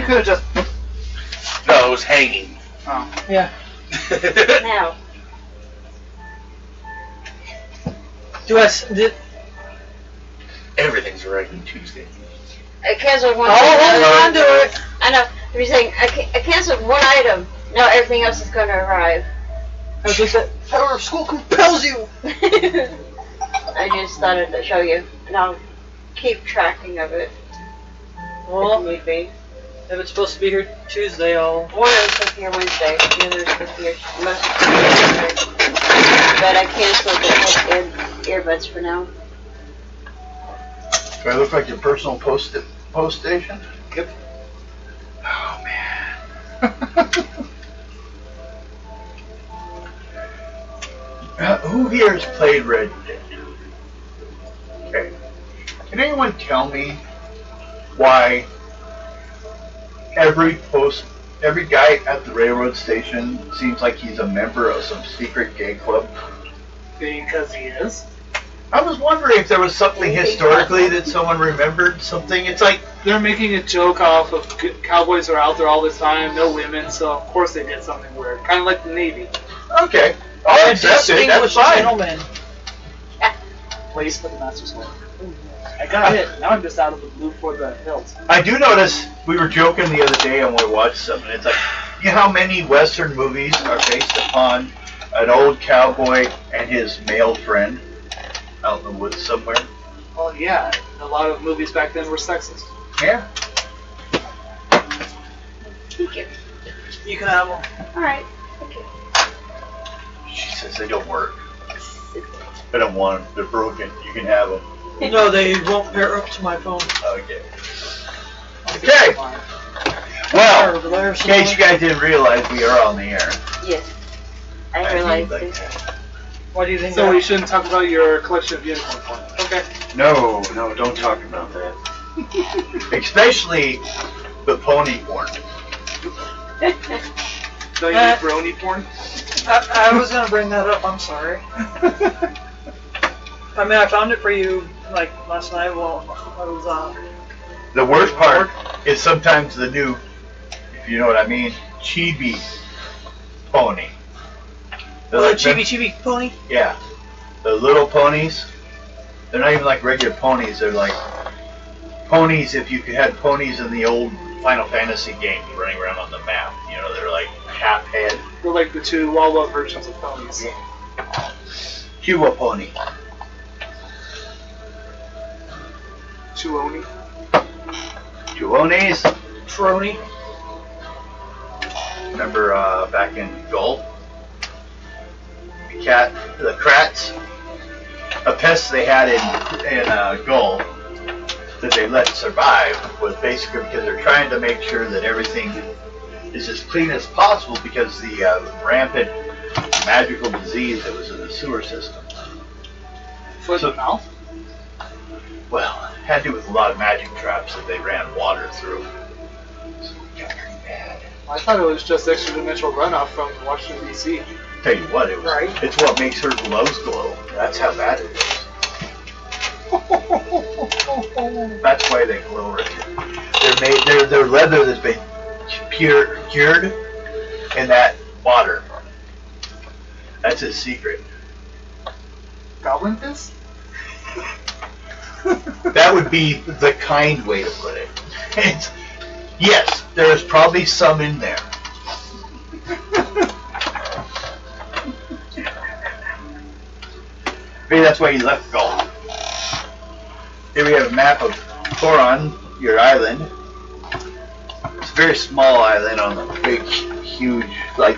could have just. No, it was hanging. Oh. Yeah. Now. Did Everything's arriving Tuesday. I canceled one Oh, hold on to it. I know. You're saying I canceled one item. Now everything else is going to arrive. I was just that power of school compels you. I just thought to show you, and I'll keep tracking of it. Well, If need be. if it's supposed to be here Tuesday, I'll. One is supposed to be here Wednesday. The other is supposed to be here most of Thursday. But I canceled the earbuds for now. Do I look like your personal post station? Yep. Oh man. Who here has played Red Dead? Okay. Can anyone tell me why every guy at the railroad station seems like he's a member of some secret gay club? Because he is. I was wondering if there was something historically that someone remembered, something. It's like, They're making a joke off of cowboys are out there all the time, no women, so of course they did something weird. Kind of like the Navy. okay, I'll accept it, that's Distinguished fine. gentleman. Please put the master's one. I got hit. Now I'm just out of the blue for the hills. I do notice, we were joking the other day and we watched something, it's like, you know how many Western movies are based upon an old cowboy and his male friend out in the woods somewhere? Well, yeah, a lot of movies back then were sexist. Yeah. Thank you. You can have them. Alright. Okay. She says they don't work. I don't want them, they're broken, you can have them. No, they won't pair up to my phone. Okay. Okay. Well, in case you guys didn't realize, we are on the air. Yes. I realized it. What do you think? So we shouldn't talk about your collection of unicorn porn. Okay. No, don't talk about that. Especially the pony porn. So you need brony porn? I was gonna bring that up. I'm sorry. I mean, I found it for you like last night. Well, I was The worst part is sometimes the new, if you know what I mean, chibi pony. They're the like chibi pony. Yeah, the little ponies. They're not even like regular ponies. They're like ponies. If you had ponies in the old Final Fantasy games running around on the map, you know, they're like half head. They're like the two Wawa versions of ponies. Yeah. Cuba pony. Chuoni. Chuonis. Trony. Remember back in Gull? The Kratts, a pest they had in Gull that they let survive was basically because they're trying to make sure that everything is as clean as possible because the rampant magical disease that was in the sewer system. Foot and mouth? Well, it had to do with a lot of magic traps that they ran water through. So it got pretty bad. I thought it was just extra dimensional runoff from Washington, D.C. Tell you what, it was. Right. It's what makes her gloves glow. That's how bad it is. That's why they glow, Richard. They're leather that's been cured in that water. That's his secret. Goblin piss? That would be the kind way to put it. Yes, there's probably some in there. Maybe that's why you left Gull. Here we have a map of Thoron, your island. It's a very small island on a big, huge, like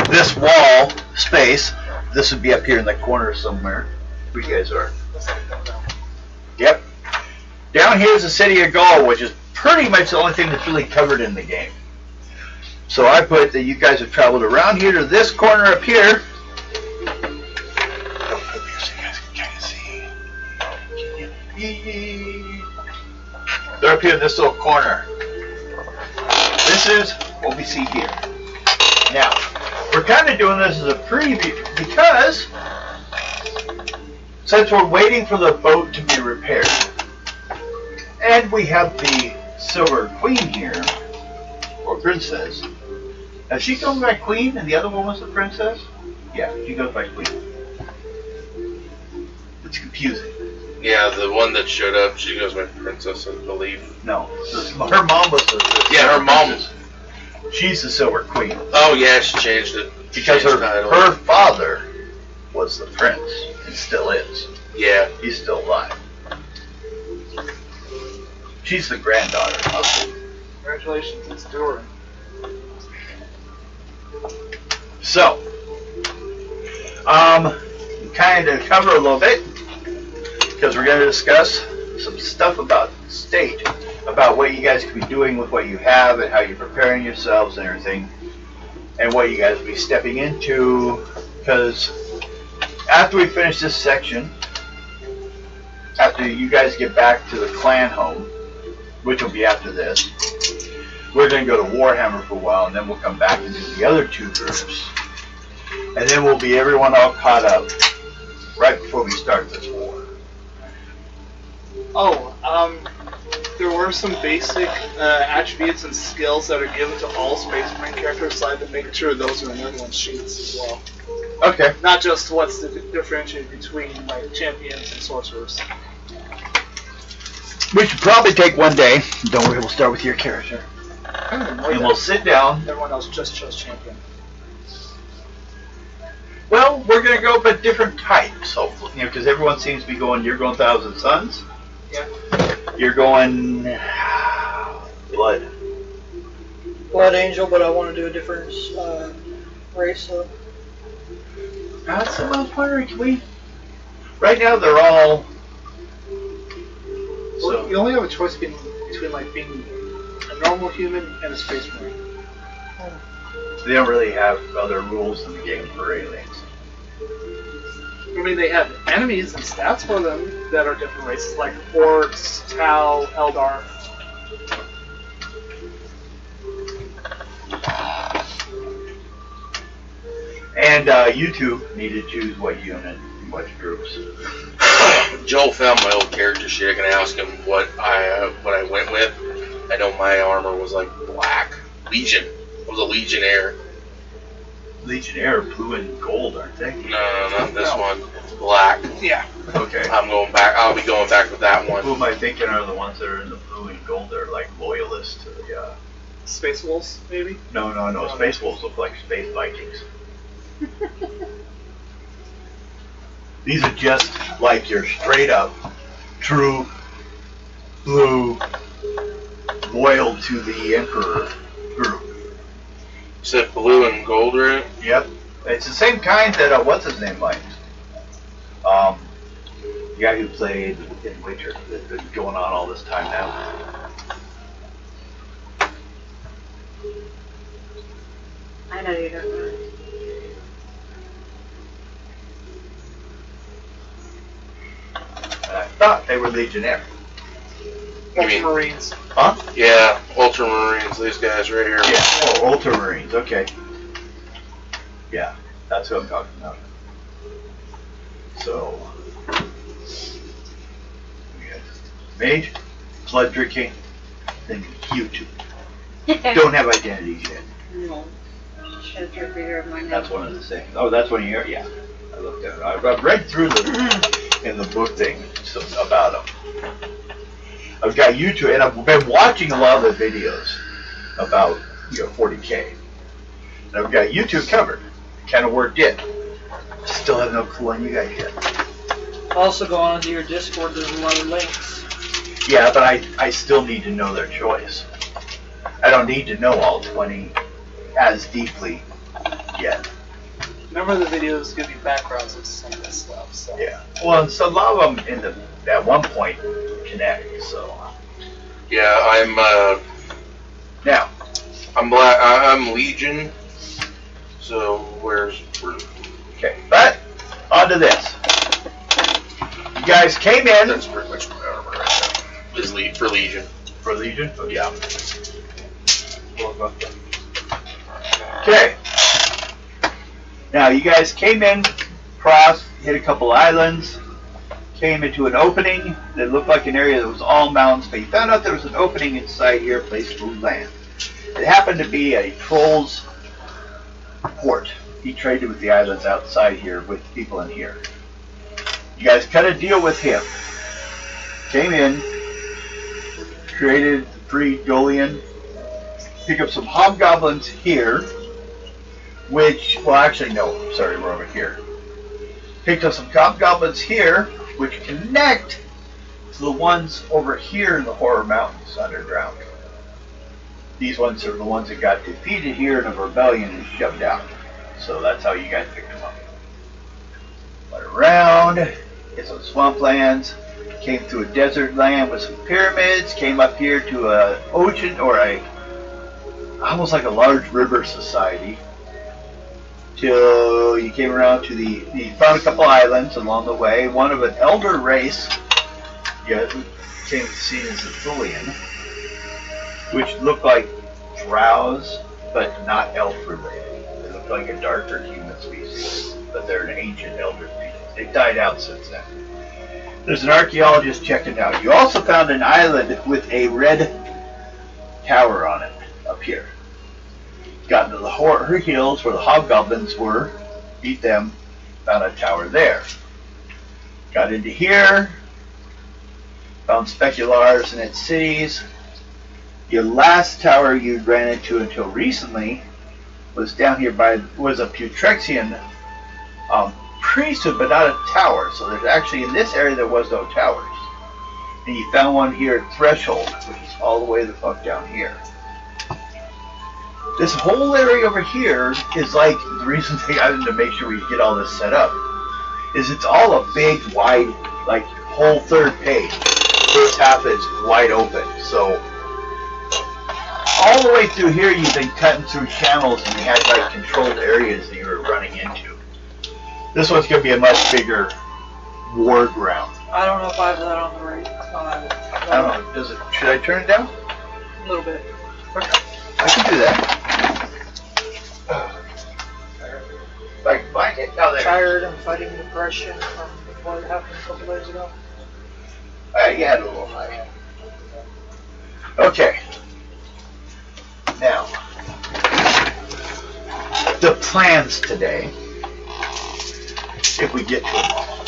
this wall space. This would be up here in the corner somewhere. Where you guys are. Yep. Down here is the city of Gull, which is pretty much the only thing that's really covered in the game. So I put that you guys have traveled around here to this corner up here. They're up here in this little corner. This is what we see here. Now, we're kind of doing this as a preview because since we're waiting for the boat to be repaired, and we have the Silver Queen here, princess. Now she goes by queen, and the other one was the princess. Yeah, she goes by queen. It's confusing. Yeah, the one that showed up, she goes by princess, I believe. No, her mom was the Yeah, her mom. princess. She's the silver queen Oh yeah, she changed it. because Changed the title. her father was the prince and still is. Yeah. He's still alive. She's the granddaughter. Congratulations, it's Doran. So, kind of cover a little bit because we're going to discuss some stuff about state, about what you guys could be doing with what you have and how you're preparing yourselves and everything, and what you guys will be stepping into. Because after we finish this section, after you guys get back to the clan home, which will be after this, we're going to go to Warhammer for a while, and then we'll come back and do the other two groups. And then we'll be everyone all caught up right before we start this war. Oh, there were some basic attributes and skills that are given to all Space Marine characters, so I've been making sure those are in everyone's sheets as well. Okay. Not just what's differentiated between like champions and sorcerers. We should probably take one day. Don't worry, we'll start with your character. And we'll sit down. Everyone else just chose champion. Well, we're going to go but different types, hopefully. You know, because everyone seems to be going, you're going Thousand Suns. Yeah. You're going Blood. Blood Angel, but I want to do a different race. So. That's what I was wondering. Can we? Right now, they're all. Well, you only have a choice between like being a normal human and a Space Marine. They don't really have other rules in the game for aliens. I mean, they have enemies and stats for them that are different races, like Orcs, Tau, Eldar. And you two need to choose what unit and what groups. Joel found my old character sheet. I can ask him what I went with. I know my armor was like black. Legion. I was a Legionnaire. Legionnaire, blue and gold, aren't they? No, not this one. Black. Yeah. Okay. I'm going back. I'll be going back with that one. Who am I thinking are the ones that are in the blue and gold? They're like loyalists to the. Space Wolves, maybe? No. Space Wolves look like space Vikings. These are just like your straight up, true, blue, loyal to the Emperor group. Said blue and gold, right? Yep. It's the same kind that, what's his name likes? The guy who played in Witcher, that's been going on all this time now. I know you don't know. And I thought they were Legionnaire. You mean- Ultramarines. Huh? Yeah, Ultramarines. These guys right here. Yeah. Oh, Ultramarines. Okay. Yeah, that's what I'm talking about. So, we got Mage, blood drinking, then YouTube. Don't have identities yet. No. Should your beer of my name. That's one of the things. Oh, that's one of your. Yeah, I looked at it. I've read through in the book thing about them. I've got YouTube, and I've been watching a lot of the videos about 40K. And I've got YouTube covered. Kind of worked in. Still have no clue on you guys yet. Also, go on to your Discord. There's a lot of links. Yeah, but I still need to know their choice. I don't need to know all 20 as deeply yet. Remember the videos give you backgrounds of some of this stuff, so. Yeah. Well, and so a lot of them at one point connect. So Yeah, now, I'm black. I'm Legion. So okay, but on to this. You guys came in That's pretty much my armor right now. Is for Legion. for Legion. Oh, yeah. Okay. Now you guys came in, crossed, hit a couple islands, came into an opening that looked like an area that was all mountains, but you found out there was an opening inside here, a place to land. It happened to be a troll's port. He traded with the islands outside here with people in here. You guys cut a deal with him. Came in, created free Dolian, pick up some hobgoblins here, which, well actually no, sorry, we're over here. Picked up some hobgoblins here, which connect to the ones over here in the Horror Mountains underground. These ones are the ones that got defeated here in a rebellion and shoved out. So that's how you guys picked them up. Went around, hit some swamplands, came through a desert land with some pyramids, came up here to a ocean or almost like a large river society. Till you came around to you found a couple islands along the way, one of an elder race, you came to see as a Thulian, which looked like drows, but not elf related. They looked like a darker human species, but they're an ancient elder species. They've died out since then. There's an archaeologist checking it out. You also found an island with a red tower on it up here. Got into the Horror Hills where the hobgoblins were, beat them, found a tower there. Got into here, found speculars and its cities. Your last tower you ran into until recently was down here was a Putrexian priesthood, but not a tower. So there's actually, in this area, there was no towers. And you found one here at Threshold, which is all the way the fuck down here. This whole area over here is like, the reason they got to make sure we get all this set up, is it's all a big, wide, like, whole third page. First half is wide open, so all the way through here you've been cutting through channels and you had like controlled areas that you were running into. This one's going to be a much bigger war ground. I don't know if I have that on the right. I don't know, should I turn it down? A little bit. Okay, I can do that. If I can find it, now there. Tired and fighting depression from what happened a couple days ago. You had a little high. Okay. Now, the plans today, if we get to them all,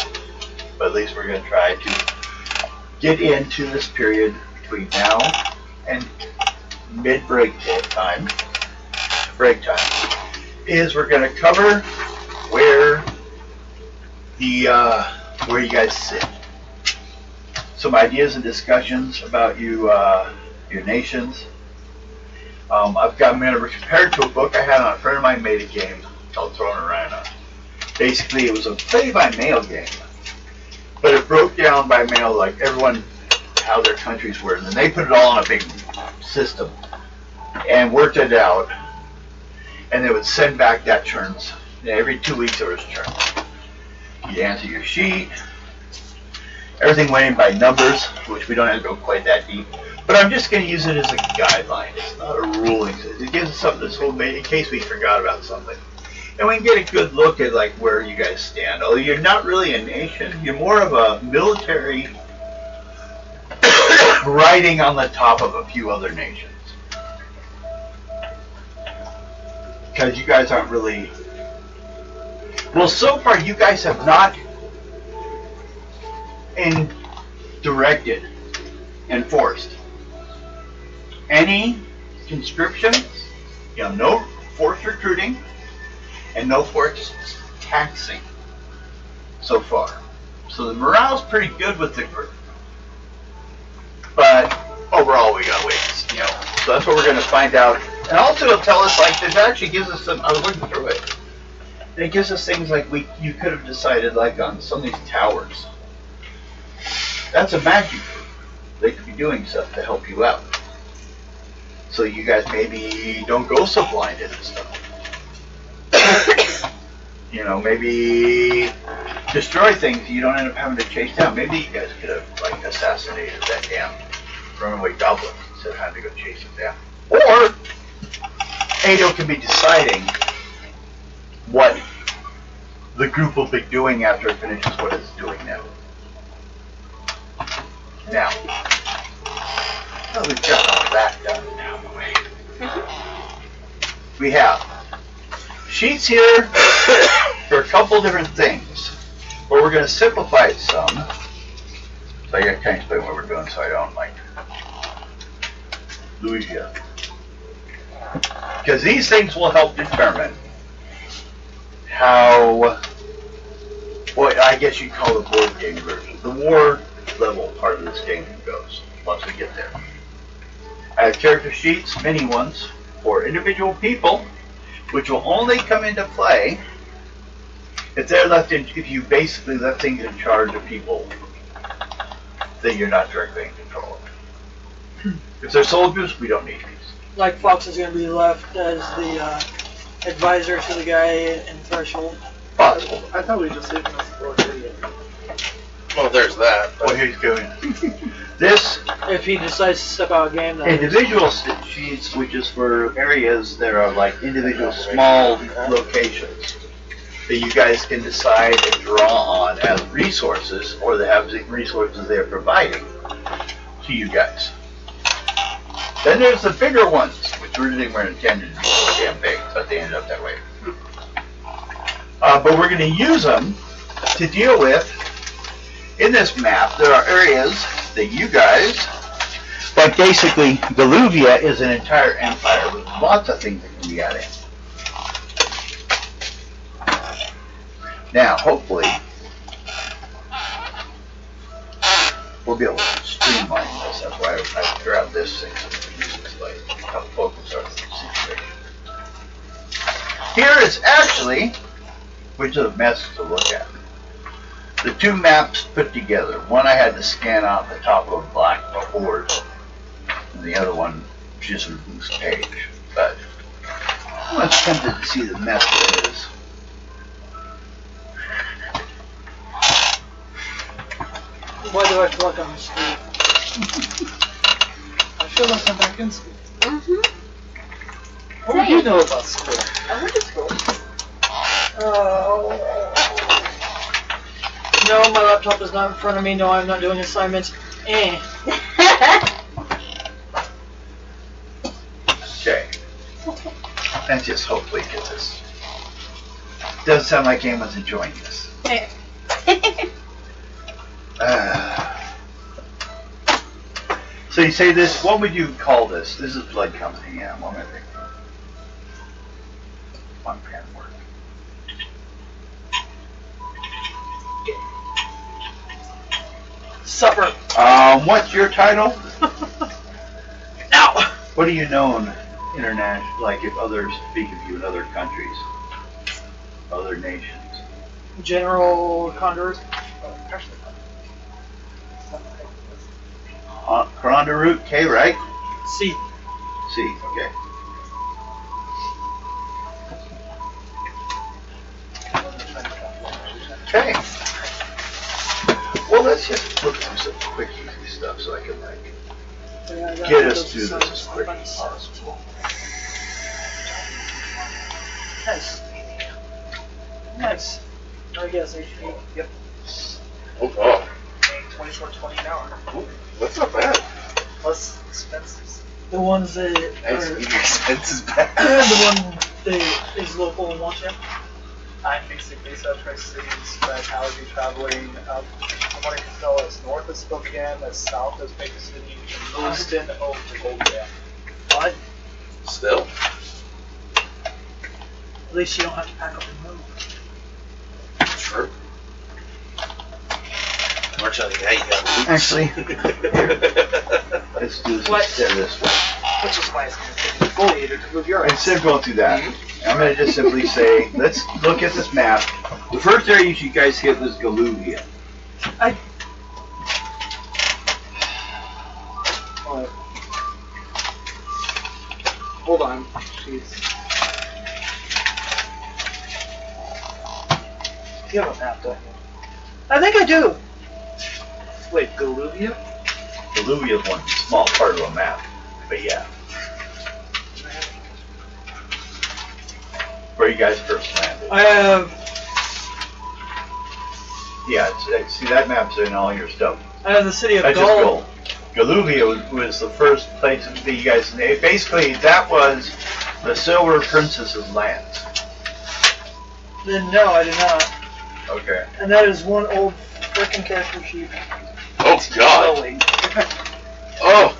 but at least we're going to try to get into this period between now and mid-break time, is we're going to cover where you guys sit. Some ideas and discussions about your nations. I'm going to compare it to a book I had on a friend of mine made a game called Throwing a Rhino. Basically, it was a play-by-mail game, but it broke down by mail like everyone how their countries were, and then they put it all on a big system and worked it out, and they would send back that turns. And every 2 weeks there was turns. You answer your sheet. Everything went in by numbers, which we don't have to go quite that deep. But I'm just going to use it as a guideline. It's not a ruling. It gives us something that's homemade in case we forgot about something. And we can get a good look at like where you guys stand. Although you're not really a nation, you're more of a military riding on the top of a few other nations. Because you guys aren't really... Well, so far you guys have not directed, enforced any conscriptions, no forced recruiting, and no forced taxing so far. So the morale's pretty good with the group. But overall we gotta wait, So that's what we're gonna find out. And also it'll tell us, like, this actually gives us some, I was looking through it, and it gives us things like you could have decided, like, on some of these towers. That's a magic group. They could be doing stuff to help you out. So you guys maybe don't go so blinded and stuff. Maybe destroy things you don't end up having to chase down. Maybe you guys could have, like, assassinated that damn runaway goblin instead of having to go chase him down. Or Ado can be deciding what the group will be doing after it finishes what it's doing now. Now we've got all that done now. We have sheets here for a couple different things, but we're going to simplify it some. So I got to kind of explain what we're doing so I don't like lose you. Because these things will help determine how, what I guess you'd call the board game version, the war level part of this game goes, once we get there. I have character sheets, mini ones, for individual people, which will only come into play if they're left in, if you basically left things in charge of people that you're not directly in control of. If they're soldiers, we don't need these. Like Fox is going to be left as the advisor to the guy in Threshold. Possible. I thought we just leave him as a little idiot. Well, there's that. Well, here's going. This If he decides to step out of game, then individual sheets, which is for areas that are like individual small locations that you guys can decide and draw on as resources, or they have resources they're providing to you guys. Then there's the bigger ones, which originally were intended to be so damn big, but they ended up that way. But we're going to use them to deal with, in this map, there are areas that you guys, like basically, Galuvia is an entire empire with lots of things that can be added. Now, hopefully, we'll be able to streamline this. That's why I grabbed this thing so we can use this like help focus our situation. Here is actually, which is a mess to look at, the two maps put together. One I had to scan off the top of a black board, and the other one just a loose page. But I'm tempted to see the mess that it is. why do I feel like I'm screwed? I feel like I'm back in school. Mm-hmm. What do you know about school? I went to school. No, my laptop is not in front of me. No, I'm not doing assignments. Okay. Let's just hopefully get this. Doesn't sound like anyone's enjoying this. So you say this, what would you call this? This is Blood Company, yeah, what am I thinking? One pen work. Supper. What's your title? Now. What are you known international, like if others speak of you in other countries, other nations? General Condor. Karandarut K, right? C. C, okay. Okay. Well, let's just look through some quick, easy stuff so I can, like, get us through this as quick as possible. Nice. Nice. I guess HP. Yep. Oh, 24.20 an hour. oh, that's not bad. Plus expenses. The ones that Nice, are, your expenses back. the one that is local and wants you. I'm basically South Tri-Cities, but I would be traveling up from what I can tell as north of Spokane, as south as Baker City, and Lewiston over to Gold Dam. But Still. at least you don't have to pack up and move. Sure. March on the 8, you got boots. Actually, let's do this What? instead of this way. Which is why it's going to take the foliator to move your ice. Instead of going through that, I'm going to just simply say, let's look at this map. The first area you guys hit was Galuvia. Alright. Hold on. Jeez. You have a map, don't you? I think I do. Wait, Galuvia? Galuvia is one small part of a map, but yeah. Where you guys first landed. I have Yeah, see that map's in all your stuff. the city of That's just Gaul. gold. Galuvia was the first place that you guys. Basically, that was the Silver Princess's lands. Then no, I did not. Okay. And that is one old frickin' character sheet. Oh God. Slowly. Oh.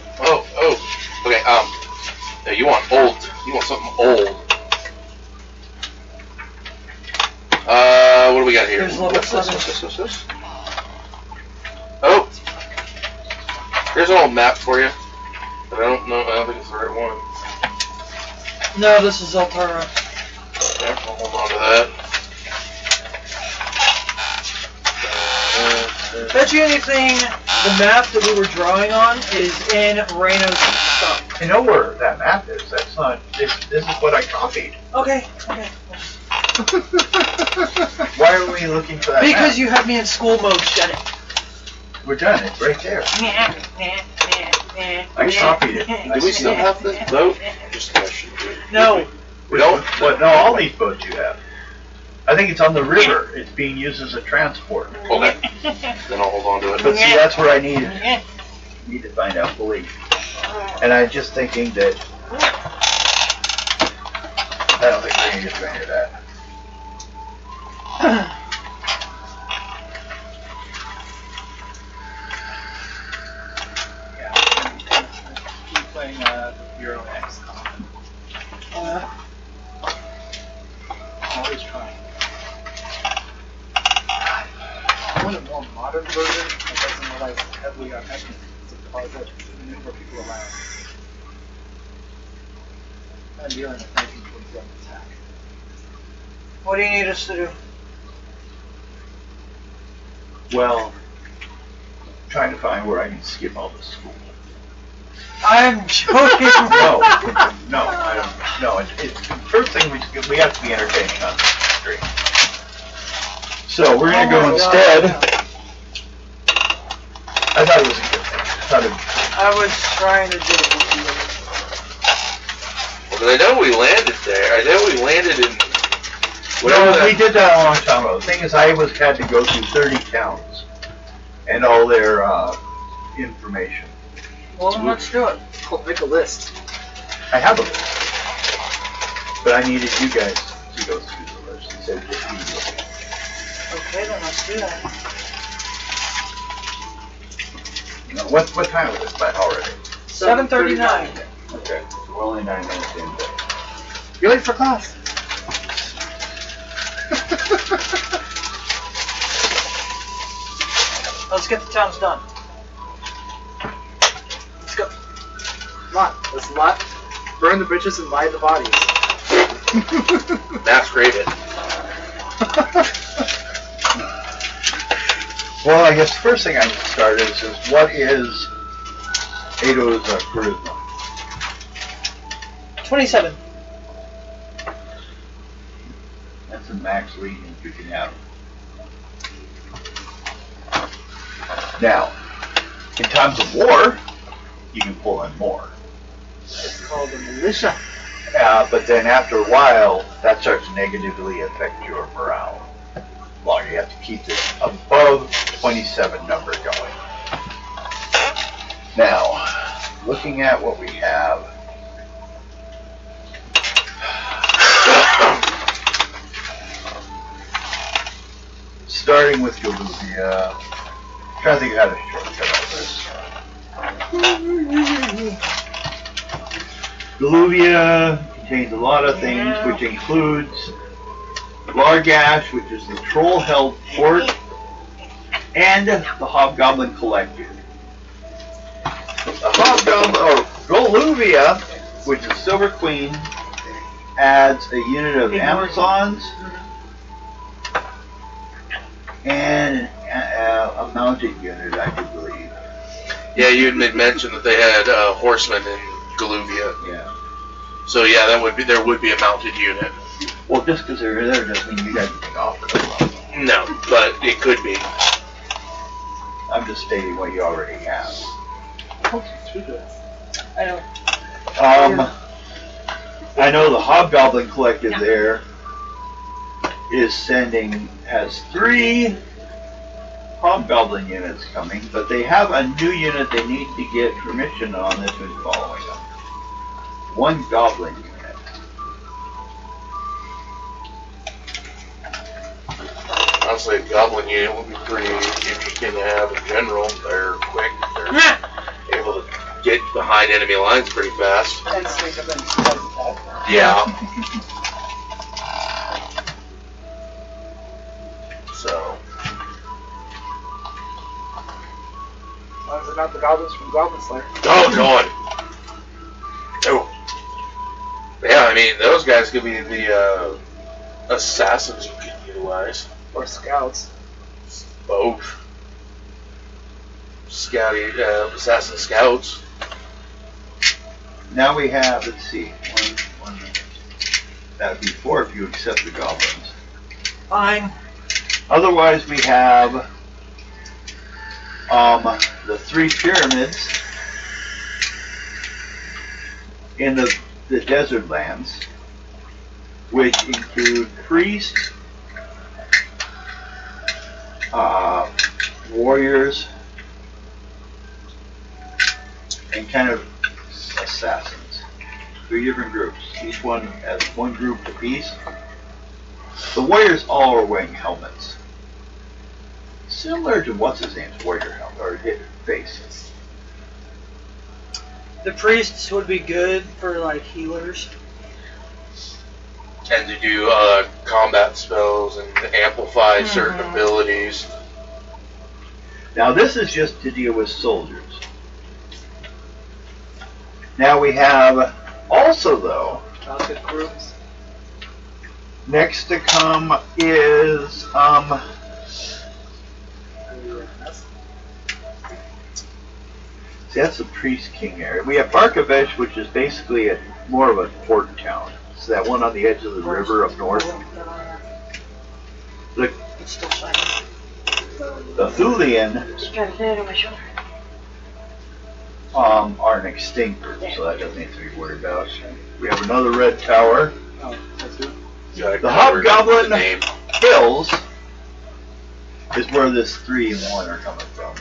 Okay. Yeah, you want old? You want something old? What do we got here? Here's level 7. Oh. Here's an old map for you. But I don't know. I don't think it's the right one. No, this is Altara. Yeah, I'll hold on to that. Bet you anything, the map that we were drawing on is in Reno's stuff. I know where that map is. That's not. This is what I copied. Okay. Why are we looking for that Because map? you have me in school mode, shut it. We're done. It's right there. I copied it. Do we still have this boat? Just question. No. We don't. What? No, all these boats you have. I think it's on the river. It's being used as a transport. Okay. Then I'll hold on to it. But see, that's where I need to find out fully. And I'm just thinking that I don't think we're gonna get to any of that. Yeah. Keep playing Euro XCOM. Always trying. I want a more modern version that doesn't rely heavily on engines to cause it to maneuver people around. I'm dealing with 1927 attack. What do you need us to do? Well, trying to find where I can skip all the school. I'm joking. No, I don't. No, it's first thing we have to be entertaining on the stream. So we're gonna go instead. I thought it was a good thing. I was trying to do it with you. Well, 'cause I know we landed there. I know we landed in. Whatever No, that- we did that a long time ago. The thing is, I had to go through 30 towns and all their information. Well, then let's do it. Cool, make a list. I have a list, but I needed you guys to go through the list instead of just me looking. Okay, then let's do that. What time is it already? 7:39. Okay, so we're only 9 minutes in. You're late for class. Let's get the towns done. Let's go. Come on, let's burn the bridges and light the bodies. Mass Raven. Well, I guess the first thing I need to start is what is Ado's charisma? 27. That's the max legions you can have. Now, in times of war, you can pull in more. It's called the militia. But then after a while, that starts to negatively affect your morale. Well, you have to keep this above 27 number going. Now, looking at what we have. Starting with Galuvia. Trying to think of how to shortcut all this. Galuvia contains a lot of things, which includes Largash, which is the troll-held port, and the Hobgoblin Collective. The Hobgoblin, or Galuvia, which is Silver Queen, adds a unit of Amazons and a mounted unit, I do believe. Yeah, you had mentioned that they had horsemen in Galuvia. Yeah. So yeah, there would be a mounted unit. Well, just because they're there doesn't mean you guys can offer them. No, but it could be. I'm just stating what you already have. I know. I know the Hobgoblin Collective there has 3 hobgoblin units coming, but they have a new unit they need to get permission on that's been following them. One goblin unit. Honestly, a goblin unit would be pretty interesting to have in general. They're quick. They're able to get behind enemy lines pretty fast. And sneak up and surprise attack. Yeah. So, As long as they're not the goblins from Goblin Slayer. oh god. Oh. Yeah, I mean, those guys could be the assassins you could utilize. Or scouts. Both. Assassin scouts. Now we have, let's see, one. That would be 4 if you accept the goblins. Fine. Otherwise, we have the 3 pyramids in the desert lands, which include priests, warriors, and kind of assassins. 3 different groups. Each one has one group apiece. The warriors all are wearing helmets. Similar to what's his name's warrior helmet, or his face. The priests would be good for like healers. And to do combat spells and amplify certain abilities. Now this is just to deal with soldiers. Now we have also though, Mounted groups. next to come is see, that's the Priest King area. We have Barkovesh, which is basically more of a port town. It's that one on the edge of the river up north. The It's still shining. Thulian Just trying to fit it on my shoulder. are an extinct group, so that doesn't need to be worried about. We have another red tower. Oh, that's it. The Hobgoblin name. Hills is where this 3 and 1 are coming from.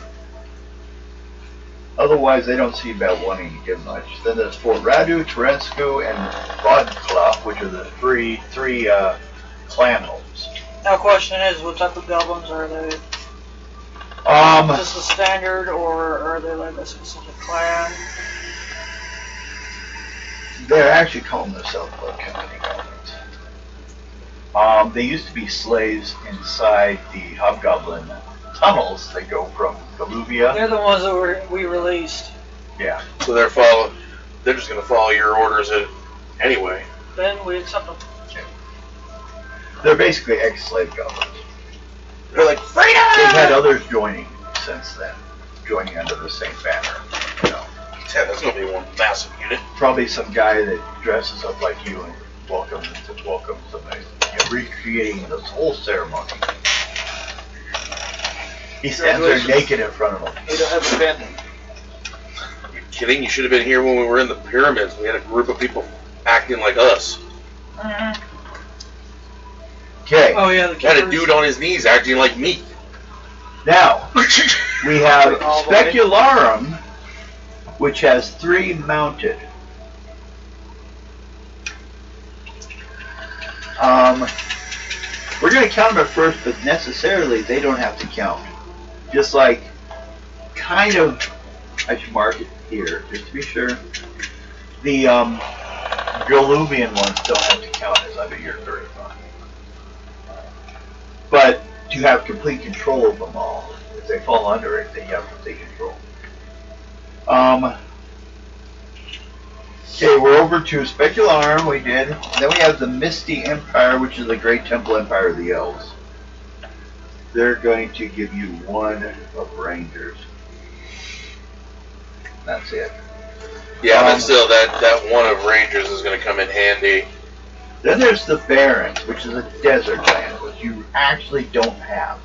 Otherwise, they don't seem about wanting to give much. Then there's Fort Radu, Terensku, and Vodkla, which are the three clan homes. Now, question is, what type of goblins are they? Just the standard, or are they like a specific clan? They're actually calling themselves Blood Company goblins. They used to be slaves inside the Hobgoblin tunnels that go from Galuvia. They're the ones that we released. Yeah. So they're just going to follow your orders anyway. Then we accept them. They're basically ex-slave goblins. They're like, freedom! They've had others joining since then, joining under the same banner. You know, Yeah, that's going to be one massive unit. probably some guy that dresses up like you and welcome somebody. Recreating this whole ceremony. He stands there naked in front of them. We don't have a band. Are you kidding? You should have been here when we were in the pyramids. We had a group of people acting like us. Okay, Oh yeah, the We had a keepers. dude on his knees acting like me. now we have Specularum, which has 3 mounted. We're going to count them at first, but necessarily they don't have to count. Just like, kind of, I should mark it here, just to be sure. The Galuvian ones don't have to count as under your 35. But to have complete control of them all, if they fall under it, then you have complete control. Okay, we're over to Specularum, we did. Then we have the Misty Empire, which is the Great Temple Empire of the Elves. They're going to give you 1 of Rangers. That's it. Yeah, but still, that one of Rangers is going to come in handy. Then there's the Barrens, which is a desert land, which you actually don't have.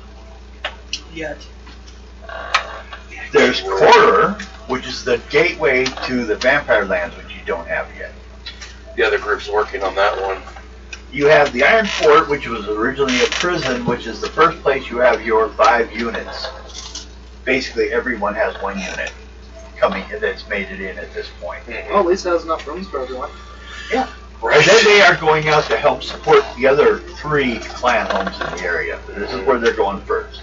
Yet. There's Koror, which is the gateway to the Vampire Lands, which you don't have yet. The other group's working on that one. you have the Iron Fort, which was originally a prison, which is the first place you have your 5 units. Basically, everyone has 1 unit coming that's made it in at this point. Well, at least it has enough rooms for everyone. Yeah. And then they are going out to help support the other 3 clan homes in the area. This is where they're going first.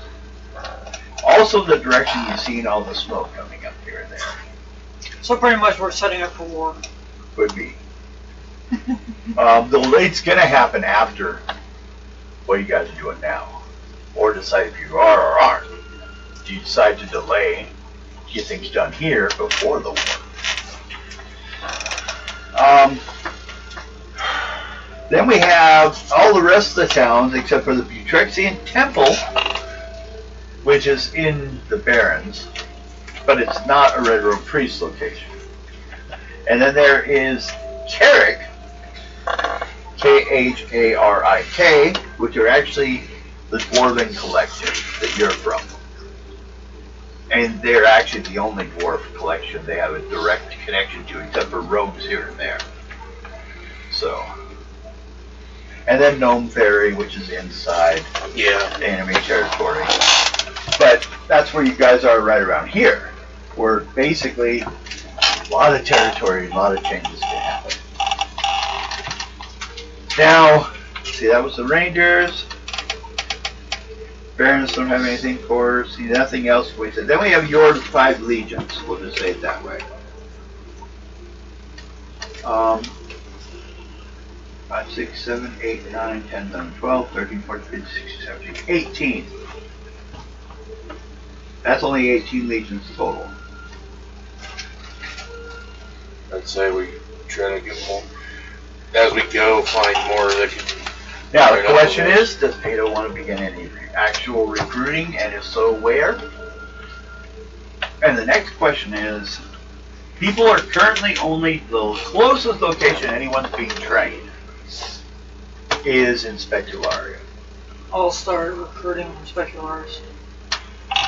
Also, the direction you've seen all the smoke coming up here and there So pretty much we're setting up for war. would be. It's going to happen after what you guys are doing now, or decide if you are or aren't. Do you decide to delay, get things done here before the war? Then we have all the rest of the towns except for the Butrexian Temple, which is in the Barrens, but it's not a Red Road Priest location. And then there is Carrick, K-H-A-R-I-K, which are actually the Dwarven collective that you're from. And they're actually the only dwarf collection they have a direct connection to, except for rogues here and there. So, and then Gnome Ferry, which is inside the enemy territory. But that's where you guys are right around here, where basically a lot of territory, a lot of changes can happen. Now, see, that was the Rangers. Barons don't have anything for, see, nothing else. Then we have your 5 legions, we'll just say it that way. 5, 6, 7, 8, 9, 10, 11, 12, 13, 14, 15, 16, 17, 18. That's only 18 legions total. I'd say we try to get more. As we go, find more that can. Now, the question is, does Pato want to begin any actual recruiting, and if so, where? And the next question is, people are currently only, the closest location anyone's being trained is in Specularia. I'll start recruiting from Specularis.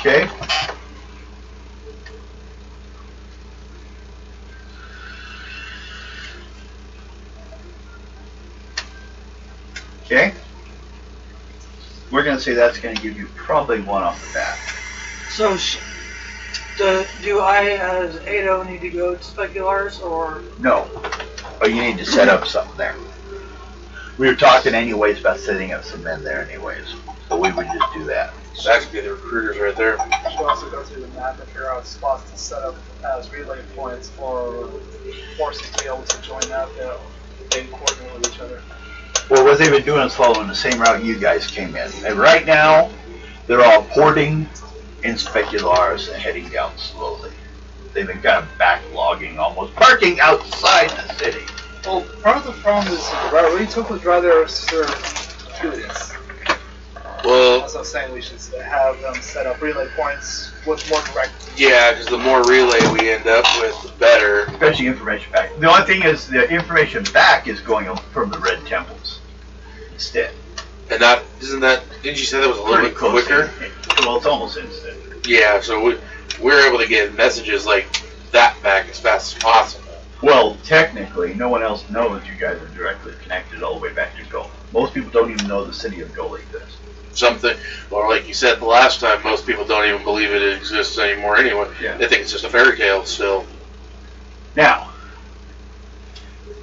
Okay? Okay? We're going to say that's going to give you probably 1 off the bat. So, do I, as Ado, need to go to Specularis, or? No. But you need to set up something there. We were talking anyways about setting up some men there anyways. So we would just do that. So that could be the recruiters right there. You should also go through the map and figure out spots to set up as relay points for forces to be able to join up and coordinate with each other. Well, what they've been doing is following the same route you guys came in. And right now, they're all porting in Specularis and heading down slowly. They've been kind of backlogging, almost parking outside the city. Well, part of the problem is the route we took would rather serve Julius. Well, As I was saying, we should have them set up relay points with more direct. yeah, because the more relay we end up with, the better. Especially information back. The only thing is the information back is going from the Red Temples instead. And that isn't that? Didn't you say that was a little bit quicker? Well, it's almost instant. Yeah, so we're able to get messages like that back as fast as possible. Well, technically, no one else knows you guys are directly connected all the way back to Gold. Most people don't even know the city of Gold exists. Something, or like you said the last time, most people don't even believe it exists anymore anyway. Yeah. They think it's just a fairy tale still. Now,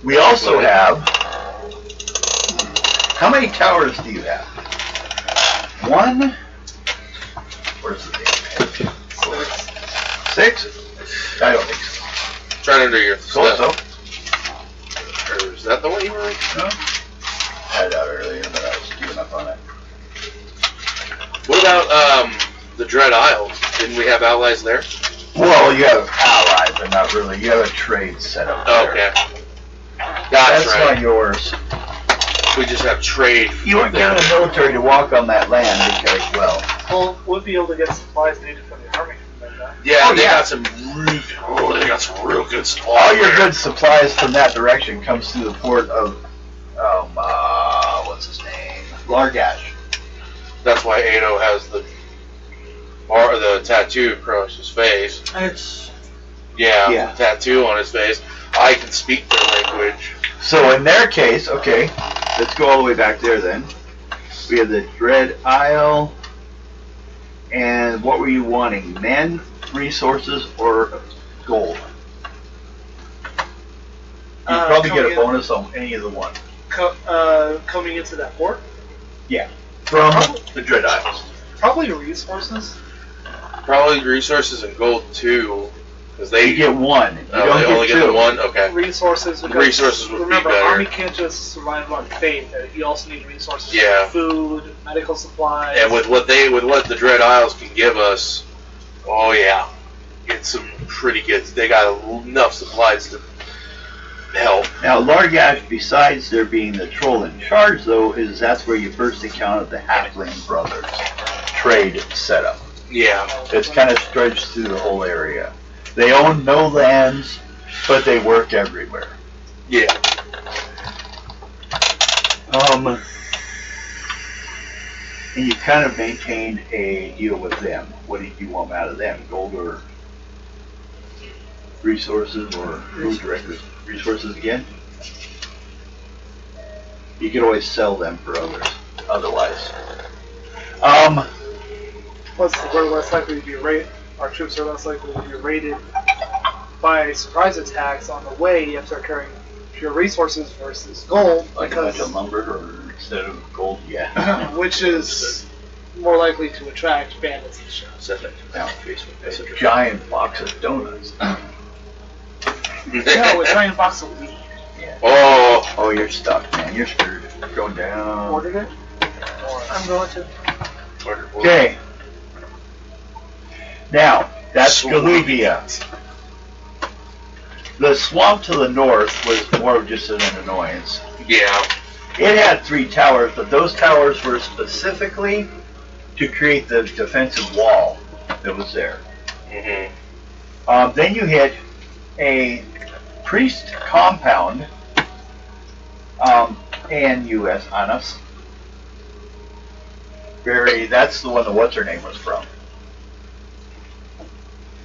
we also have, how many towers do you have? 1? Where's the date? 6? I don't think so. Try to do your So. stuff. Or is that the one you were in? No? I had it out earlier, but I was giving up on it. What about the Dread Isles? Didn't we have allies there? Well, you have allies, but not really. You have a trade set up there. Okay. That's That's right. not yours. We just have trade. You weren't given the military to walk on that land because, well, Well, we'll be able to get supplies needed from the army from them now. Yeah, Oh, they yeah. got some they got some real good stuff. all your good supplies from that direction comes through the port of, what's his name? Largash. That's why Ado has the tattoo across his face. It's Yeah. The tattoo on his face. I can speak their language. So in their case, okay, let's go all the way back there then. We have the Dread Isle. And what were you wanting? Men, resources, or gold? You probably get a bonus on any of the one. Coming into that port? From the Dread Isles. Probably resources. Probably resources and gold too, because they You get one. You don't they only get get two. the one. Okay. Resources. Because Resources would be remember, better. Army can't just survive on faith. You also need resources. Yeah. Food, medical supplies. And with what the Dread Isles can give us, oh yeah, get some pretty good. They got enough supplies to help. Now, Largash, besides there being the troll in charge, though, is that's where you first encountered the Halfling Brothers trade setup. Yeah. It's kind of stretched through the whole area. They own no lands, but they work everywhere. Yeah. And you kind of maintained a deal with them. What did you want out of them? Gold or resources, or who directed resources again? You could always sell them for others. Otherwise, We're less likely to be raided. Our troops are less likely to be raided by surprise attacks on the way. You have to start carrying pure resources versus gold, like a bunch because of lumber, or instead of gold, yeah. which is more likely to attract bandits and shit. Set that down Facebook. A giant box of donuts. No, a giant box of weed. Oh. You're stuck, man. You're screwed. Going down. Ordered it? I'm going to. Okay. Now, that's Sweet. Galuvia. The swamp to the north was more of just an annoyance. Yeah. It had 3 towers, but those towers were specifically to create the defensive wall that was there. Mhm. Then you hit a priest compound, and U.S. Anas. That's the one that what's her name was from.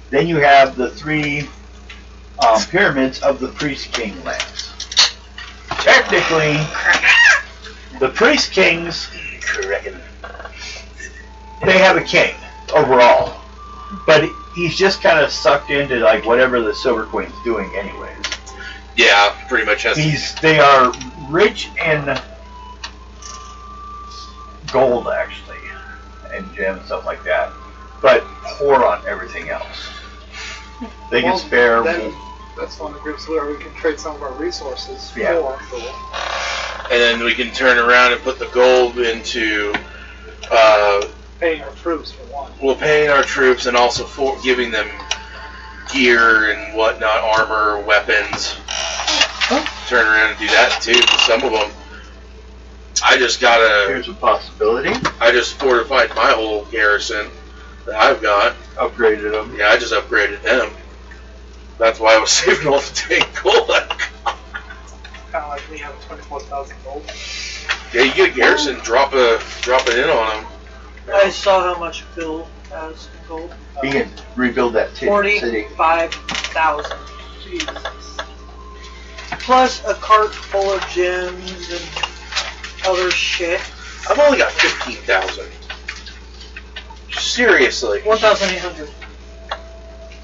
Then you have the 3 pyramids of the priest king lands. Technically, the priest kings, they have a king overall, but he's just kind of sucked into like whatever the Silver Queen's doing anyways. Yeah, pretty much has. They are rich in gold actually, and gems and stuff like that, but poor on everything else. They can spare. That's one of the groups where we can trade some of our resources for gold. And then we can turn around and put the gold into Paying our troops for one. well, paying our troops and also for giving them gear and whatnot, armor, weapons. Turn around and do that too for some of them. Here's a possibility. I just fortified my whole garrison that I've got. Upgraded them. Yeah, I just upgraded them. That's why I was saving all the dang gold. Kind of like me having 24,000 gold. Yeah, you get a garrison, drop it in on them. I saw how much Bill has in gold. You can rebuild that city. 45,000. Jesus. Plus a cart full of gems and other shit. I've only got 15,000. Seriously. 1,800.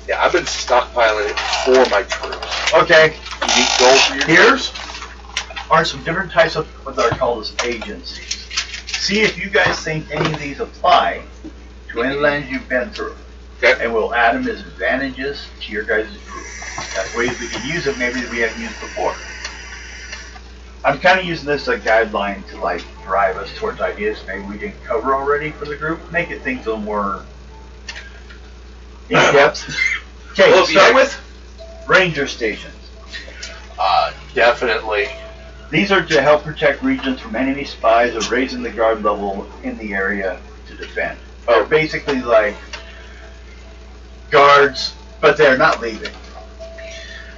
Yeah, I've been stockpiling it for my troops. Okay. You need gold for your Here's are some different types of what are called as agencies. See if you guys think any of these apply to any lands you've been through. Okay. And we'll add them as advantages to your guys' group. That's ways we can use them maybe that we haven't used before. I'm kind of using this as a guideline to like drive us towards ideas maybe we didn't cover already for the group. Make it things a little more in depth. Okay, Well, let's start yeah. with ranger stations. Definitely. These are to help protect regions from enemy spies or raising the guard level in the area to defend. They're basically like guards, but they're not leaving.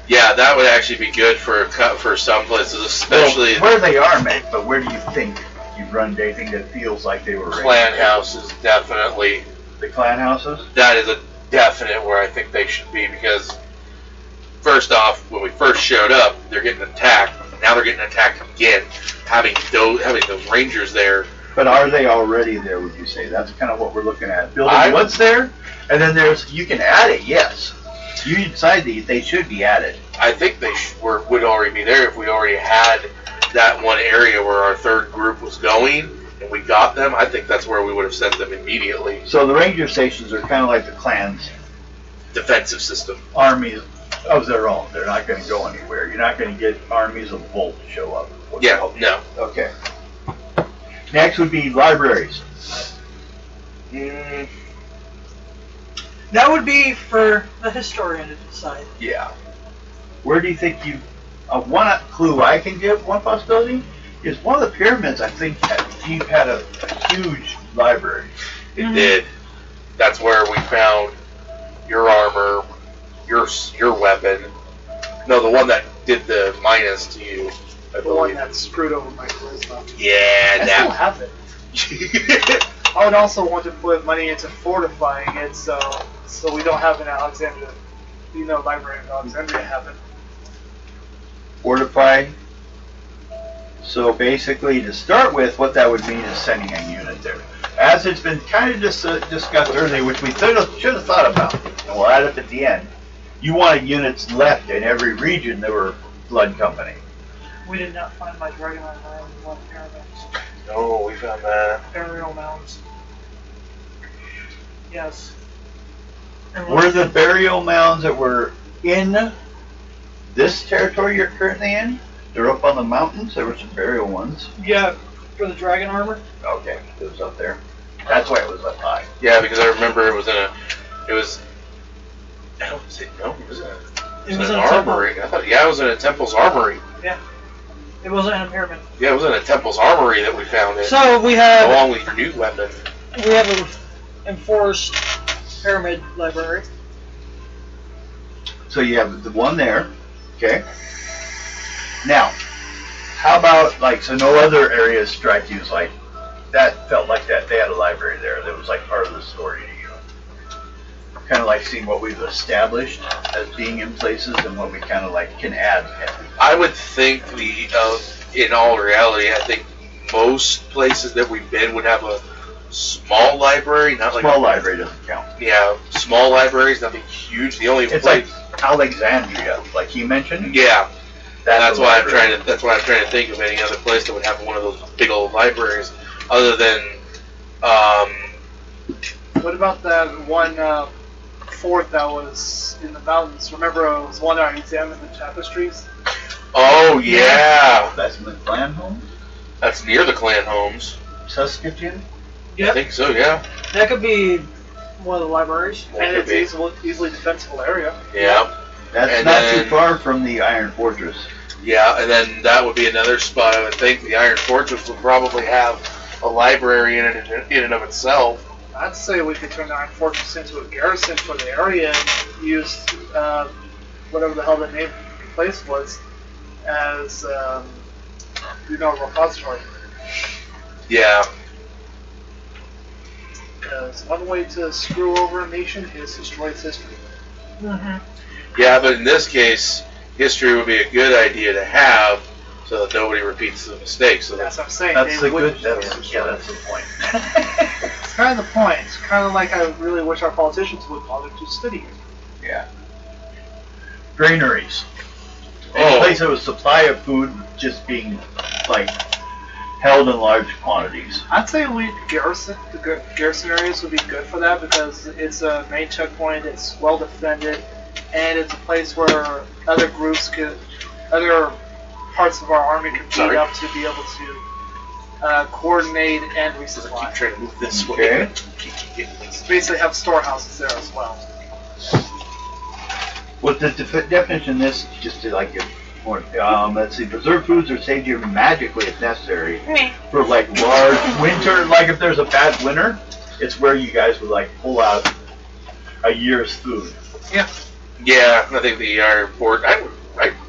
Yeah, that would actually be good for some places, especially Well, where they are, mate, but where do you think you've run into anything that feels like they were clan raised? houses. Definitely, The clan houses? that is a definite where I think they should be, because first off, when we first showed up, they're getting attacked Now they're getting attacked again. Having those Rangers there. But are they already there, would you say? That's kind of what we're looking at. Building what's there, and then you can add it, yes. You decide they should be added. I think they would already be there if we already had that one area where our third group was going, and we got them. I think that's where we would have sent them immediately. So the ranger stations are kind of like the clans' defensive system. Armies of their own. They're not going to go anywhere. You're not going to get armies of Volt to show up. Yeah, no. Okay. Next would be libraries. That would be for the historian to decide. Yeah. Where do you think one clue I can give, one possibility, is one of the pyramids, I think, had a huge library. It did. That's where we found your armor, your weapon. No, the one that did the minus to you, I The believe. one that screwed over my charisma. Yeah, I still have it. that. I would also want to put money into fortifying it, so we don't have an Alexandria, library in Alexandria happen. Fortify. So basically, to start with, what that would mean is sending a unit there. As it's been kind of discussed earlier, which we should have thought about, and we'll add it at the end, you wanted units left in every region that were Blood Company. We did not find my dragon armor in one pyramids. No, we found that. Burial mounds. Yes. And Were the burial mounds that were in this territory you're currently in? They're up on the mountains. There were some burial ones. Yeah, for the dragon armor? Okay, it was up there. That's why it was up high. Yeah, because I remember it was I don't say no, it was It in was in an a temple. armory. I thought, it was in a temple's armory. It wasn't in a pyramid. Yeah, it was in a temple's armory that we found it, So we have along with your new weapon. an enforced pyramid library. So you have the one there, okay? Now, how about, so no other areas strike you as that felt like that they had a library there that was part of the story to you? Kind of seeing what we've established as being in places and what we kind of can add. I would think in all reality, I think most places that we've been would have a small library, not like Small library doesn't count. Yeah, small libraries, nothing huge. The only It's place, like Alexandria, like he mentioned. yeah, that's a why I'm library. trying to think of any other place that would have one of those big old libraries, other than What about that one fort that was in the mountains? Remember, it was one I examined the tapestries? oh yeah, That's McClan home? that's near the clan homes. Saskatoon? I think so. Yeah, That could be one of the libraries. That And could it's be. easily defensible area. Yeah, That's And not then- too far from the Iron Fortress. yeah, and then that would be another spot. I would think the Iron Fortress would probably have a library in and of itself. I'd say we could turn the Iron Fortress into a garrison for the area and use whatever the hell the name of the place was as a repository. Yeah, Because one way to screw over a nation is destroy its history. Mm-hmm. yeah, but in this case, history would be a good idea to have, so that nobody repeats the mistakes. So That's that's what I'm saying. That's They the wouldn't- good. That's the point. It's kind of the point. It's kind of like I really wish our politicians would bother to study it. Yeah. Granaries. Any Oh. place that was supply of food just being held in large quantities. I'd say the garrison areas would be good for that because it's a main checkpoint, it's well defended, and it's a place where other parts of our army can meet up to be able to coordinate and I keep resupply. trying to move this Okay. way. Basically have storehouses there as well. What the definition of this, just to give more, let's see, preserved foods are saved here magically if necessary for large winter, if there's a bad winter, it's where you guys would pull out a year's food. Yeah, I think the Iron Fort. I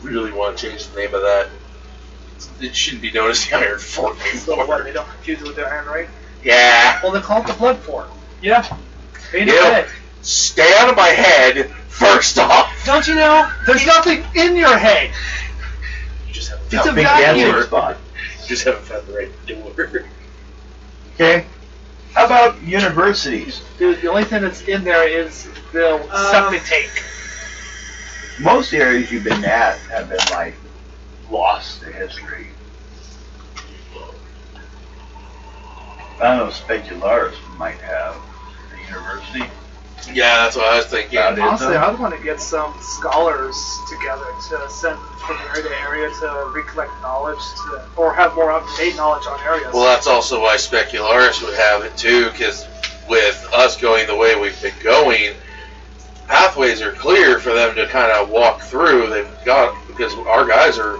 really want to change the name of that. It shouldn't be known as the Iron Fort So what, anymore. they don't confuse it with the Iron Raid? Yeah. Well, they call it the Blood Fort. Yeah. Ain't Yeah. it? Stay out of my head, first off. Don't you know? There's nothing in your head! You just haven't It's found a big the dancing door. spot. You just haven't found the right door. Okay. How about universities? Dude, the only thing that's in there is the septic tank. Most areas you've been at have been like lost to history. I don't know, Specularis might have the university. Yeah, that's what I was thinking. About it. Honestly, I'd want to get some scholars together to send from area to area to recollect knowledge or have more up-to-date knowledge on areas. Well, that's also why Specularis would have it too, because with us going the way we've been going, pathways are clear for them to kind of walk through. They've got, because our guys are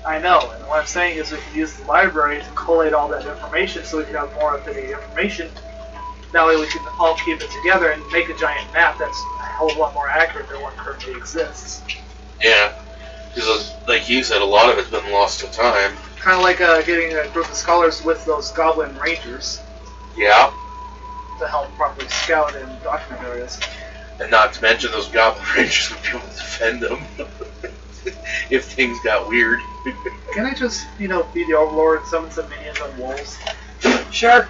I know, and what I'm saying is we can use the library to collate all that information so we can have more up-to-date information. That way we can all keep it together and make a giant map that's a hell of a lot more accurate than what currently exists. yeah, because like you said, a lot of it's been lost to time. Kind of like getting a group of scholars with those goblin rangers Yeah, to help properly scout and document areas. and not to mention those Goblin Rangers would be able to defend them if things got weird. Can I just, be the Overlord and summon some minions on wolves? Sure.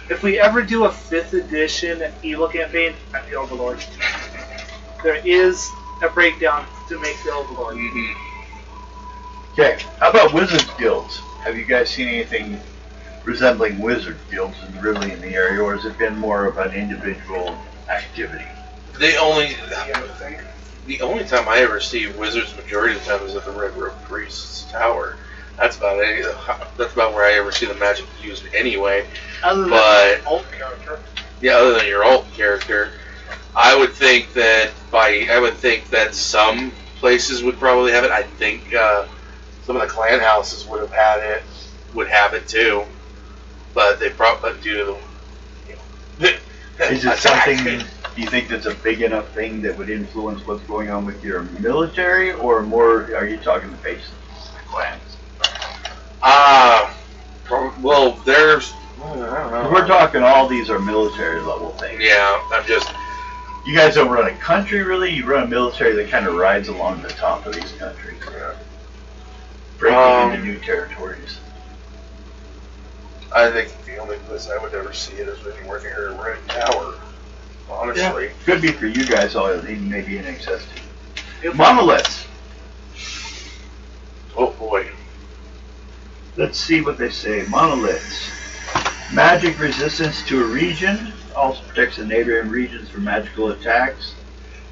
If we ever do a 5th edition and evil campaign, I'm the Overlord. There is a breakdown to make the Overlord. Okay, how about wizard guilds? Have you guys seen anything resembling wizard guilds really in the area, or has it been more of an individual activity? The only I would think. the only time I ever see wizards majority of the time is at the Red Robe Priest's Tower. That's about it. That's about where I ever see the magic used anyway. Other than But- the alt character. Yeah, other than your alt character, I would think that some places would probably have it. I think some of the clan houses would have it too. But they probably due to the Is it attack. something, do you think that's a big enough thing that would influence what's going on with your military, or more, are you talking the base clans? Well, there's I don't know. We're talking all these are military level things. Yeah, I'm just You guys don't run a country really, you run a military that kind of rides along the top of these countries. Breaking into new territories. I think the only place I would ever see it is anywhere near a Red Tower. Honestly. Could be for you guys, all maybe in excess to. Monoliths. Oh boy. Let's see what they say. Monoliths. Magic resistance to a region. Also protects the neighboring regions from magical attacks.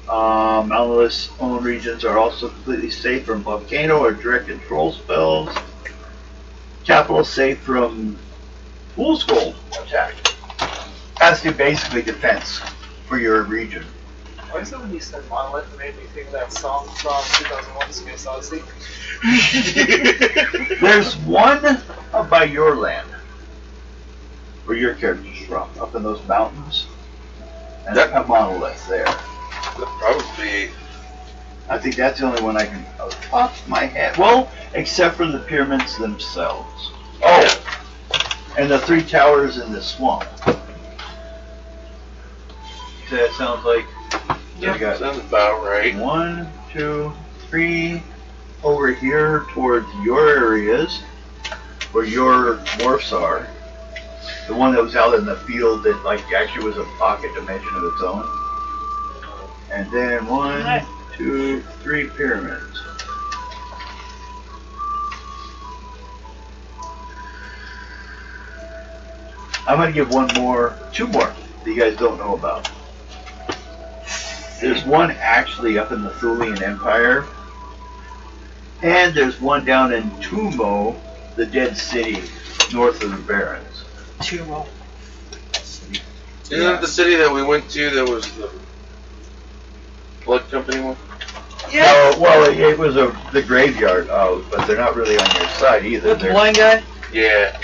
Monoliths' own regions are also completely safe from volcano or direct control spells. Capital safe from Fool's Gold attack. Has to basically defense for your region. Why is it when you said monolith it made me think of that song from 2001 Space Odyssey? There's one up by your land, where your character's from, up in those mountains. And That- a monolith there. That'd probably I think that's the only one I can, off the top of my head. Well, except for the pyramids themselves. Oh, and the 3 towers in the swamp. So that sounds like, yeah, we got sounds about right. 1, 2, 3 over here towards your areas, where your morphs are. The one that was out in the field that like actually was a pocket dimension of its own. And then 1, 2, 3 pyramids. I'm gonna give 2 more that you guys don't know about. There's one actually up in the Thulian Empire, and there's one down in Tumo, the Dead City, north of the Barrens. Tumo. Isn't that the city that we went to that was the blood company one? Yeah. Well, it was the graveyard, but they're not really on your side either. With the They're- blind guy? Yeah.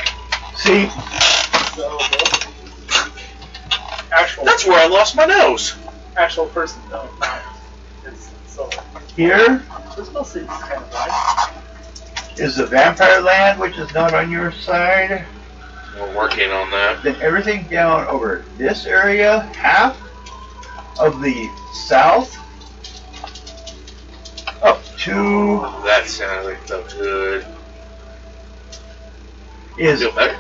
See, That's where I lost my nose. Actual person, though. It's so. here This mostly is kind of blind. is the Vampire Land, which is not on your side. We're working on that. Then everything down over this area, half of the south, up 2 That sounds like so good. is Feel better?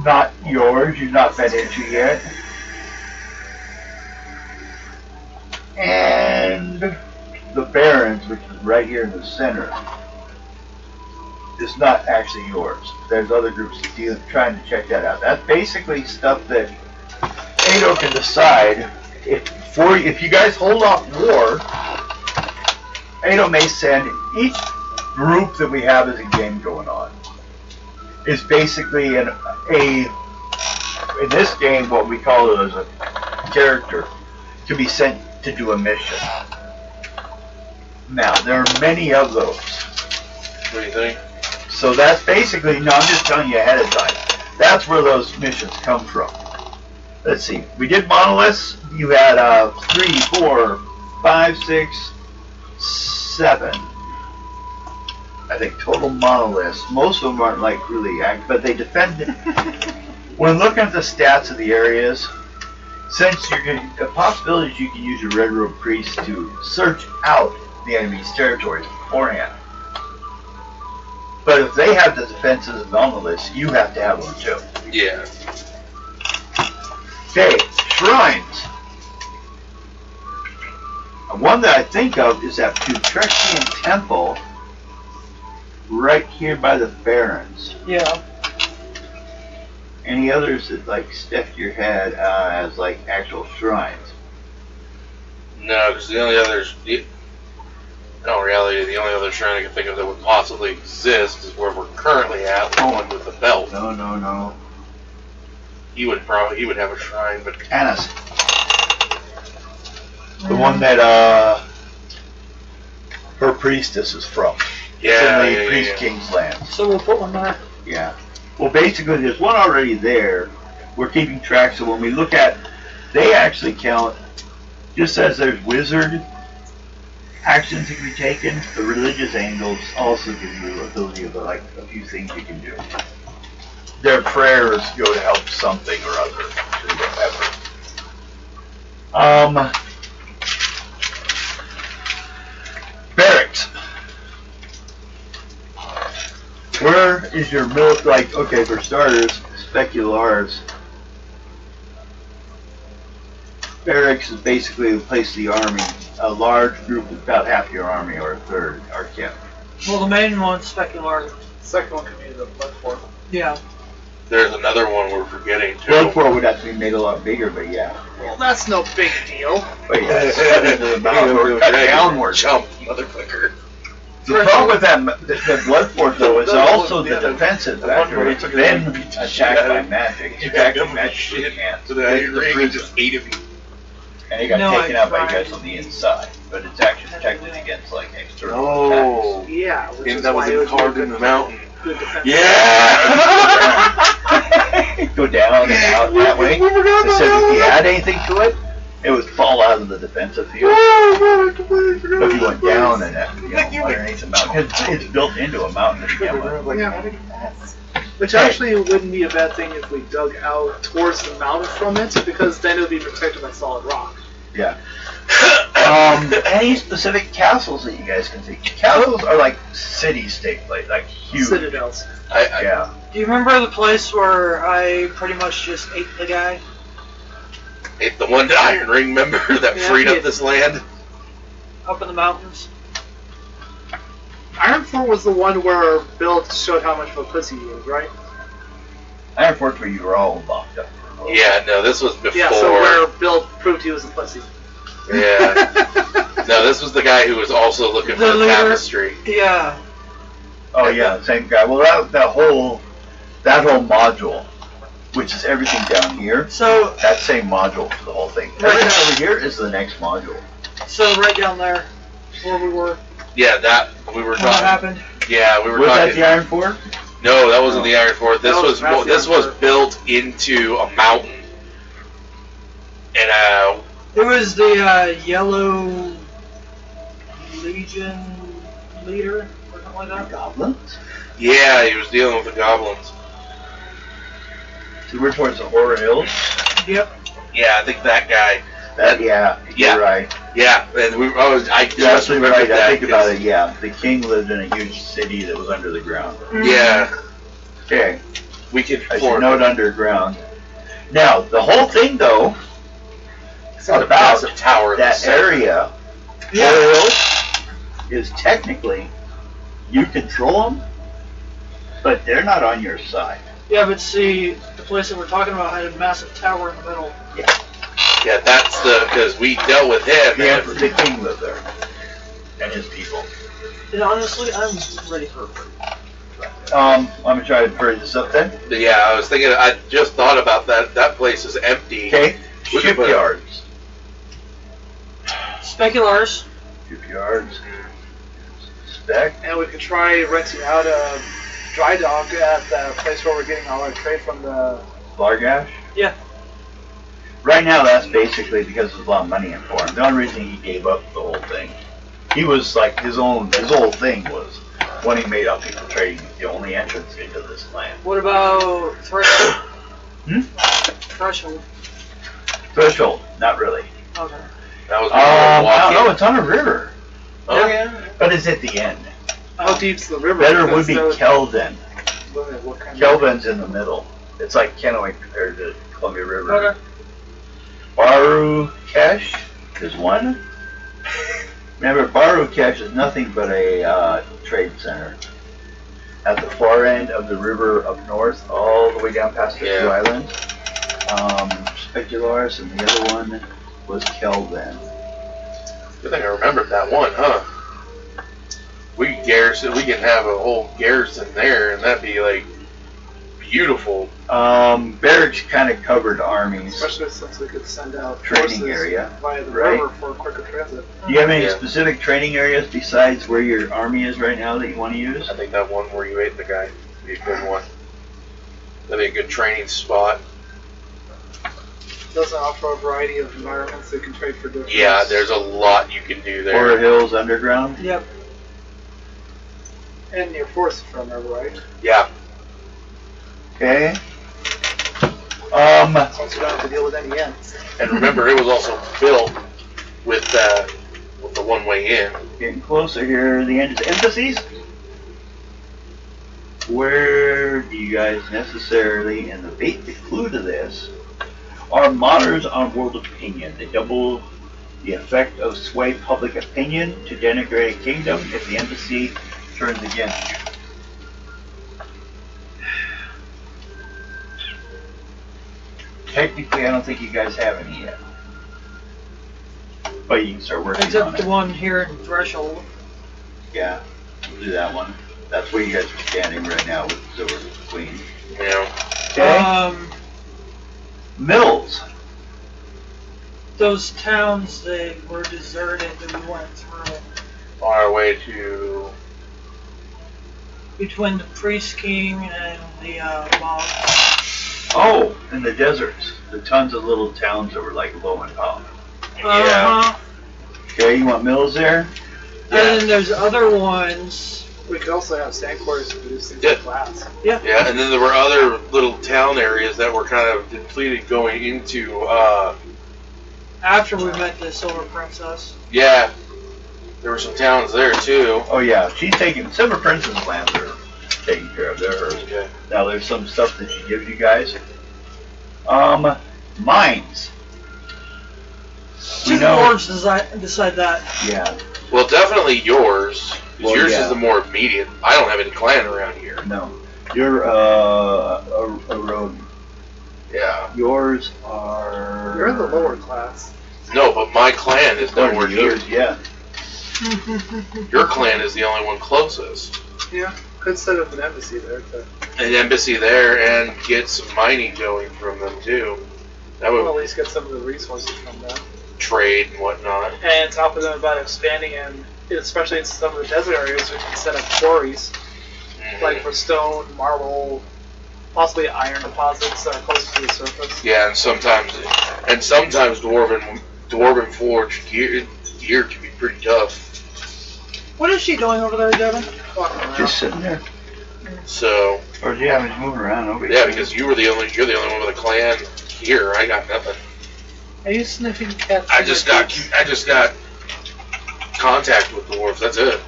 not yours. You've not been into yet. And the Barrens, which is right here in the center, is not actually yours. There's other groups trying to check that out. That's basically stuff that Ado can decide. If you guys hold off war, Ado may send each group that we have as a game going on is basically in this game what we call it as a character to be sent to do a mission. Now there are many of those. What do you think? So that's basically, no, I'm just telling you ahead of time. That's where those missions come from. Let's see. We did monoliths. You had 3, 4, 5, 6, 7. I think total monoliths. Most of them aren't like really active, but they defend it. When looking at the stats of the areas, since you're getting the possibilities, you can use your Red Robe Priest to search out the enemy's territories beforehand. But if they have the defenses of monoliths, you have to have them too. Yeah. Okay, shrines. One that I think of is that Putrexian Temple right here by the Barrens. Yeah. Any others that like stick your head as like actual shrines? No, because the only others, in reality, the only other shrine I can think of that would possibly exist is where we're currently at, the one with the belt. No. He would have a shrine, but Annas. The one that her priestess is from. yeah, It's in the yeah, Priest yeah. King's land. So we'll put one there. Yeah. Well, basically, there's one already there. We're keeping track, so when we look at, they actually count, just as there's wizard actions that can be taken, the religious angles also give you the ability of like a few things you can do. Their prayers go to help something or other, whatever. Barracks. Where is your like, okay, for starters, speculars. Barracks is basically the place of the army. A large group of about half your army or a third are kept. Well, the main one's Specular. Second one could be the Blood Fort. Yeah. There's another one we're forgetting too. Bloodfort would have to be made a lot bigger, but yeah. Well, that's no big deal. But yeah, it's cut into the mountain or cut downward. Jump, motherfucker. The problem with that, the Bloodfort though, is also the defensive factor. It's been attacked by magic. It's attacked by magic. You can't. So the ring just ate him. And it got No, taken I out by you tried. guys on the inside. But it's actually protected against like external Oh. Yeah, which And is that why it was would be carved good in the mountain. Good defense. Yeah! attacks. Go down and out that way. It said if you add anything to it, it would fall out of the defensive field. But if you went down and underneath the mountain, it's built into a mountain to begin with. Yeah. Which actually wouldn't be a bad thing if we dug out towards the mountain from it, because then it would be protected by solid rock. Yeah. Any specific castles that you guys can see? Castles are like city-state place, like huge. Citadels. Yeah. Do you remember the place where I pretty much just ate the guy? It's the one Iron Ring member that Yeah, freed yeah. up this land. Up in the mountains? Iron Fort was the one where Bill showed how much of a pussy he was, right? Iron Fort where you were all locked up for a little Yeah, no, this was before. Yeah, so where Bill proved he was a pussy. Yeah. No, this was the guy who was also looking for The the leader. tapestry. Yeah. Oh yeah, same guy. Well, that whole module, which is everything down here, So, that same module for the whole thing. Right. Everything over here is the next module. right down there, where we were, Yeah, that we were when that talking. happened. Yeah, we were Was that talking. the Iron Fort? No, that wasn't the Iron Fort. This That was was this Iron was Fort. built into a mountain. And It was the Yellow Legion leader, or something like that. Goblins? yeah, he was dealing with the goblins. So we're towards the Horror Hills. Yep. Yeah, I think that guy. Yeah, Yeah. you're right. Yeah, and I You're just absolutely remembered right. I that. think about it. Yeah, the king lived in a huge city that was under the ground. Yeah, Okay, we could I should form note underground. Now, the whole thing though, it's not a about massive tower in the that center. area, Yeah. oil is technically, you control them, but they're not on your side. Yeah, but see, the place that we're talking about had a massive tower in the middle. Yeah, that's because we dealt with him. The king lived there, and his people. And honestly, I'm ready for a break. I'm gonna try to hurry this up then. Yeah, I was thinking. I just thought about that. That place is empty. Okay, We could put- shipyards. Speculars. Shipyards. Spec. And we could try renting out a dry dock at the place where we're getting all our trade from the. Largash. Yeah. Right now, that's basically because there's a lot of money in for him. The only reason he gave up the whole thing, he was like his whole thing was when he made up people trading the only entrance into this land. What about Threshold? Hmm? Threshold. Threshold, not really. Okay. That was I don't walking. know. It's on a river, Oh yeah. but it's at the end. How deep's the river? Better would Because be those- Kelvin. What kind of- Kelvin's in the middle. It's like Kennewick compared to Columbia River. Okay. Barukesh is one. Remember, Barukesh is nothing but a trade center. At the far end of the river up north, all the way down past the two islands. Specularis, and the other one was Kelvin. Good thing I remembered that one, huh? We could garrison. We can have a whole garrison there, and that'd be like beautiful. Barracks kind of covered armies. Especially since we could send out Training forces area, via the right? river for quicker transit. Do you have any Yeah. specific training areas besides where your army is right now that you want to use? I think that one where you ate the guy would be a good one. That'd be a good training spot. It doesn't offer a variety of environments that can trade for different. Yeah, there's a lot you can do there. Horror Hills Underground? Yep. And near Forest, if I remember right. Yeah. Okay. So you don't have to deal with any ends. And remember, it was also built with the one-way in. Getting closer here. The end is emphases. Where do you guys necessarily, and the clue to this, are monitors on world opinion. They double the effect of sway public opinion to denigrate a kingdom if the embassy turns against you. Technically, I don't think you guys have any yet. But you can start working on Except it. the one here in Threshold. Yeah, we'll do that one. That's where you guys are standing right now with Silver Queen. You know, Okay. Mills. Those towns that were deserted that we went through on our way to. between the Priest King and the mob. Oh, in the deserts. The tons of little towns that were like low in power. Yeah. Uh-huh. Okay, you want mills there? And then there's other ones. We could also have sand quarries to produce things Yeah. like glass. Yeah, and then there were other little town areas that were kind of depleted going into. After we met the Silver Princess. Yeah, there were some towns there too. Oh yeah, she's taking Silver Princess lands are taken care of. They're hers. Okay. Now there's some stuff that she gives you guys. Mines. Two dwarves decide that. Yeah. Well, definitely yours. 'Cause Well, yours yeah. is the more immediate. I don't have any clan around here. No. You're a road. Yeah. Yours are. You're in the lower class. No, but my clan is nowhere near. yours. Yeah. Your clan is the only one closest. Yeah. Could set up an embassy there to An embassy there and get some mining going from them too. That at would least get some of the resources from them. trade and whatnot. And talk with them about expanding, and especially in some of the desert areas, we can set up quarries, like for stone, marble, possibly iron deposits that are closer to the surface. Yeah, and sometimes dwarven forged gear can be pretty tough. What is she doing over there, Devin? Walking around. Just sitting there. So Or yeah, he's moving around over yeah, because you're the only one with a clan here. I got nothing. Are you sniffing cats? I just got contact with dwarves. That's it.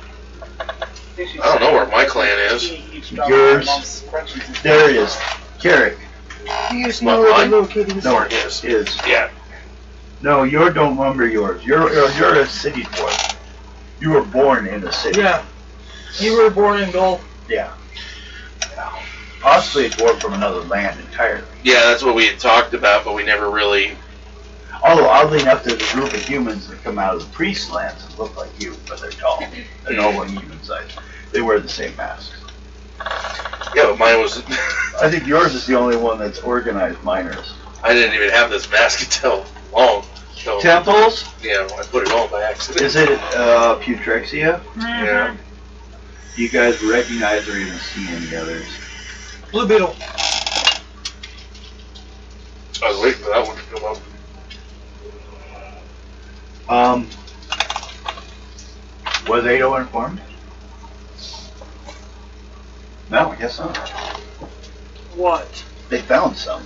I don't know where my clan is. Yours. There it is. Carrick. Do you know where the locating No, it is. Yeah. No, you don't remember yours. You're a city dwarf. You were born in a city. Yeah. You were born in Gaul. Yeah. Possibly a dwarf from another land entirely. Yeah, that's what we had talked about, but we never really. Although, oddly enough, there's a group of humans that come out of the priest lands and look like you, but they're tall. They're no one human size. They wear the same masks. Yeah, but mine was. I think yours is the only one that's organized miners. I didn't even have this mask until long. So, Temples? yeah, I put it on by accident. Is it Putrexia? Yeah. Do you guys recognize or even see any others? Blue Beetle. I was waiting for that one to come up. Was Ado informed? No, I guess not. What? They found some.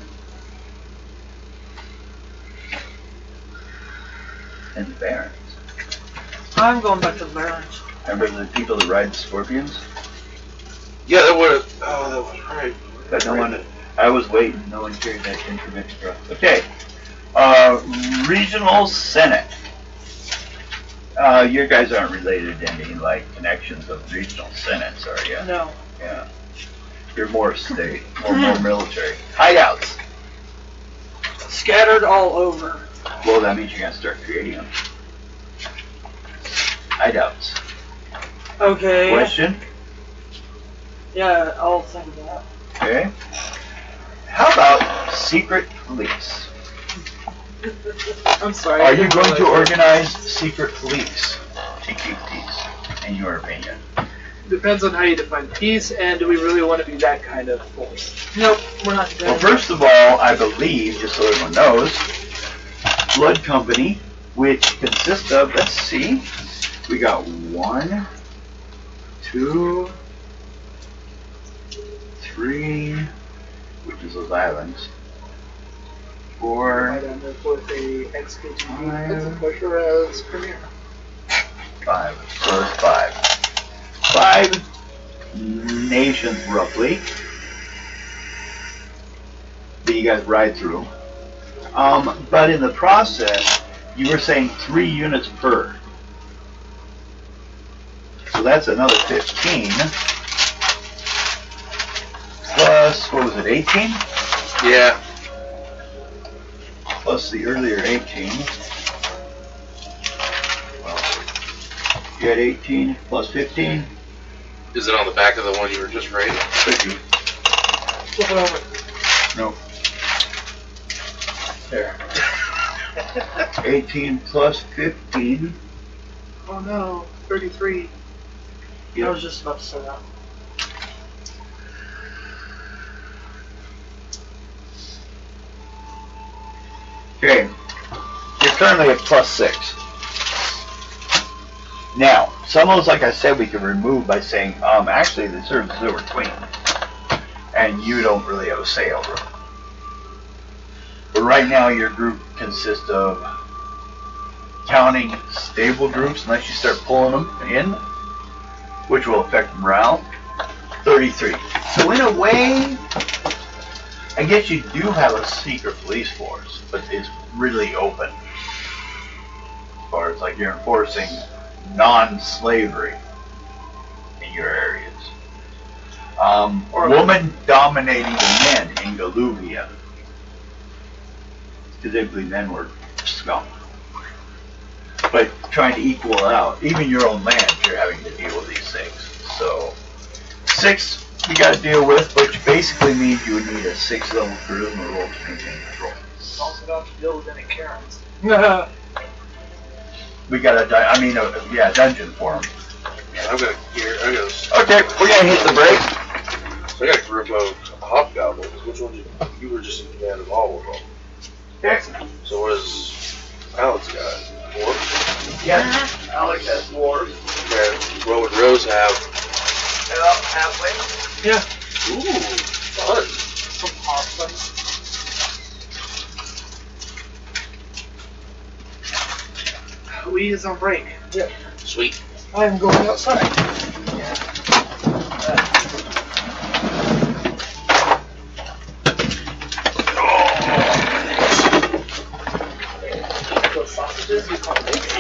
In the Barrens. I'm going back to the Barrens. Remember the people that ride scorpions? Yeah, that would have. Oh, that was right. But no one. I was waiting. No one carried that information. Okay. Regional Senate. You guys aren't related to any like connections of regional senates, are you? No. Yeah. You're more state, more military. Hideouts. Scattered all over. Well, that means you're gonna start creating them. Hideouts. Okay. Question. Yeah, I'll think of that. Okay. How about secret police? I'm sorry. Are you going to organize secret police? CQPs, in your opinion? Depends on how you define peace, and do we really want to be that kind of force? Nope, we're not Well, together. first of all, I believe, just so everyone knows, Blood Company, which consists of, let's see, we got 1, 2, 3, which is those islands, 4, I don't know with a XKTV Five. as a pusher as Premier. 5. So it's 5. 5 nations, roughly, that you guys ride through. But in the process, you were saying 3 units per. So that's another 15. Plus, what was it, 18? Yeah. Plus the earlier 18. You had 18 plus 15. Is it on the back of the one you were just rating? Could be. Flip it over. No. There. 18 plus 15. Oh no, 33. I was just about to say that. Okay. You're currently at plus 6. Now, some of those, like I said, we can remove by saying, actually, the serves over queen. And you don't really have a say over them. But right now, your group consists of counting stable groups, unless you start pulling them in, which will affect morale, 33. So in a way, I guess you do have a secret police force, but it's really open. As far as like you're enforcing non-slavery in your areas. Woman dominating the men in Galuvia. Typically men were scum. But trying to equal it out, even your own land, you're having to deal with these things. So 6 you got to deal with, which basically means you would need a 6 level charisma roll to maintain control. Also don't have to deal with any Karens. We got a, dungeon for them. Yeah, I've got here. Okay, we're gonna hit the break. So I got a group of hobgoblins. Which one you were just in command of all of them? Excellent. So what is Alex got? 4? Yes, Alex has dwarves. Okay. What would Rose have? About halfway. Yeah. Ooh, fun. Some hoplins. Louise on break. Yeah. Sweet. I'm going outside. Those sausages you call bakes.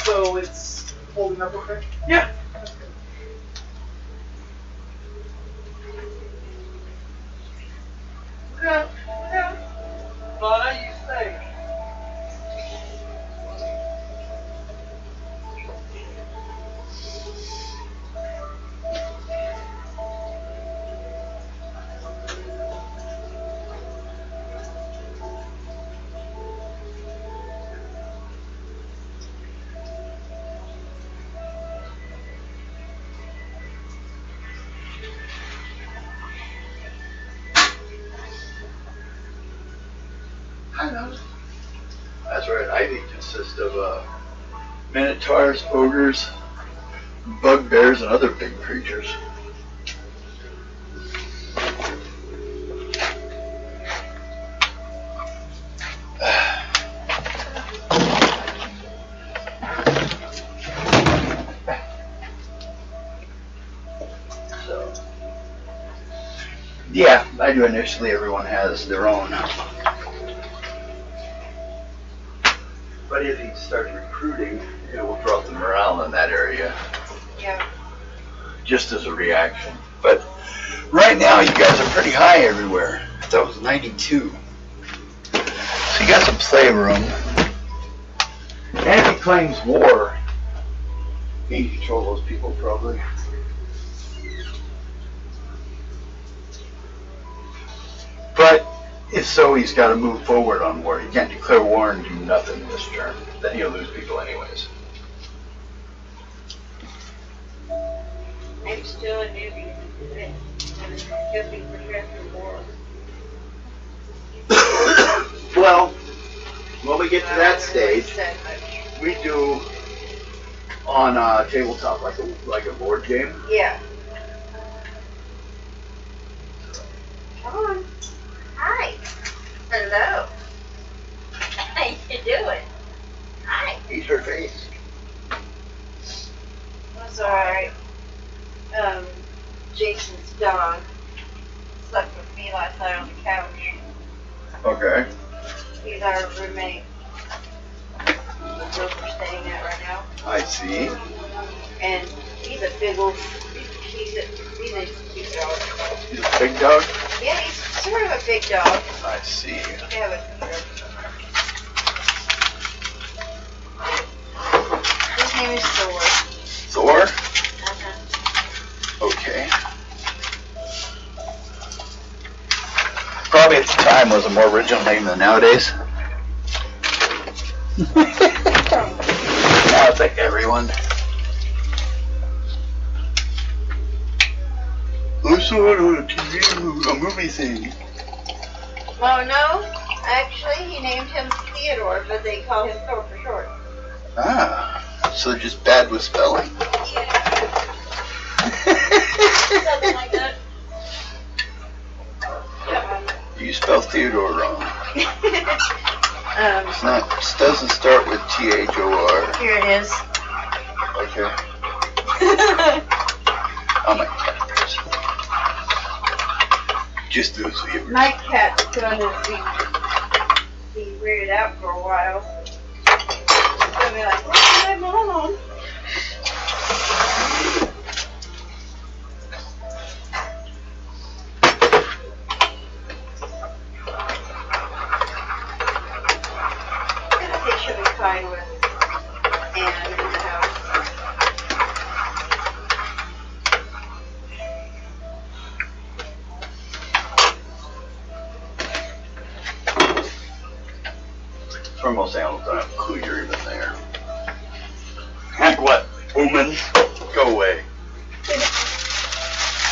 So it's holding up okay? Yeah. Yeah. Yeah. But I use steak. That's right. Ivy consists of minotaurs, ogres, bugbears, and other big creatures. So, yeah, I do initially. Everyone has their own. But if he starts recruiting, it will drop the morale in that area. Yeah. Just as a reaction. But right now, you guys are pretty high everywhere. That was 92. So you got some play room. And if he claims war, he can control those people probably. But if so, he's got to move forward on war. He can't declare war and do nothing this term. Then he'll lose people anyways. I'm still a newbie. Just be prepared for war. Well, when we get to that stage, we do on a tabletop like a board game. Yeah. Come on. Hi. Hello. How you doing? Hi. Eat her face. That's alright. Jason's dog slept with me last night on the couch. Okay. He's our roommate. That's where we're staying at right now. I see. And he's a big old, he's a big dog. He's a big dog? Yeah, he's sort of a big dog. I see. Yeah, but his name is Thor. Thor? Uh-huh. Okay. Probably at the time was a more original name than nowadays. Now it's like everyone. I saw it on a TV, a movie thing. Oh no, actually he named him Theodore, but they call him Thor for short. Ah, so just bad with spelling. Something like that. You spell Theodore wrong. It's not. It doesn't start with Thor. Here it is. Okay. I'm a cat person. Just those viewers. My cat's gonna be weirded out for a while. She's gonna be like, what's my mom? I think she'll be fine with Anne in the house. For most animals, I don't have a clue you're even there. Heck, what? Woman? Go away.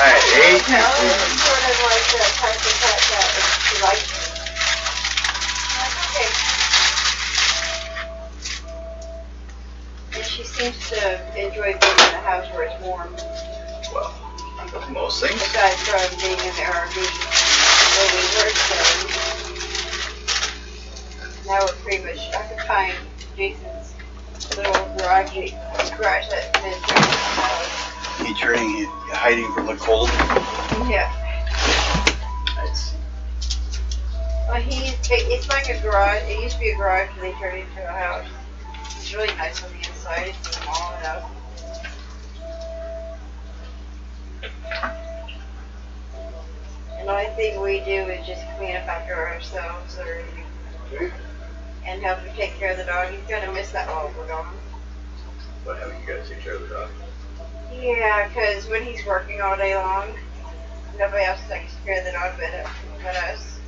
I hate No, you, it's woman. sort of like the type of cat that she likes. Okay. And she seems to enjoy being in a house where it's warm. Well, most things. Besides from being in the RV where we were staying. Now we're pretty much occupying Jason's little garage that's been turned into a house. He turning, hiding from the cold. Yeah. Nice. Well, it's like a garage. It used to be a garage, and they turned it into a house. It's really nice on the inside. It's small enough. And the only thing we do is just clean up after ourselves, and help him take care of the dog. He's gonna miss that while we're gone. But having you guys take care of the dog. Yeah, because when he's working all day long, nobody else takes care of the dog but us.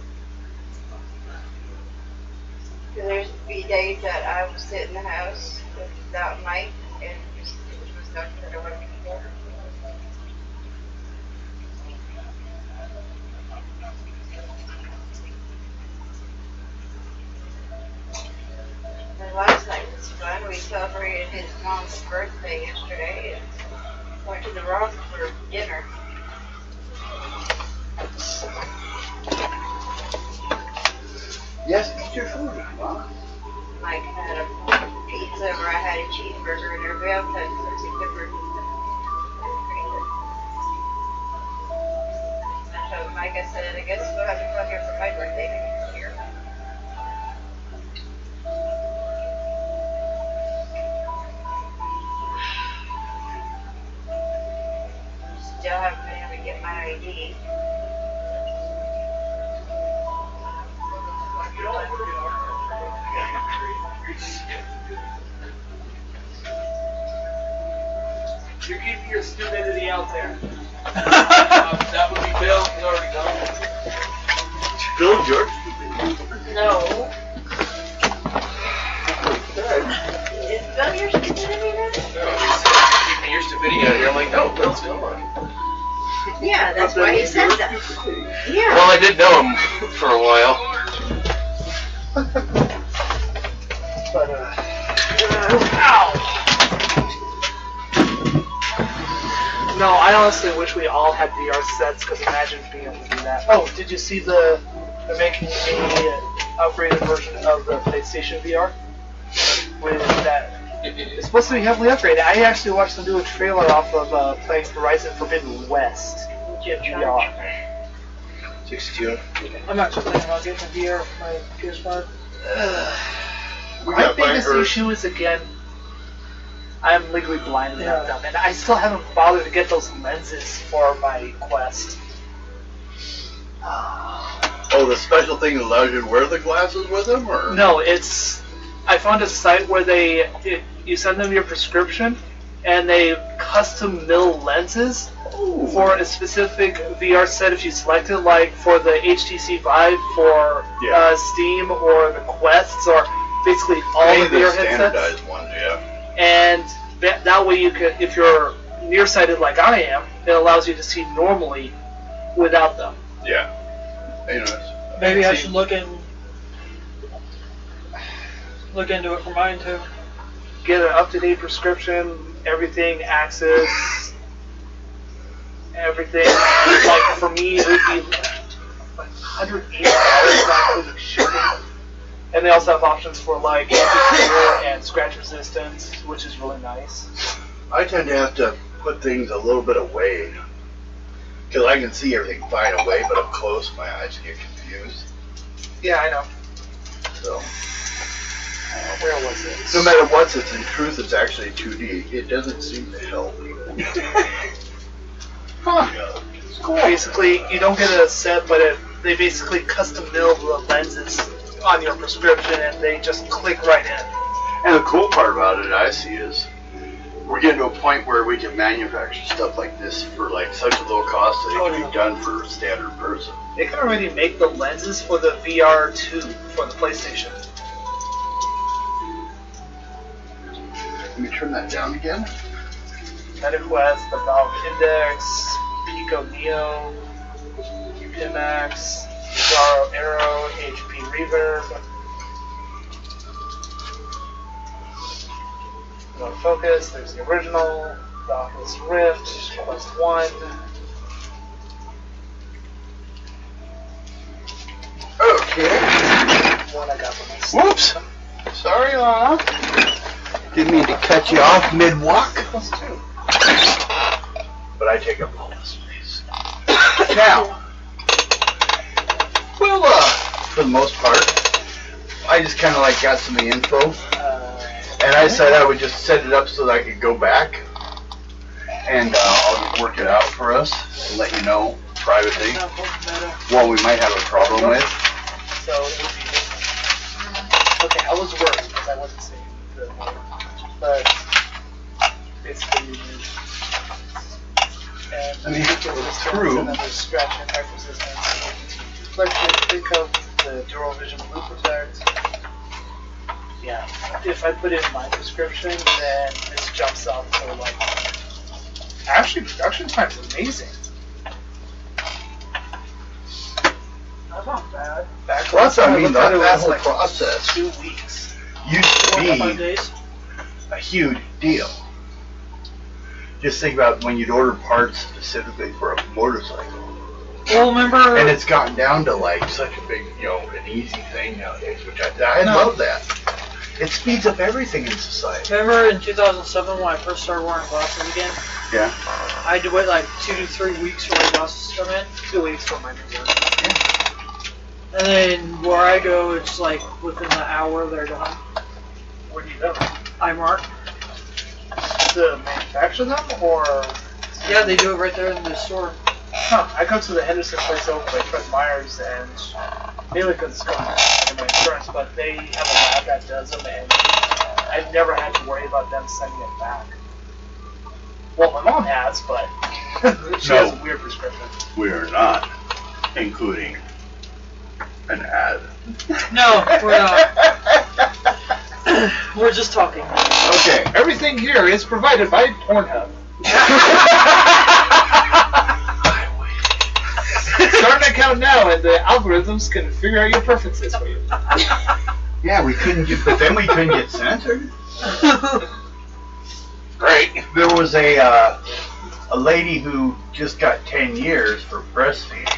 Because there's be days that I will sit in the house without Mike and just do my stuff that I want to do. And last night was fun. We celebrated his mom's birthday yesterday and went to the Rock for dinner. Yes, eat your food, Mom. Mike had a pizza where I had a cheeseburger and everybody else had something different. I told Mike, I said, I guess we'll have to come here for my birthday next year. Still haven't been able to get my ID. You're keeping your stupidity out there. That would be Bill. He's already done. Bill George. No. Is Bill your stupidity then? Keeping your stupidity out here. I'm like, no, Bill's gone. Yeah, that's why he said that. Yeah. Well, I did know him for a while. But, ow! No, I honestly wish we all had VR sets, because imagine being able to do that. Oh, did you see they're making a upgraded version of the PlayStation VR? With that, it's supposed to be heavily upgraded. I actually watched them do a trailer off of playing Horizon Forbidden West in VR. 62. I'm actually thinking about getting a VR for my PS5. My biggest issue is, again, I'm legally blind and not dumb, and I still haven't bothered to get those lenses for my Quest. Oh, the special thing that allows you to wear the glasses with them, or? No, I found a site where you send them your prescription, and they custom mill lenses for a specific VR set if you select it, like for the HTC Vive for Steam or the Quests or basically all the VR headsets. Standardized ones, yeah. And that way you could, if you're nearsighted like I am, it allows you to see normally without them. Yeah. Anyways. Maybe I should look into it for mine too. Get an up-to-date prescription, everything, access, everything. Like for me, it would be like $180 not including shipping. And they also have options for like anti-glare and scratch resistance, which is really nice. I tend to have to put things a little bit away. Because I can see everything fine away, but up close, my eyes get confused. Yeah, I know. So, Where was it? no matter what, it's in truth, it's actually 2D. It doesn't seem to help. Huh. Basically, you don't get a set, but they basically custom mill the lenses on your prescription, and they just click right in. And the cool part about it, I see, is we're getting to a point where we can manufacture stuff like this for like such a low cost that it can be done for a standard person. They can already make the lenses for the VR2 for the PlayStation. Let me turn that down again. MetaQuest, the Valve Index, Pico Neo, Pimax, Zaro Aero, HP Reverb, No Focus, there's the original, the Oculus Rift, Quest 1. Okay. One I got from myself. Whoops. Sorry, Lana. Didn't mean to cut you off mid-walk. +2. But I take up all the space. Now, well, for the most part, I just kind of like got some of the info, and I said I would just set it up so that I could go back, and I'll work it out for us and let you know privately what we might have a problem with. So it would be this. Okay, I was worried because I wasn't seeing the word, but basically you need. And I mean, weak it's resistance, true. and then there's scratch impact resistance. Like think of the Dural Vision Blue Protect. Yeah, if I put in my prescription, then this jumps up to like. Actually, production time's amazing. That's not bad. Back Plus, I mean, thought that it was whole like process 2 weeks. used to 4 to 5 be days. a huge deal. Just think about when you'd order parts specifically for a motorcycle. Well, remember, And it's gotten down to like such a big, an easy thing nowadays, which I love that. It speeds up everything in society. remember in 2007 when I first started wearing glasses again? Yeah. I had to wait like 2 to 3 weeks for my glasses to come in. 2 weeks for my new one. And then where I go, it's like within the hour they're done. Where do you go? iMark. To manufacture them, or? Yeah, they do it right there in the store. Huh, I go to the Henderson place over by Fred Meyer's, and mainly because it's going under my insurance, but they have a lab that does them, and I've never had to worry about them sending it back. Well, my mom has, but she has a weird prescription. We are not including an ad. No, we're not. We're just talking. Okay. Everything here is provided by Pornhub. Start an account now, and the algorithms can figure out your preferences for you. Yeah, we couldn't get, but then we couldn't get censored. Great. There was a lady who just got 10 years for breastfeeding.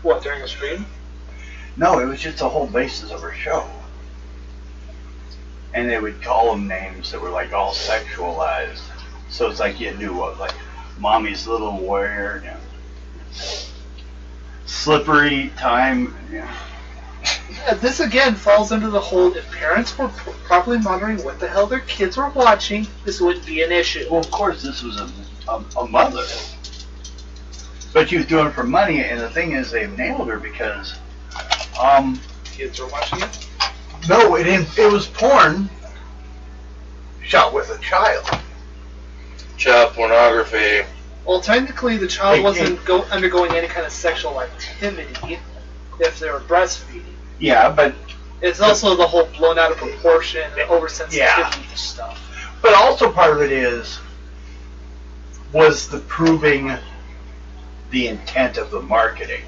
What, during a stream? No, it was just the whole basis of her show. And they would call them names that were like all sexualized. So it's like you knew what, like Mommy's Little Warrior, Slippery Time, This again falls under the whole, if parents were properly monitoring what the hell their kids were watching, this wouldn't be an issue. Well, of course, this was a mother. But she was doing it for money, and the thing is, they nailed her because, Kids were watching it? no, it was porn shot with a child. Child pornography. Well, technically, the child Hey, wasn't undergoing any kind of sexual activity if they were breastfeeding. Yeah, but It's also the whole blown out of proportion and oversensitivity Yeah. stuff. But also part of it was the proving the intent of the marketing.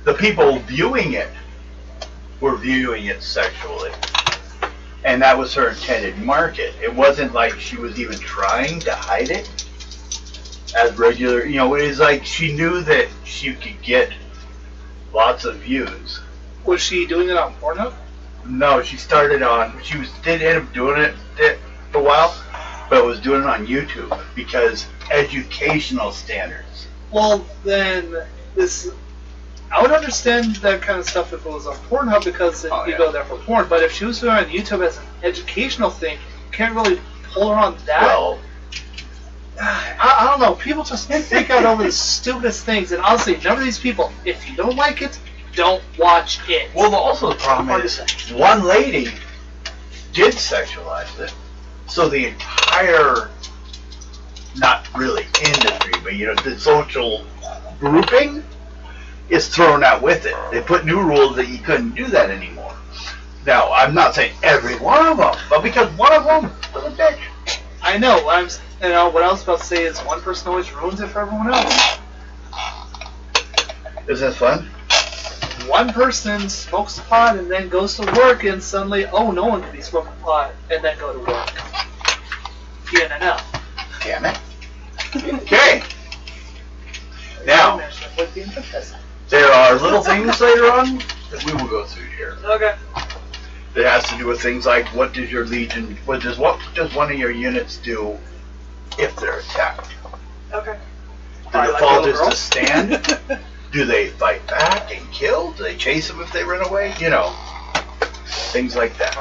The people viewing it were viewing it sexually. And that was her intended market. It wasn't like she was even trying to hide it as regular, it was like she knew that she could get lots of views. Was she doing it on Pornhub? No, she started did end up doing it for a while, but was doing it on YouTube because educational standards. Well, then I would understand that kind of stuff if it was on Pornhub because you go there for porn. But if she was doing it on YouTube as an educational thing, you can't really pull her on that. Well, I don't know. People just freak out over the stupidest things, and honestly, none of these people, if you don't like it, don't watch it. well, also the problem is one lady did sexualize it, so the entire, not really industry, but the social grouping is thrown out with it. They put new rules that you couldn't do that anymore. Now, I'm not saying every one of them, but because one of them was a bitch. I know. What I was about to say is one person always ruins it for everyone else. Is that fun? One person smokes pot and then goes to work, and suddenly, no one can be smoking pot and then go to work. PNNL. Damn it. Okay. Now, there are little things later on that we will go through here. Okay. It has to do with things like what does what does one of your units do if they're attacked? Okay. The default is to stand. Do they fight back and kill? Do they chase them if they run away? You know, things like that.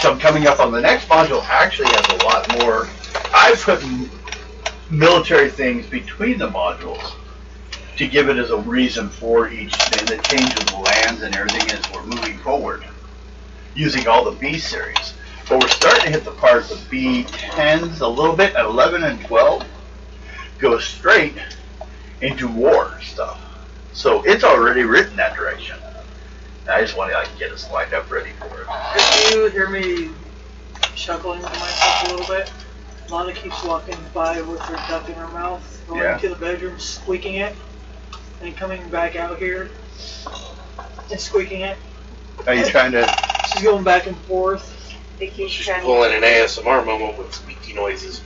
So coming up on the next module actually has a lot more. I've put military things between the modules to give it as a reason for each, and the change of the lands and everything as we're moving forward, using all the B series. But we're starting to hit the part of the B10s a little bit, at 11 and 12, go straight into war stuff. So it's already written that direction. I just want to get us lined up ready for it. If you hear me chuckling to myself a little bit, Lana keeps walking by with her duck in her mouth, going to the bedroom, squeaking it, and coming back out here and squeaking it. Are you trying to... She's going back and forth. They keep She's trying pulling an ASMR moment with squeaky noises.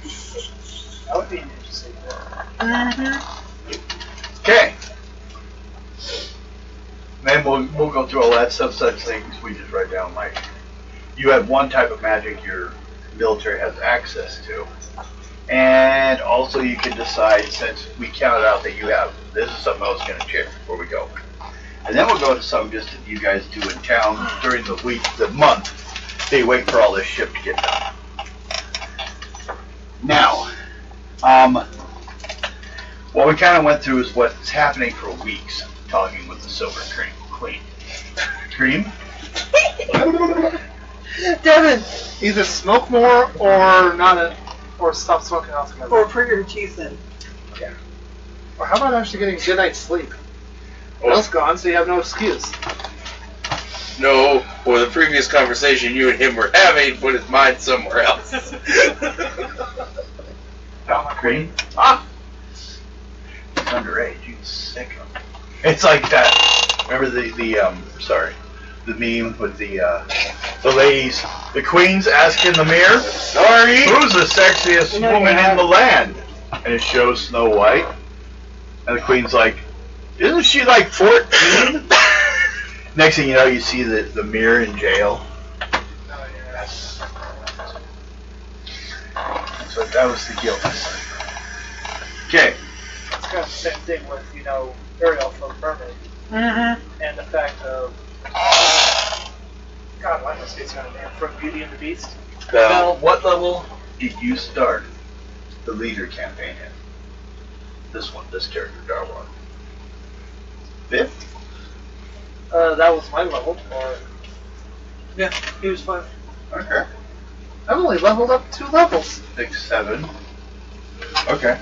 That would be an interesting one. Okay. Then we'll go through all that such things. We just write down like, you have one type of magic your military has access to. And also you can decide, since we counted out that you have, this is something I was going to check before we go. And then we'll go to something just that you guys do in town during the week, the month. They wait for all this shit to get done. Now, what we kind of went through is what's happening for weeks, talking with the Silver Queen. Cream? Devin, either smoke more or not, or stop smoking altogether. Or put your teeth in. Or how about actually getting a good night's sleep? Bill's gone, so you have no excuse. No, for the previous conversation you and him were having, put his mind somewhere else. Cream? Ah! It's underage. You sick of it. It's like that. Remember the meme with the ladies, the queens asking the mirror, Sorry. who's the sexiest woman in the land? And it shows Snow White. And the queen's like, isn't she like 14? Next thing you know, you see the mirror in jail. So that was the guilt. Okay. It's kind of the same thing with, Ariel from Mermaid. And the fact of, God, why must it's her name? From Beauty and the Beast? Belle. What level did you start the leader campaign in? This character, Darwin. 5th? That was my level. Or Yeah, he was 5. Okay. I've only leveled up 2 levels. 6, 7. Okay.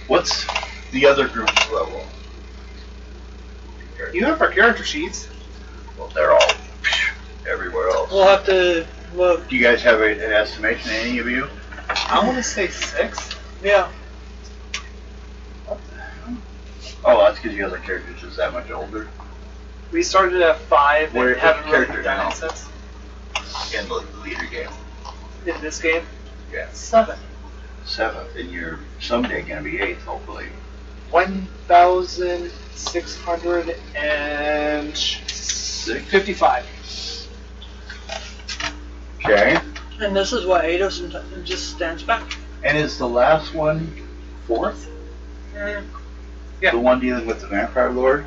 What's the other group's level? You have our character sheets. Well, they're all everywhere else. We'll have to look. Do you guys have an estimation, any of you? I want to say 6. Yeah. Oh, that's because you guys are characters just that much older We started at 5 Where- and haven't really character done now? it since. in the leader game. In this game, Yeah. 7. 7th, and you're someday going to be 8th, hopefully. 1,655. Okay. And this is why Eidos just stands back. And is the last one 4th? Yeah. The one dealing with the Vampire Lord?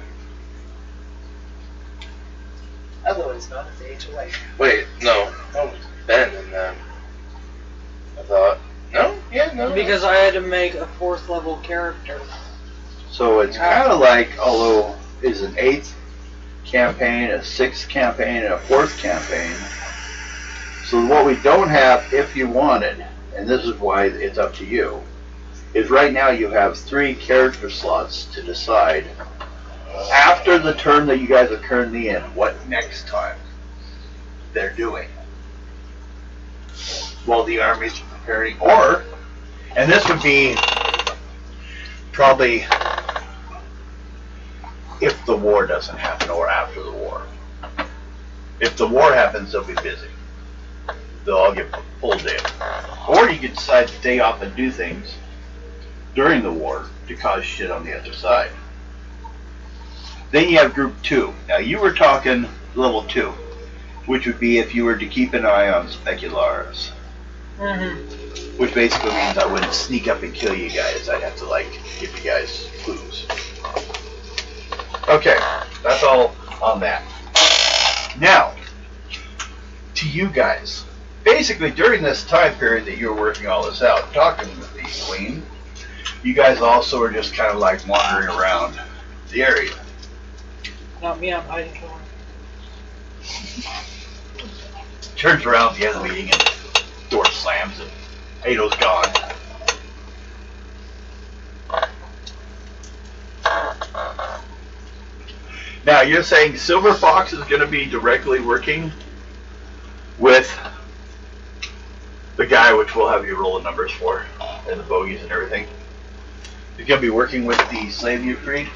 Otherwise known as the HOA. Wait, no. That was Ben and them. I thought. No? Yeah, no. Because I had to make a 4th level character. So it's kind of like, although is an 8th campaign, a 6th campaign, and a 4th campaign. So what we don't have, if you wanted, and this is why it's up to you, is right now you have 3 character slots to decide after the turn that you guys are currently in, what next time they're doing. While the army's preparing, or, and this would be probably if the war doesn't happen or after the war. If the war happens, they'll be busy. They'll all get pulled in. Or you could decide to stay off and do things during the war to cause shit on the other side. Then you have group 2. Now you were talking level 2, which would be if you were to keep an eye on speculars. Mm-hmm. Which basically means I wouldn't sneak up and kill you guys. I'd have to, like, give you guys clues. Okay, that's all on that. Now, to you guys. Basically, during this time period that you were working all this out, talking with the queen, you guys also are just kind of like wandering around the area. Not me, I'm hiding from her. Turns around at the end of the meeting and the door slams and Ado's gone. Now you're saying Silver Fox is going to be directly working with the guy, which we'll have you roll the numbers for, and the bogeys and everything. He's going to be working with the slave you freed,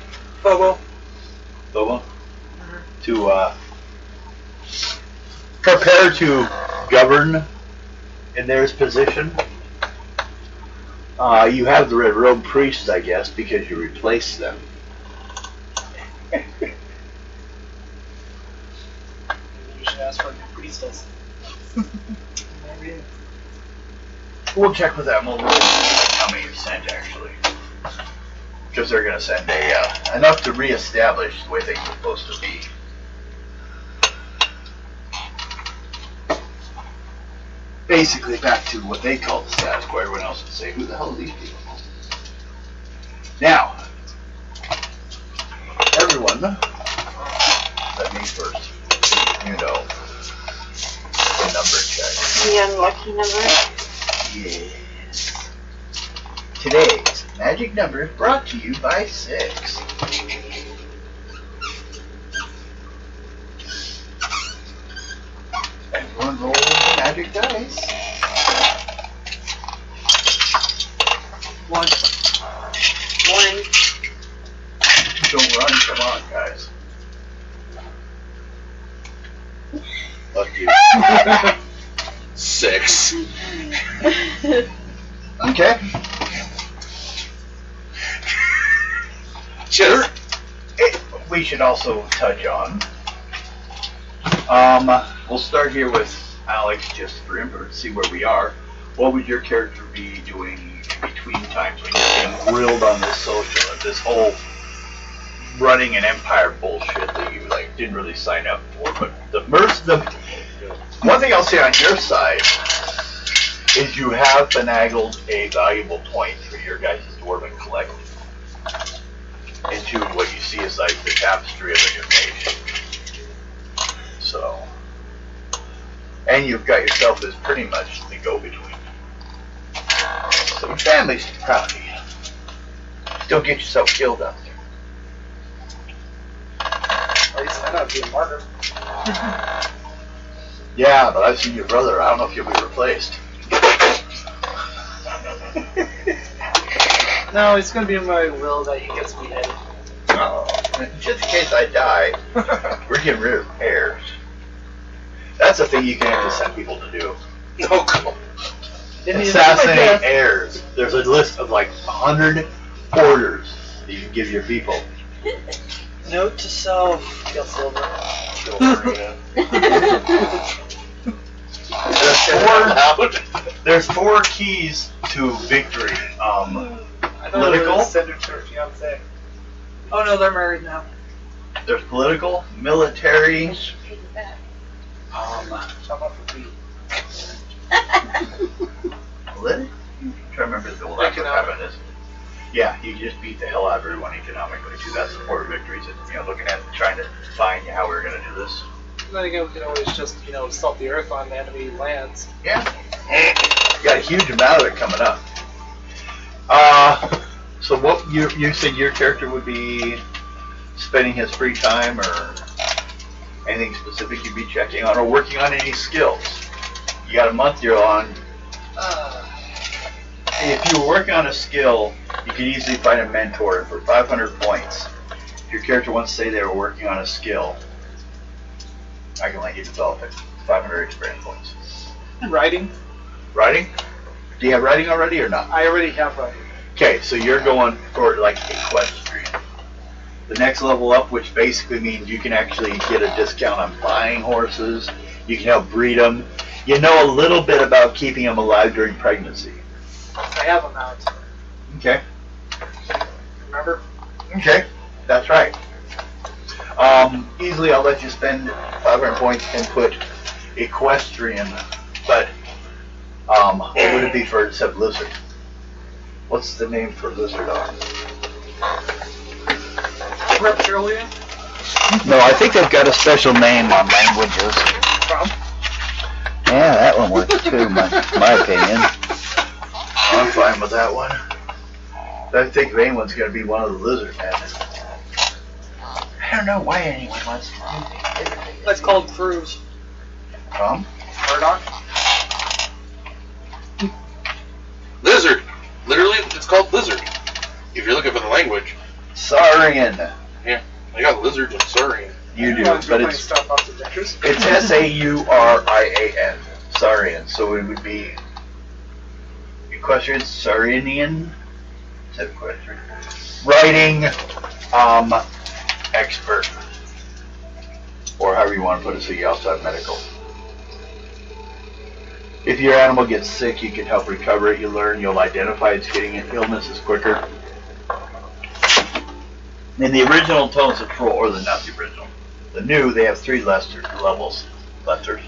Bobo. Bobo, to prepare to govern in their position. You have the Red Robe Priests, I guess, because you replaced them. You should ask for a new priestess. Maybe. We'll check with them. We'll see how many you sent, actually. Because they're going to send enough to reestablish the way things are supposed to be. Basically back to what they call the status quo. Everyone else would say, who the hell are these people? Now, everyone, let me first, you know, the number check. The unlucky number. Yes. Today's magic number is brought to you by 6. Everyone roll the magic dice. 1. 1. Don't run, come on, guys. Fuck you. 6. Okay. Just We should also touch on. We'll start here with Alex, just for input, see where we are. What would your character be doing in between times when you're being grilled on this social, this whole running an empire bullshit that you like didn't really sign up for? But the one thing I'll say on your side is you have finagled a valuable point for your guys' dwarven collective into what you see as like the tapestry of a new nation. So, and you've got yourself as pretty much the go-between. So your family's proud of you. Just don't get yourself killed out there. At least I know I'd be a martyr. Yeah, but I've seen your brother. I don't know if you'll be replaced. No, it's gonna be in my will that he gets beheaded. Oh, just in case I die, we're getting rid of heirs. That's a thing you can actually send people to do. no go. Assassinate heirs. There's a list of like 100 orders that you can give your people. Note to self. Kill Silver. There's 4 keys to victory. I thought Political? it was send her to her fiance. Oh no, they're married now. There's political, military, Come up with the political. I'm trying to remember the old acronym is. Yeah, you can just beat the hell out of everyone economically too. That's the 4 victories. And, looking at trying to find how we're going to do this. Then again, we can always just, salt the earth on enemy lands. Yeah. Got a huge amount of it coming up. So what you said your character would be spending his free time or anything specific you'd be checking on or working on any skills? You got a month you're on. If you were working on a skill, you could easily find a mentor for 500 points. If your character wants to say they were working on a skill, I can let you develop it. 500 experience points. Writing? Writing? Do you have writing already or not? I already have writing. Okay, so you're going for like equestrian. the next level up, which basically means you can actually get a discount on buying horses. You can help breed them. You know a little bit about keeping them alive during pregnancy. I have a mount. Okay. Remember? Okay, that's right. Easily I'll let you spend 500 points and put equestrian, but what would it be for except lizard? What's the name for lizard on? Reptilian? No, I think they've got a special name on languages. Yeah, that one works too, in my opinion. I'm fine with that one. I think the main one's going to be one of the lizard men. I don't know why anyone wants to do that. That's called cruise. Murdoch? Lizard. Literally, it's called lizard. If you're looking for the language. Saurian. I got lizard and saurian. You do, Everyone's but putting it's stuff up to pictures. Saurian. Saurian. So it would be equestrian, Saurianian. Is that equestrian? Riding, expert, or however you want to put it, so you also have medical. If your animal gets sick, you can help recover it. You learn, you'll identify it's getting illnesses quicker. In the original Tones of Troll, or not the original, the new, they have 3 levels. Lessers.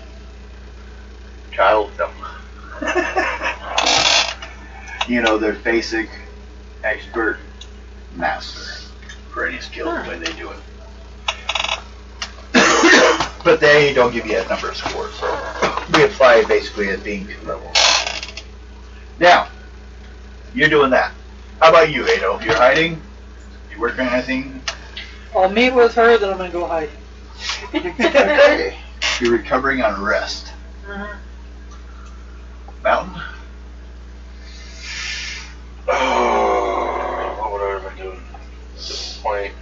Child, no. You know, there's basic, expert, master, for any skill the way they do it. But they don't give you a number of scores, so we apply basically as being 2 levels. Now, you're doing that. How about you, Ado? You're hiding? You working on anything? I'll meet with her, then I'm gonna go hide. Okay. You're recovering on rest. Mountain? Oh, what would I have been doing at this point?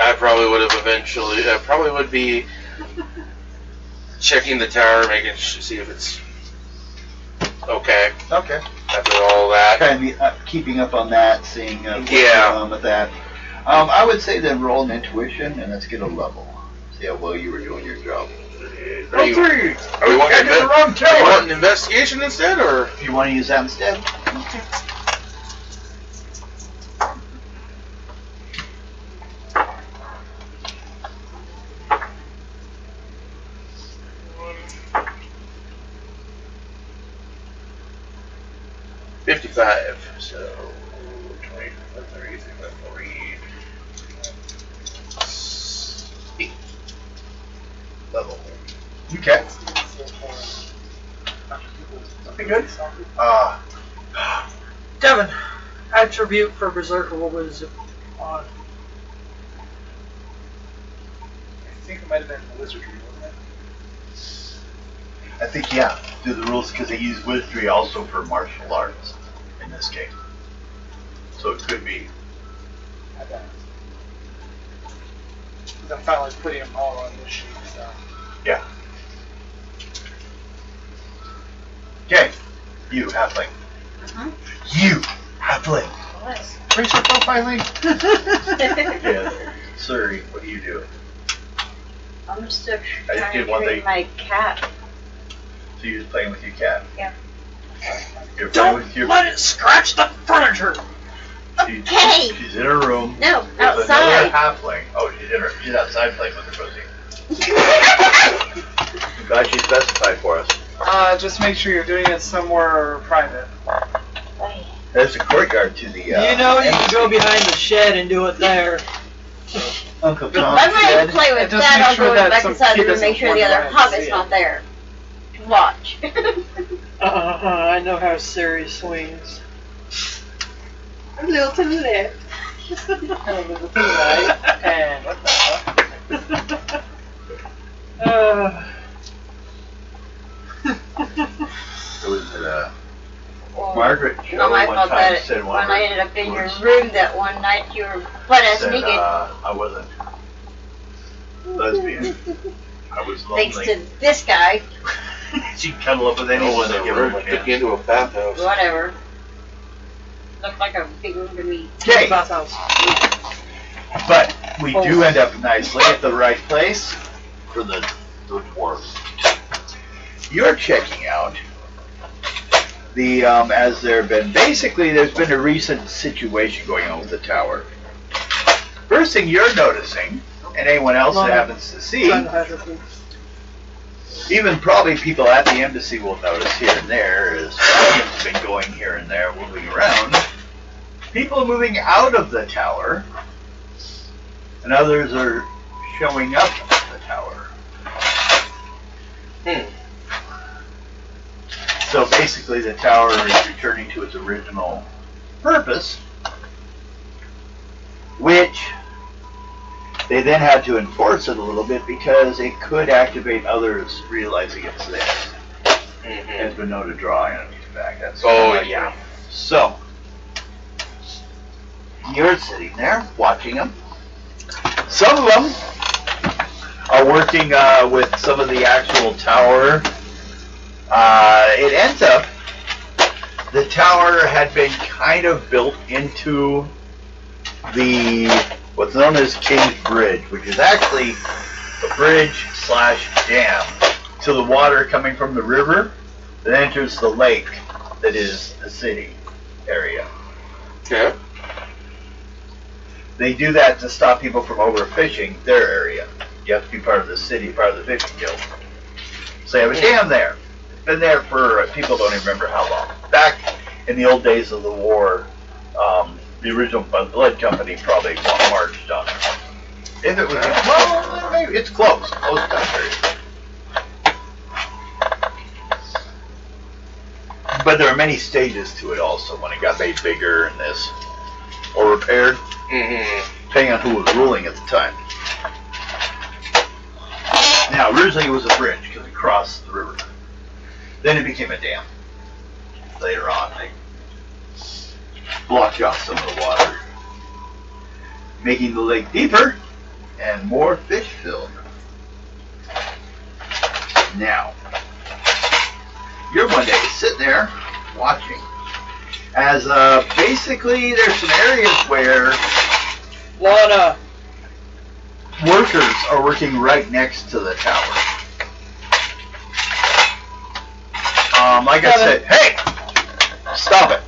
I probably would have eventually. I probably would be checking the tower, making see if it's okay Okay. after all that. Kind of keeping up on that, seeing what's Yeah. going on with that. I would say then roll an intuition and let's get a level. See how well you were doing your job. Are we wanting investigation instead, or? If you want to use that instead. $55. So 20, 30, 40. Level. Okay. Something good? Devin, attribute for Berserker, what was it on? I think it might have been wizardry, wasn't it? I think, yeah, through the rules, because they use wizardry also for martial arts in this game. So it could be. I bet. Because I'm finally putting them all on this sheet, so. Yeah. Okay. You, halfling. You, halfling. Racial profiling? Yeah. Sorry, what do you do? I'm still I just trying did to one train thing. my cat. So you're just playing with your cat? Yeah. You're playing Don't with your let it scratch the furniture! Okay. She's in her room. No, with another outside. halfling. Oh, she's outside playing with her pussy. I'm glad she specified for us. Just make sure you're doing it somewhere private. There's a courtyard to the. You know you can go behind the shed and do it there. Uncle Tom I'm ready said. to play with just that. make I'll sure go that back some inside kid the room and make doesn't sure the wander other around and hobbit's see not it. there. To watch. I know how Siri swings. A little to the left. And what the fuck? It was Margaret Joe Not my one fault time that said when I ended up in your was- room that one night you were butt ass said, naked. I wasn't lesbian. I was lonely. Thanks to this guy. She can cuddle up with anyone that give her a Took chance. you into a bathhouse. Whatever. Looked like a big room to me. Okay, Bathhouse. but we do end up nicely at the right place for the dwarves. You're checking out the, as there's been a recent situation going on with the tower. First thing you're noticing, and anyone else that happens to see, Trying to hide her food. even probably people at the embassy will notice here and there, is Dragons have been going here and there, moving around. People are moving out of the tower, and others are showing up at the tower. So basically the tower is returning to its original purpose, which they then had to enforce it a little bit because it could activate others realizing it's theirs. Has been known to draw enemies back. That's Yeah. So you're sitting there watching them. Some of them are working with some of the actual tower. It ends up the tower had been kind of built into the what's known as King's Bridge, which is actually a bridge / dam to the water coming from the river that enters the lake that is the city area. Okay. They do that to stop people from overfishing their area. You have to be part of the city, part of the fishing guild. So they have a dam there. It's been there for, people don't even remember how long. Back in the old days of the war, the original Blood Company probably marched on it. If it was, well, maybe it's close time period. But there are many stages to it also when it got made bigger and this, or repaired, depending on who was ruling at the time. Now, originally it was a bridge because it crossed the river. Then it became a dam. Later on, they blocked off some of the water, making the lake deeper and more fish filled. Now, you're one day sitting there watching as basically there's some areas where Lana. workers are working right next to the tower. Like I said, hey, stop it.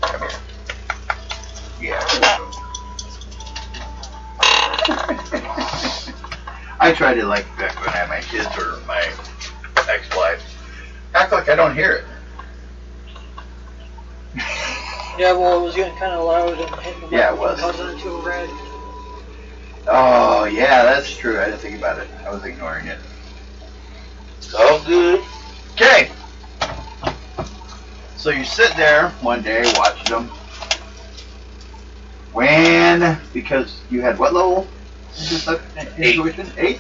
Come here. Yeah. I try to, like, back when I had my kids or my ex-wife, act like I don't hear it. Yeah, well, it was getting kind of loud and hitting the Yeah, it microphone, was. causing it to go red. Oh, yeah, that's true. I didn't think about it. I was ignoring it. All good. Okay. So you sit there one day watching them. When, because you had what level? Intuition? 8.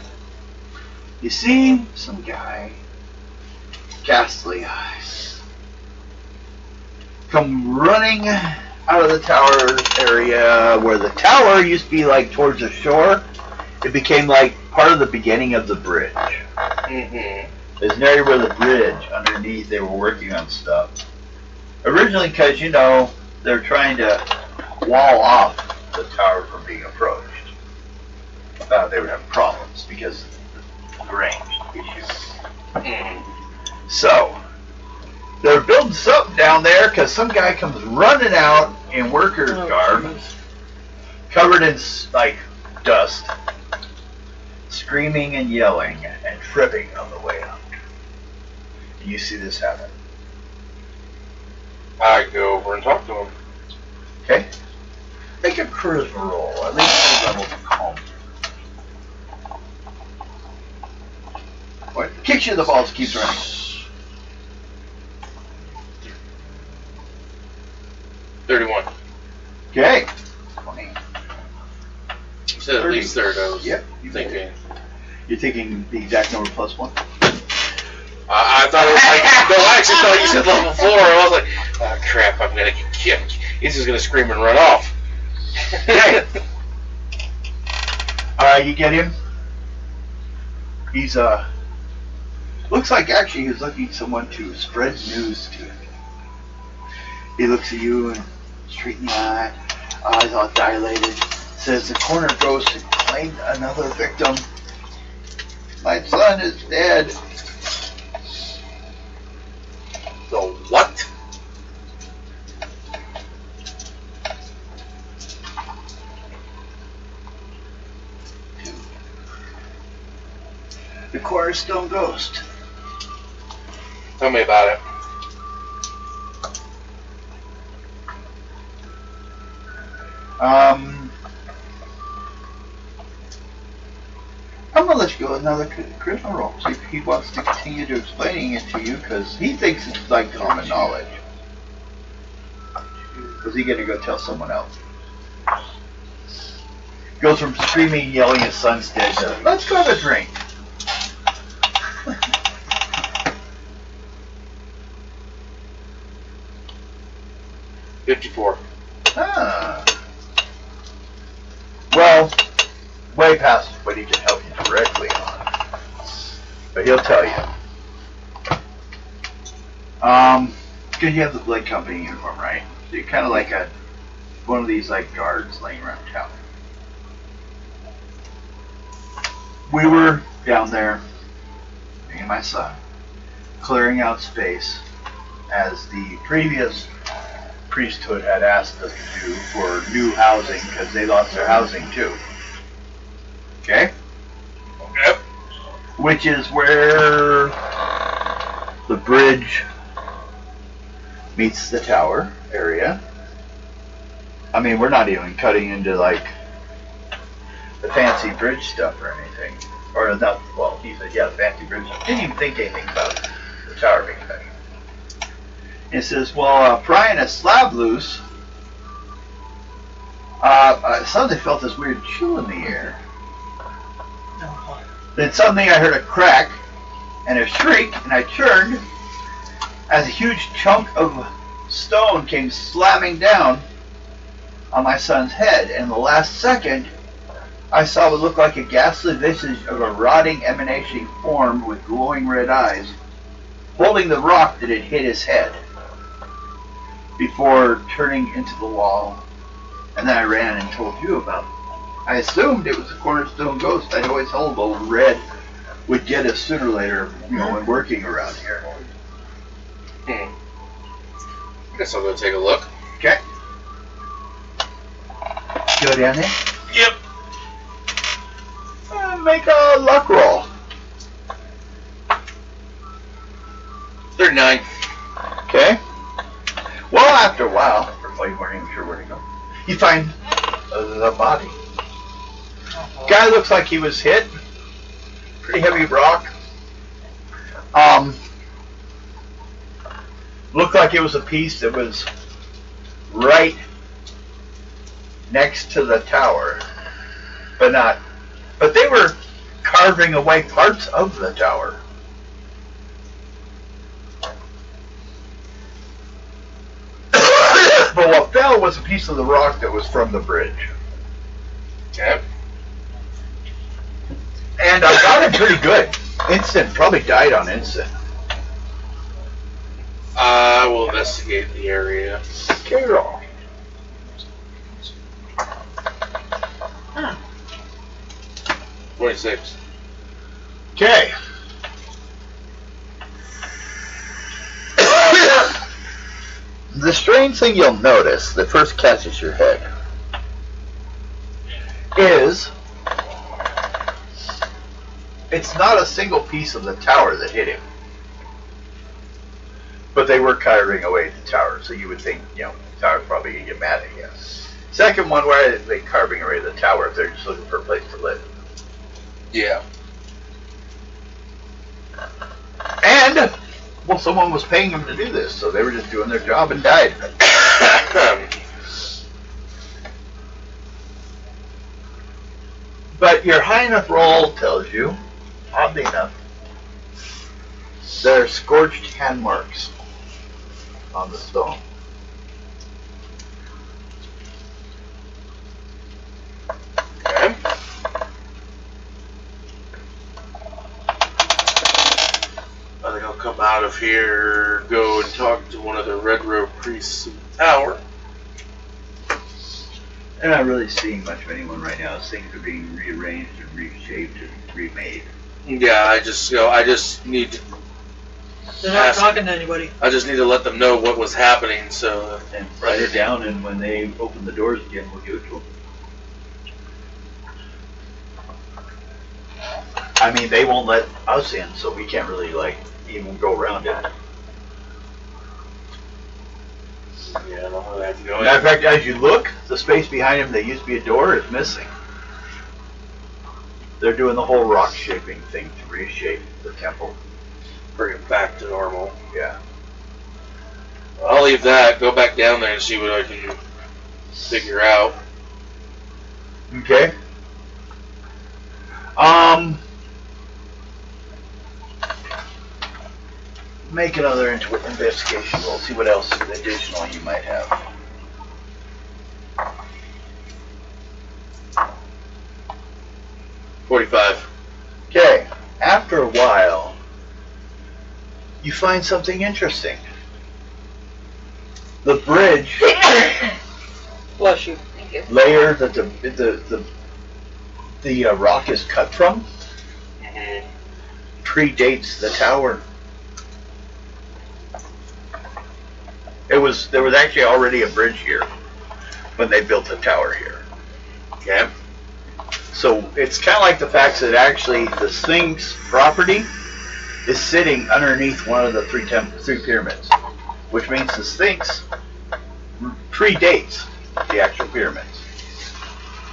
You see some guy, ghastly eyes, come running out of the tower area where the tower used to be like towards the shore. It became like part of the beginning of the bridge. There's an area where the bridge underneath, they were working on stuff. Originally, because, you know, they're trying to wall off the tower from being approached. They would have problems because of the range issues. So, they're building something down there because some guy comes running out in worker's garb, covered in, like, dust, screaming and yelling and tripping on the way up. You see this happen. I go over and talk to him. Okay? Make a charisma roll, at least a level of calm. What? Kicks you in the balls, keeps running. 31. Okay. 20. You said at 30. least third. I was Yep. You think thinking. You're thinking the exact number plus 1? I thought it was like, no, I actually thought you said level 4. I was like, oh crap, I'm gonna get kicked. He's just gonna scream and run off. Okay. You get him. He's Looks like actually he's looking someone to spread news to. He looks at you and straight in the eye, eyes all dilated, says the corner ghost had claimed another victim. My son is dead. The what? The Cornerstone Ghost. Tell me about it. I'm gonna let you go with another charisma roll. See if he wants to continue to explaining it to you, because he thinks it's like common knowledge. Is he gonna go tell someone else? Goes from screaming, yelling his son's dead to, let's go have a drink. $54. Ah. Well, way past what he can help you directly on. But he'll tell you. Because you have the Blood Company uniform, right? So you're kind of like one of these like guards laying around town. We were down there, me and my son, clearing out space as the previous priesthood had asked us to do for new housing, because they lost their housing too. Okay? Yep. Which is where the bridge meets the tower area. I mean, we're not even cutting into like the fancy bridge stuff or anything. Or not, well, he said, yeah, the fancy bridge stuff. Didn't even think anything about the tower being cut. It says, well, prying a slab loose, suddenly felt this weird chill in the air. Then suddenly I heard a crack and a shriek, and I turned as a huge chunk of stone came slamming down on my son's head. And in the last second, I saw what looked like a ghastly visage of a rotting emanation form with glowing red eyes, holding the rock that had hit his head, before turning into the wall. And then I ran and told you about it. I assumed it was the Cornerstone Ghost. I'd always told old Red would get us sooner or later, you know, when working around here. I guess I'll go take a look. Okay. Go down there. Yep. And make a luck roll. 39. Okay. Well, after a while, you weren't even sure where to go, you find the body. Guy looks like he was hit. Pretty heavy rock. Looked like it was a piece that was right next to the tower, but not. But they were carving away parts of the tower. But what fell was a piece of the rock that was from the bridge. Okay. And I got him pretty good. Instant. Probably died on instant. I will investigate the area. Okay, roll. 26. Okay. The strange thing you'll notice that first catches your head is it's not a single piece of the tower that hit him. But they were carving away the tower, so you would think, you know, the tower's probably going to get mad at you. Second one, why are they carving away the tower if they're just looking for a place to live? Yeah. And, well, someone was paying them to do this, so they were just doing their job and died. But your high enough roll tells you, oddly enough, there are scorched hand marks on the stone. Okay. out of here, go and talk to one of the Red Road priests in the tower. I'm not really seeing much of anyone right now. Things are being rearranged and reshaped and remade. Yeah, I just need to. They're not talking to anybody. I just need to let them know what was happening. So And write it down, and when they open the doors again, we'll give it to them. I mean, they won't let us in, so we can't really, even go around it. yeah, I don't know how to go. Matter of fact, as you look, the space behind him that used to be a door is missing. They're doing the whole rock shaping thing to reshape the temple. Bring it back to normal. Yeah. I'll leave that. Go back down there and see what I can figure out. Okay. Make another investigation roll. See what else additional you might have. $45. Okay. After a while, you find something interesting. The bridge Bless you. Thank you. layer that the rock is cut from predates the tower. There was actually already a bridge here when they built the tower here. Okay. So it's kind of like the fact that actually the Sphinx property is sitting underneath one of the three pyramids, which means the Sphinx predates the actual pyramids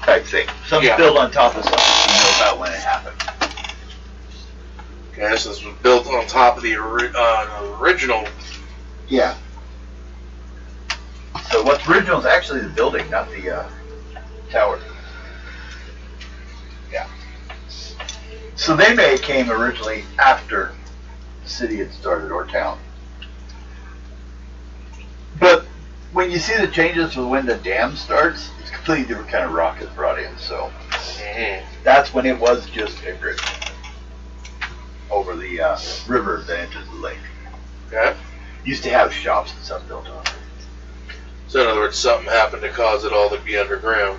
type thing. Something's Yeah. built on top of something you know about when it happened. Okay, so this was built on top of the original. Yeah. So what's original is actually the building, not the tower. Yeah. So they may have came originally after the city had started, or town. But when you see the changes for when the dam starts, it's a completely different kind of rock is brought in. So that's when it was just a bridge over the river that enters the lake. Okay. Used to have shops and stuff built on it. So in other words, something happened to cause it all to be underground.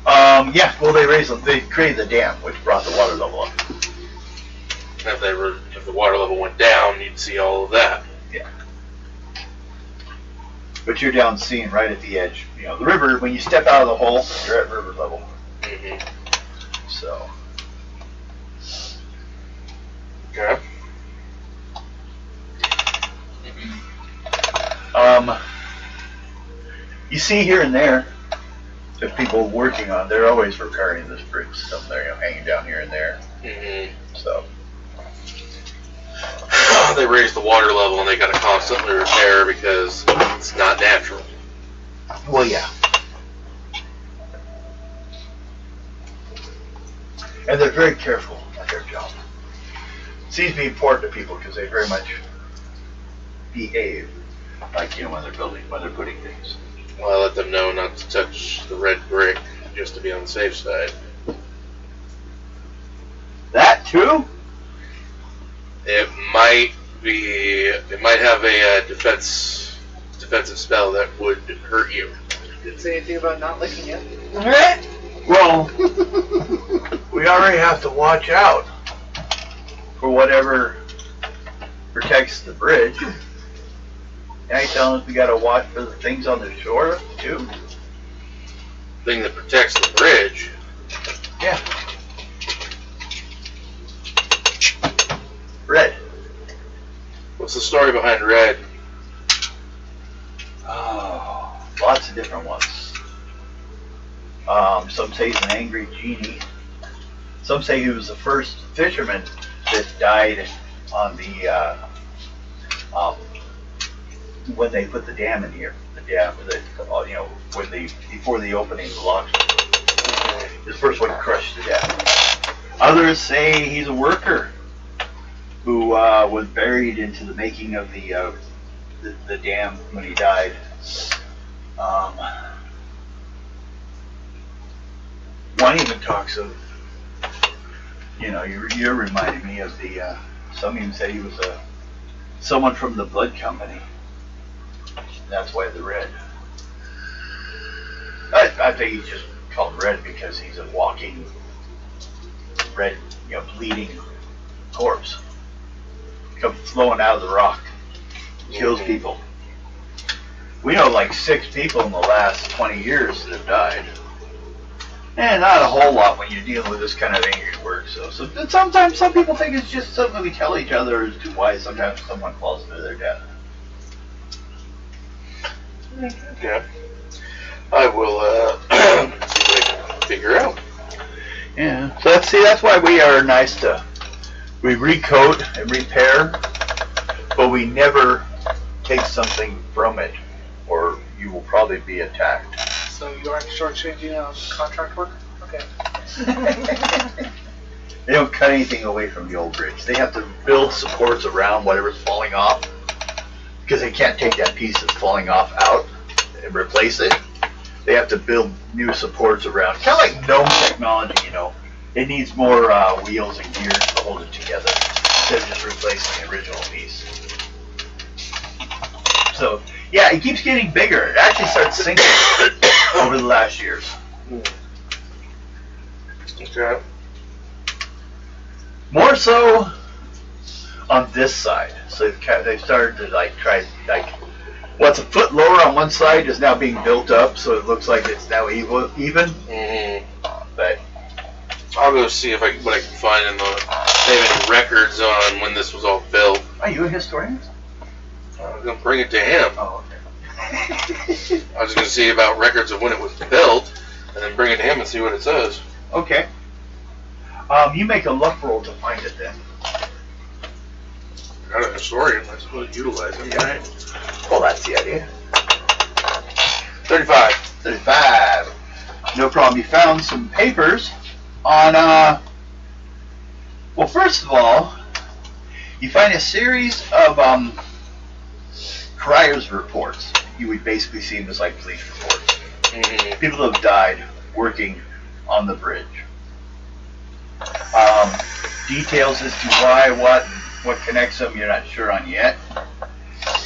Yeah, well, they created the dam, which brought the water level up. If the water level went down, you'd see all of that. Yeah. But you're down seeing right at the edge. You know, the river, when you step out of the hole, you're at river level. Mm-hmm. So, Okay. you see here and there, the people working on, they're always repairing this bridge. Some they're hanging down here and there. Mm-hmm. So, They raise the water level and they got to constantly repair because it's not natural. well, yeah. And they're very careful at their job. It seems to be important to people because they very much behave like, when they're when they're putting things. Well, I let them know not to touch the red brick just to be on the safe side. That too? It might have a defensive spell that would hurt you. Didn't say anything about not licking it. Well, we already have to watch out for whatever protects the bridge. Now you're telling us we got to watch for the things on the shore too? Thing that protects the bridge. Yeah. Red. What's the story behind red? Oh, lots of different ones. Some say he's an angry genie. Some say he was the first fisherman that died on the when they put the dam in here. The dam, before the opening of the locks. His first one crushed to death. Others say he's a worker who was buried into the making of the dam when he died. One even talks of, you're reminding me of some even say he was someone from the blood company. That's why they're red. I think he's just called red because he's a walking red, bleeding corpse. Comes flowing out of the rock. Kills people. We know like 6 people in the last 20 years that have died. And not a whole lot when you're dealing with this kind of angry work. So sometimes some people think it's just something we tell each other as to why sometimes someone falls to their death. Yeah. I will see what I can figure out. Yeah. So that's why we are nice to. We recoat and repair, but we never take something from it, or you will probably be attacked. So you aren't shortchanging on contract work? Okay. They don't cut anything away from the old bridge. They have to build supports around whatever's falling off, because they can't take that piece that's falling off out and replace it. They have to build new supports around, kind of like gnome technology, It needs more wheels and gears to hold it together instead of just replacing the original piece. So, yeah, it keeps getting bigger. It actually starts sinking over the last years. Okay. More so on this side. So they've started to try what's a foot lower on one side is now being built up, so it looks like it's now even. Mm-hmm. But I'll go see what I can find in they have any records on when this was all built. Are you a historian? I'm gonna bring it to him. Oh, okay. I was gonna see about records of when it was built, and then bring it to him and see what it says. Okay. You make a luck roll to find it then. Got a historian. I suppose utilize him, right? Well, that's the idea. 35. 35. No problem. You found some papers on, well, first of all, you find a series of criers reports. You would basically see them as like police reports. Mm-hmm. People that have died working on the bridge. Details as to why, what connects them, you're not sure on yet.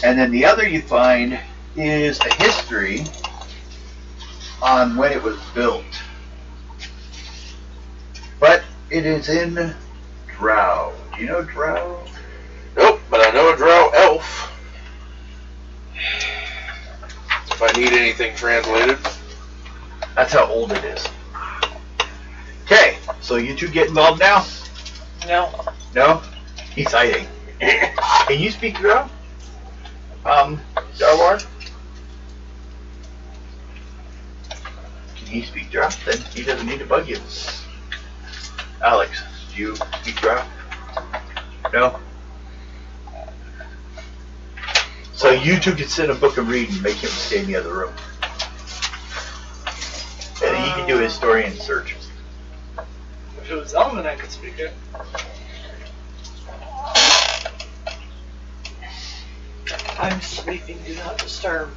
And then the other you find is a history on when it was built. But it is in Drow. Do you know Drow? Nope, but I know a Drow elf. If I need anything translated. That's how old it is. Okay, so you two get involved now? No. No? He's hiding. Can you speak Drow? Darwar? Can he speak Drow? Then he doesn't need to bug you. Alex, do you speak Drow? No? So you two can sit in a book and read and make him stay in the other room. And then he can do a historian search. If it was Elman, I could speak it. I'm sleeping, do not disturb.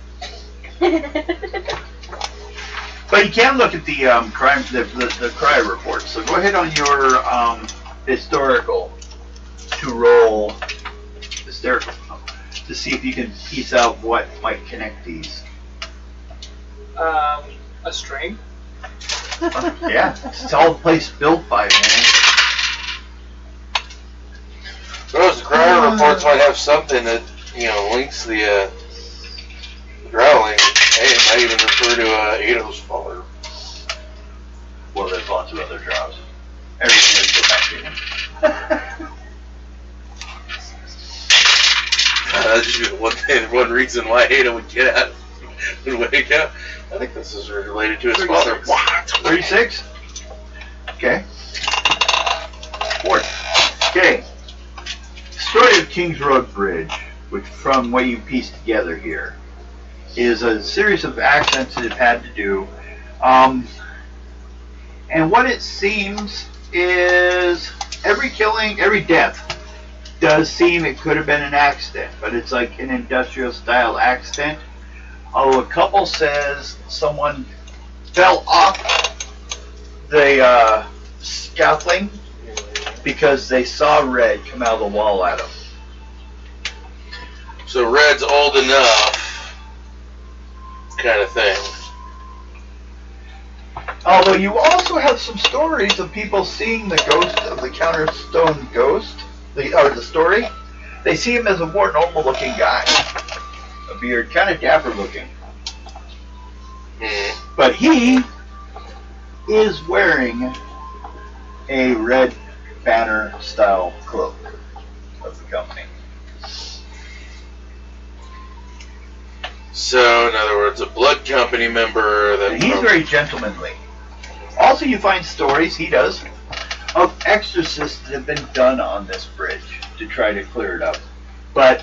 But you can look at the crime, the crime report. So go ahead on your historical to roll hysterical to see if you can piece out what might connect these. A string. Yeah, it's all the place built by, man. Those the crier reports might have something that links the Drowling. Hey, it might even refer to Ado's father. Well, there's lots of other drows. Everything is connected. That's just one reason why Ada would get out and wake up. I think this is related to his father. What? 36? Okay. 4. Okay. Story of King's Road Bridge, which from what you pieced together here, is a series of accidents that have had to do. And what it seems is every killing, every death does seem it could have been an accident, but it's like an industrial style accident. Although a couple says someone fell off the scaffolding because they saw red come out of the wall at them. So Red's old enough, kind of thing. Although you also have some stories of people seeing the ghost of the Counterstone Ghost, the story. They see him as a more normal-looking guy, a beard, kind of dapper-looking. But he is wearing a red banner-style cloak of the company. So, in other words, a blood company member that... And he's very gentlemanly. Also, you find stories, he does, of exorcists that have been done on this bridge to try to clear it up. But,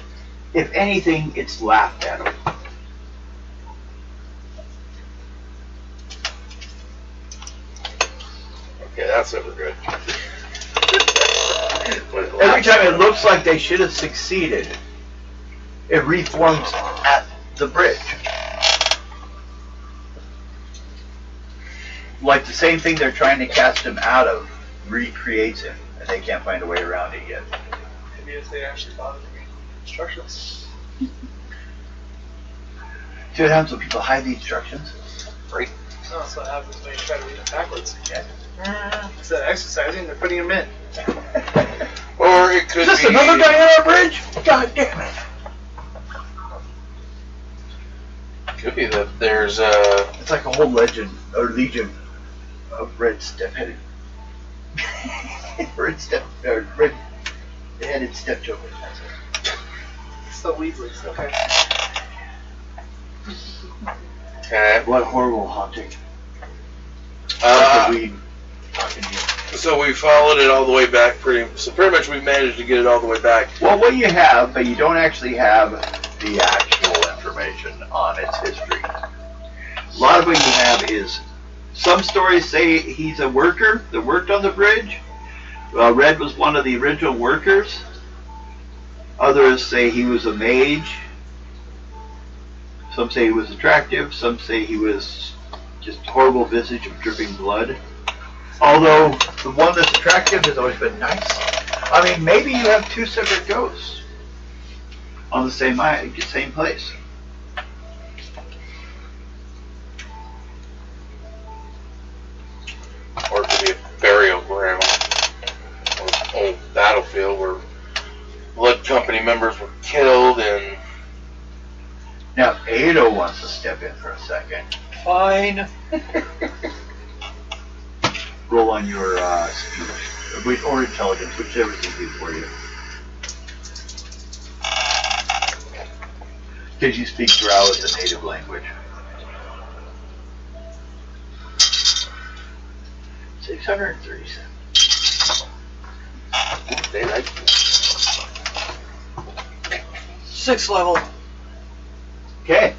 if anything, it's laughed at him. Okay, that's never good. Every time it looks like they should have succeeded, it reforms at the bridge. Like the same thing they're trying to cast him out of recreates him, and they can't find a way around it yet. Maybe if they actually bothered to read instructions. See what happens when people hide the instructions? Right. No, that's what happens when you try to read them backwards. Yeah. Instead of exercising, they're putting them in. Or it could Is this be... another guy on our bridge? God damn it. Could be that there's a... It's like a whole legend, or legion, of red step-headed. red-headed step jokers. It's the Weasleys, okay. Okay. What horrible haunting. Uh, Weed talking to you. so we followed it all the way back pretty much we managed to get it all the way back. Well, what you have, but you don't actually have the actual information on its history. A lot of what you have is, some stories say he's a worker that worked on the bridge. Red was one of the original workers. Others say he was a mage. Some say he was attractive. Some say he was just horrible visage of dripping blood. Although the one that's attractive has always been nice. I mean, maybe you have two separate ghosts on the same place. Or it could be a burial ground. Or old battlefield where blood company members were killed and... Now, Ado wants to step in for a second. Fine. Roll on your speech or intelligence, whichever's easy for you. Because you speak Drow as a native language. 637. They like... 6th level. Okay.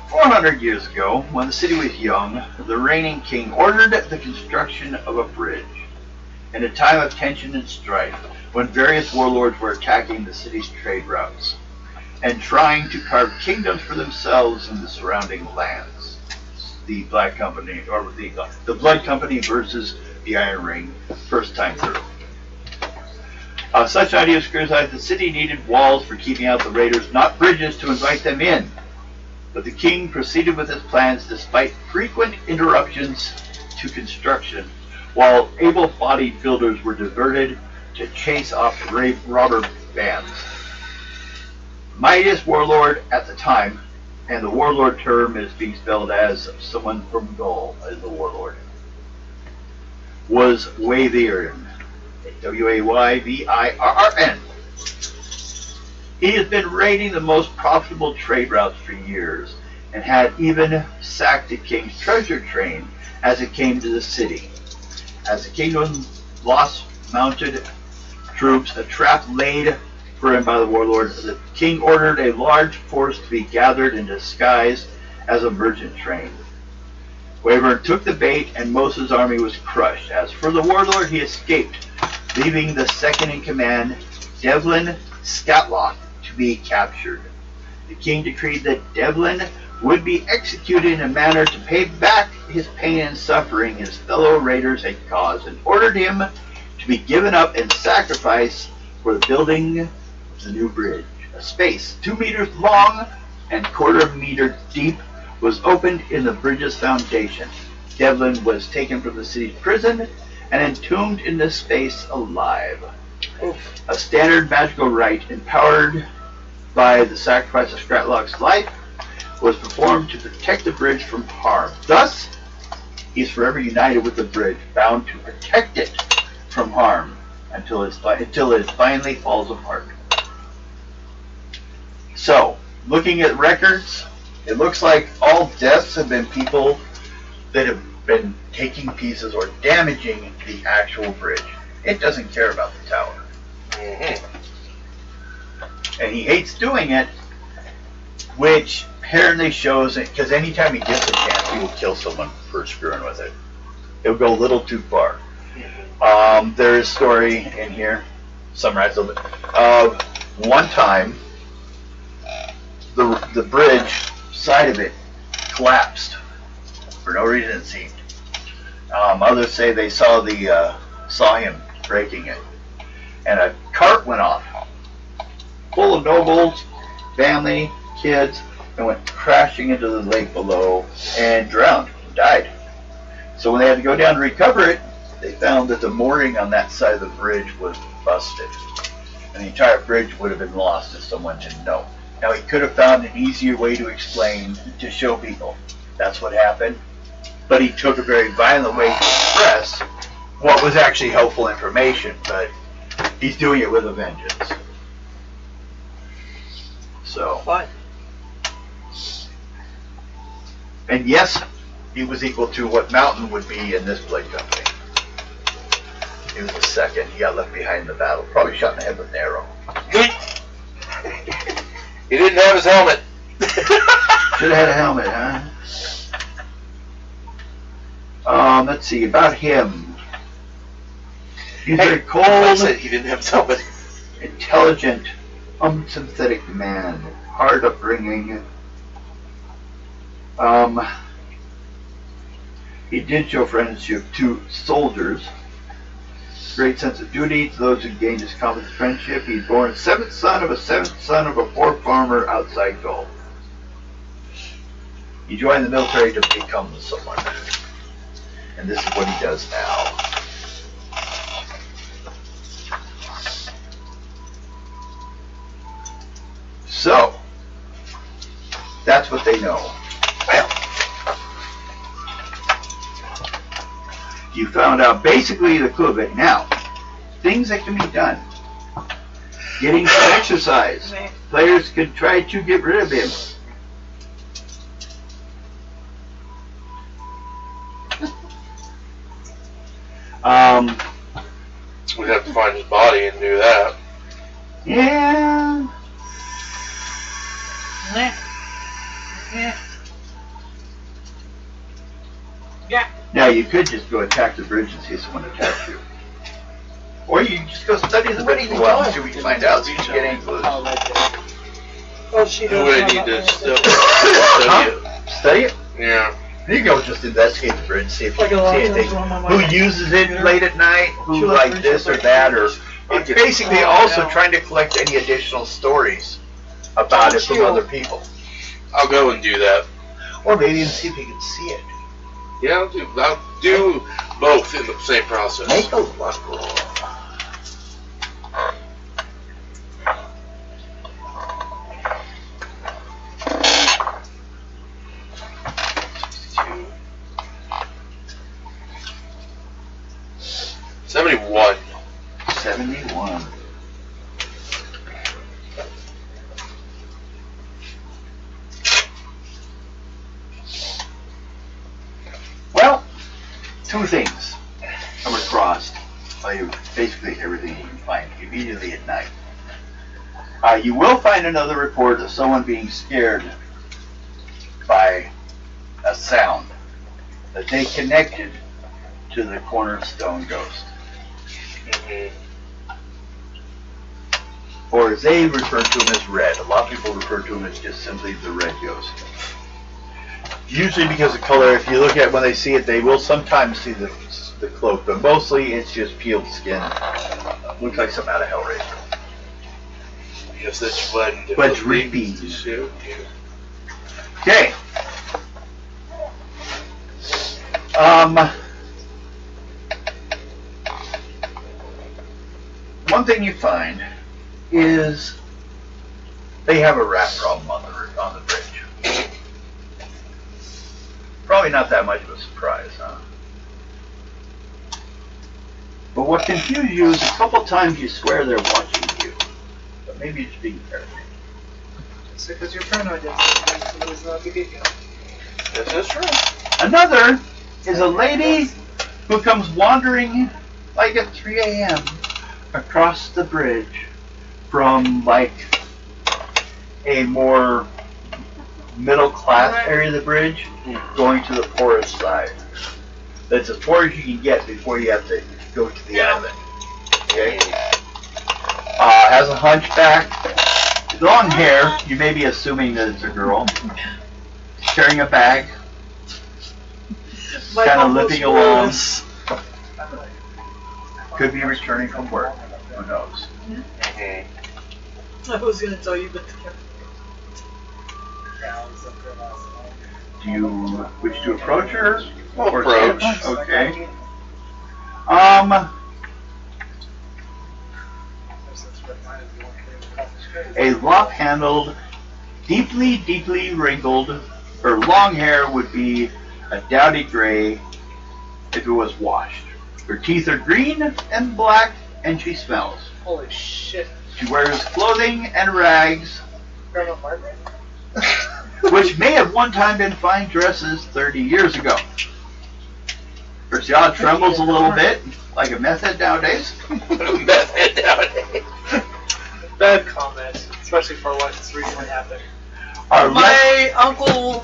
400 years ago, when the city was young, the reigning king ordered the construction of a bridge. In a time of tension and strife, when various warlords were attacking the city's trade routes and trying to carve kingdoms for themselves in the surrounding lands. The Black Company, or the Blood Company versus the Iron Ring, first time through. Such ideas criticized the city needed walls for keeping out the raiders, not bridges to invite them in. But the king proceeded with his plans despite frequent interruptions to construction, while able-bodied builders were diverted to chase off robber bands. Mightiest warlord at the time, and the warlord term is being spelled as someone from Gaul as the warlord, was Wayvirn. W-A-Y-V-I-R-R-N. He has been raiding the most profitable trade routes for years, and had even sacked the king's treasure train as it came to the city. As the kingdom lost mounted troops, a trap laid for him by the warlord, the king ordered a large force to be gathered in disguise as a merchant train. Wayvirn took the bait, and most of his army was crushed. As for the warlord, he escaped, leaving the second in command, Devlin Scatlock, to be captured. The king decreed that Devlin would be executed in a manner to pay back his pain and suffering his fellow raiders had caused, and ordered him to be given up and sacrificed for the building of the new bridge. A space 2 meters long and quarter of a meter deep was opened in the bridge's foundation. Devlin was taken from the city's prison and entombed in this space alive. A standard magical rite empowered by the sacrifice of Scratlock's life was performed to protect the bridge from harm. Thus, he is forever united with the bridge, bound to protect it from harm until it finally falls apart. So, looking at records, it looks like all deaths have been people that have been taking pieces or damaging the actual bridge. It doesn't care about the tower. And he hates doing it, which apparently shows it, because anytime he gets a chance, he will kill someone for screwing with it. He'll go a little too far. There is a story in here, summarize of one time, the bridge side of it collapsed for no reason, it seemed. Others say they saw him breaking it, and a cart went off full of nobles, family, kids, and went crashing into the lake below and drowned, died. So when they had to go down to recover it, they found that the mooring on that side of the bridge was busted, and the entire bridge would have been lost if someone didn't know. Now, he could have found an easier way to explain, to show people that's what happened, but he took a very violent way to express what was actually helpful information, but he's doing it with a vengeance. So, Fine. and yes, he was equal to what Mountain would be in this Blade Company. He was the second. He got left behind in the battle. Probably shot in the head with an arrow. He didn't have his helmet. Should have had a helmet, huh? Let's see, about him. He's a I cold, said he didn't have his helmet. intelligent, unsympathetic man. Hard upbringing. He did show friendship to soldiers. Great sense of duty to those who gained his confidence and friendship. He's born seventh son of a poor farmer outside Gulf. He joined the military to become someone. And this is what he does now. So, that's what they know. Well, you found out basically the clue of it. Now, things that can be done. Getting some exercise. Players could try to get rid of him. We'd have to find his body and do that. Yeah. Yeah. Now, you could just go attack the bridge and see if someone attacks you. Or you can just go study the bridge for a while and see what you can find out so you can get any clues. Oh, she You doesn't would have need to that still one. Study it? Yeah. You go just investigate the bridge, see if you Like a can lot see of anything. times when I'm Who like- uses it late at night, who Sure, like sure, this sure. or that, or it's basically Oh, also no. trying to collect any additional stories about it from Chill. other people. I'll go and do that. Or maybe even see if you can see it. Yeah, I'll do both in the same process. Make a luck roll. Two. 71. 71. Well, two things come across. Tell you basically everything you can find immediately at night. You will find another report of someone being scared by a sound that they connected to the Cornerstone Ghost. Or as they refer to him as Red. A lot of people refer to him as just simply the Red Ghost. Usually because of color, if you look at when they see it, they will sometimes see the cloak, but mostly it's just peeled skin. Looks like something out of Hellraiser. Just that you wouldn't. But it's repeat. To shoot you. Okay. One thing you find is they have a rat problem on the bridge. Probably not that much of a surprise, huh? But what confuses you is a couple times you swear they're watching you. But maybe you're just being paranoid. It's because you're paranoid. It's not the get This is true. Another is a lady who comes wandering like at 3 a.m. across the bridge from like a more middle class area of the bridge going to the poorest side. That's as far as you can get before you have to go to the island. Okay? Has a hunchback, long hair, you may be assuming that it's a girl, carrying a bag, kind of limping along. Could be returning from work. Who knows? I was gonna tell you, but Do you wish to approach her? We'll Or approach. skip? Okay. A lop-handled, deeply, deeply wrinkled, her long hair would be a dowdy gray if it was washed. Her teeth are green and black, and she smells. Holy shit. She wears clothing and rags, Grandma Margaret? which may have one time been fine dresses 30 years ago. Her jaw trembles a little bit, like a meth head nowadays. Method nowadays. Bad comment, especially for what's recently happened. Our left, my uncle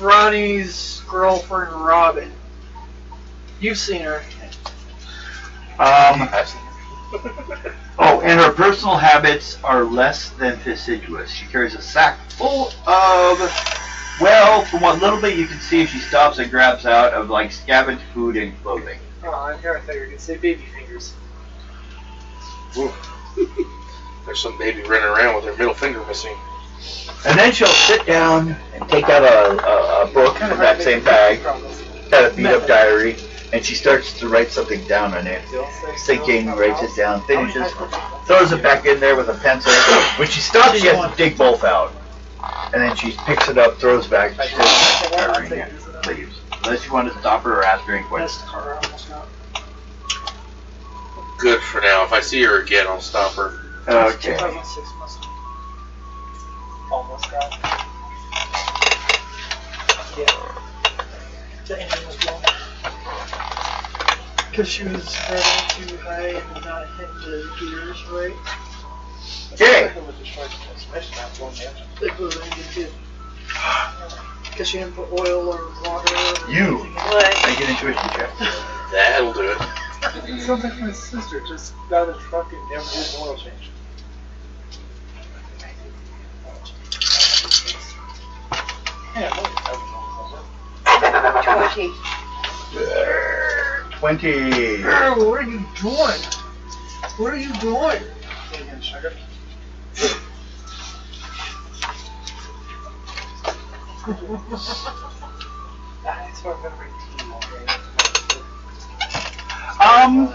Ronnie's girlfriend Robin. You've seen her. Oh, and her personal habits are less than fastidious. She carries a sack full of, well, from what little bit you can see, she stops and grabs out of like scavenged food and clothing. Oh, and here I thought you were going to say baby fingers. There's some baby running around with her middle finger missing. And then she'll sit down and take out a book from that same bag, got a beat-up diary, and she starts to write something down on it. Thinking, writes it down, finishes, throws it back in there with a pencil. When she stops, she has to dig both out. And then she picks it up, throws it back, and she diary again, leaves. Unless you want to stop her or ask her any questions. Good for now. If I see her again, I'll stop her. Okay. 2006 must have almost got. The engine was blown. Because she was running too high and not hitting the gears right. Okay. It was an engine too. Because she didn't put oil or water or You. anything in it. What? Make an intuition check. That'll do it. It sounds like my sister just got a truck and never did an oil change. Yeah, 20. 20. Girl, what are you doing? What are you doing? Sugar. That's what I'm gonna bring tea all day.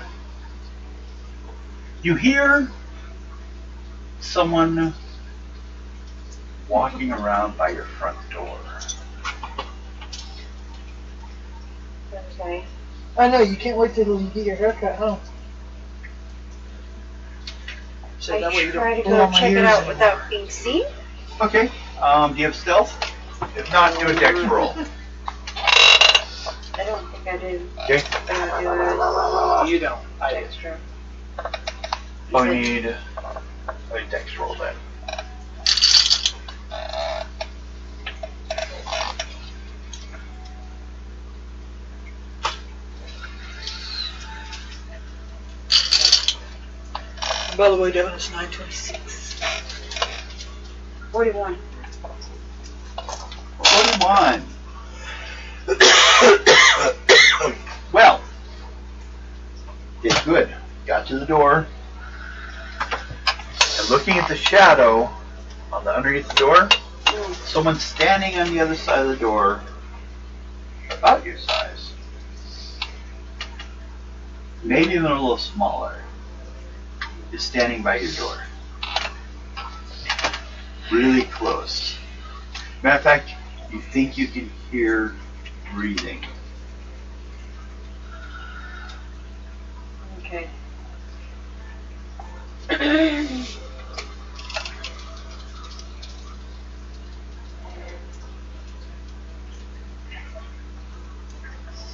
You hear someone walking around by your front door. Okay. I know, you can't wait till you get your haircut, huh? So that way I you try to don't blow go my check it ears out in. without being seen. Okay. Do you have stealth? If not, do a dex roll. I don't think I do. Okay. You don't. I do. Extra. I need a dex roll then. By the way, Devin, it's 9:26. 41. 41. Well, it's good. Got to the door. and looking at the shadow on the underneath the door, someone standing on the other side of the door, about your size, maybe even a little smaller, is standing by your door. Really close. Matter of fact, you think you can hear breathing. Okay.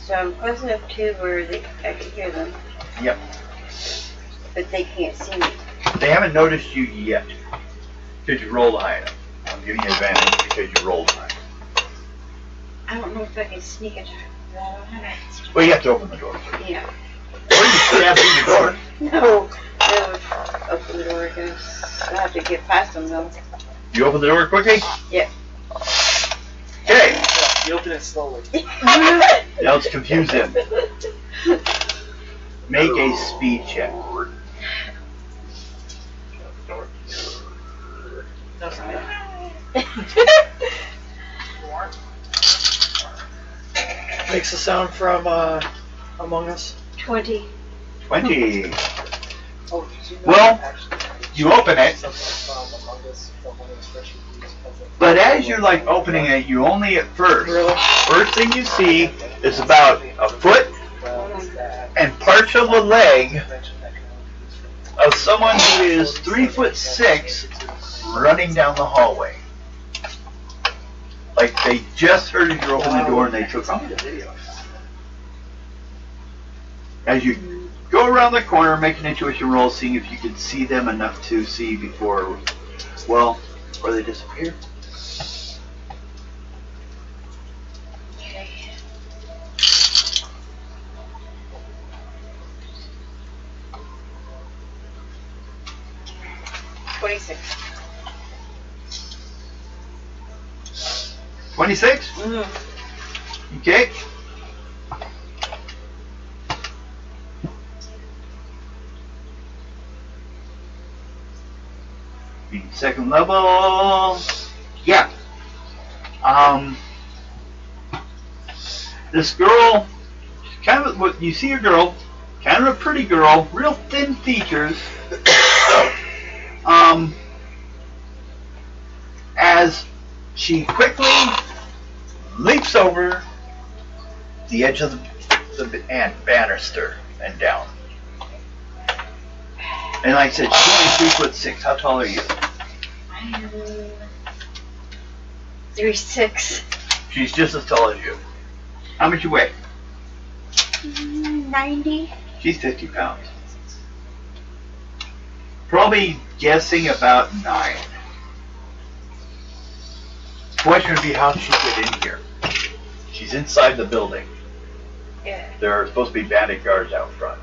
So I'm close enough to where I can hear them. Yep. But they can't see me. They haven't noticed you yet, because you rolled high enough. I'm giving you advantage because you rolled high. I don't know if I can sneak attack. I don't have it. Well, you have to open the door. Yeah. Or you stab through the door. No. I would open the door, I guess. I have to get past them, though. You open the door quickly? Yeah. Okay. Yeah, you open it slowly. Now let's confuse him. Make a speed check. No, sorry. Makes a sound from Among Us. 20. 20. Oh, did you know Well, actually, You open it, something from Among Us, from one of the special reviews of it. but as you're like opening it, you only at first. Really? First thing you see is about a foot and parts of a leg of someone who is 3'6" running down the hallway. Like they just heard as you open the door and they took off the video. As you go around the corner, make an intuition roll, seeing if you can see them enough to see before, well, before they disappear. Okay. $26. 26? Mm-hmm. Okay. Being second level. Yeah. This girl, kind of what you see a girl, kind of a pretty girl, real thin features. As she quickly leaps over the edge of the banister and down. And like I said, she's only 3'6". How tall are you? I'm 3'6". She's just as tall as you. How much you weigh? 90. She's 50 pounds. Probably guessing about 9. Question would be how she get in here. She's inside the building. Yeah. There are supposed to be bandit guards out front.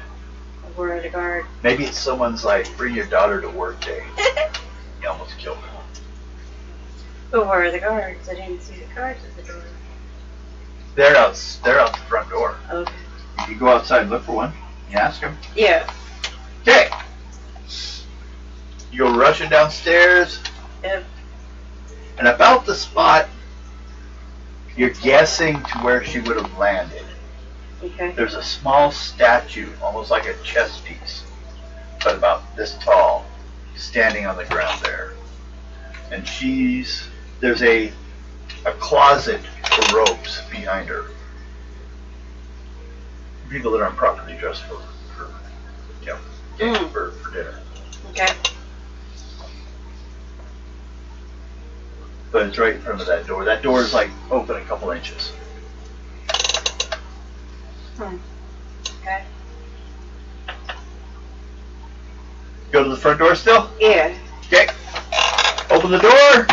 Where are the guard? Maybe it's someone's like, bring your daughter to work day. You almost killed her. But where are the guards? I didn't see the guards at the door. They're out the front door. Okay. You can go outside and look for one. You ask them. Yeah. Okay. You go rushing downstairs. Yep. And about the spot you're guessing to where she would have landed, Okay. there's a small statue, almost like a chess piece, but about this tall, standing on the ground there. And there's a closet for robes behind her. People that aren't properly dressed for dinner. Okay. But it's right in front of that door. That door is like open a couple inches. Okay. Go to the front door still? Yeah. Okay. Open the door.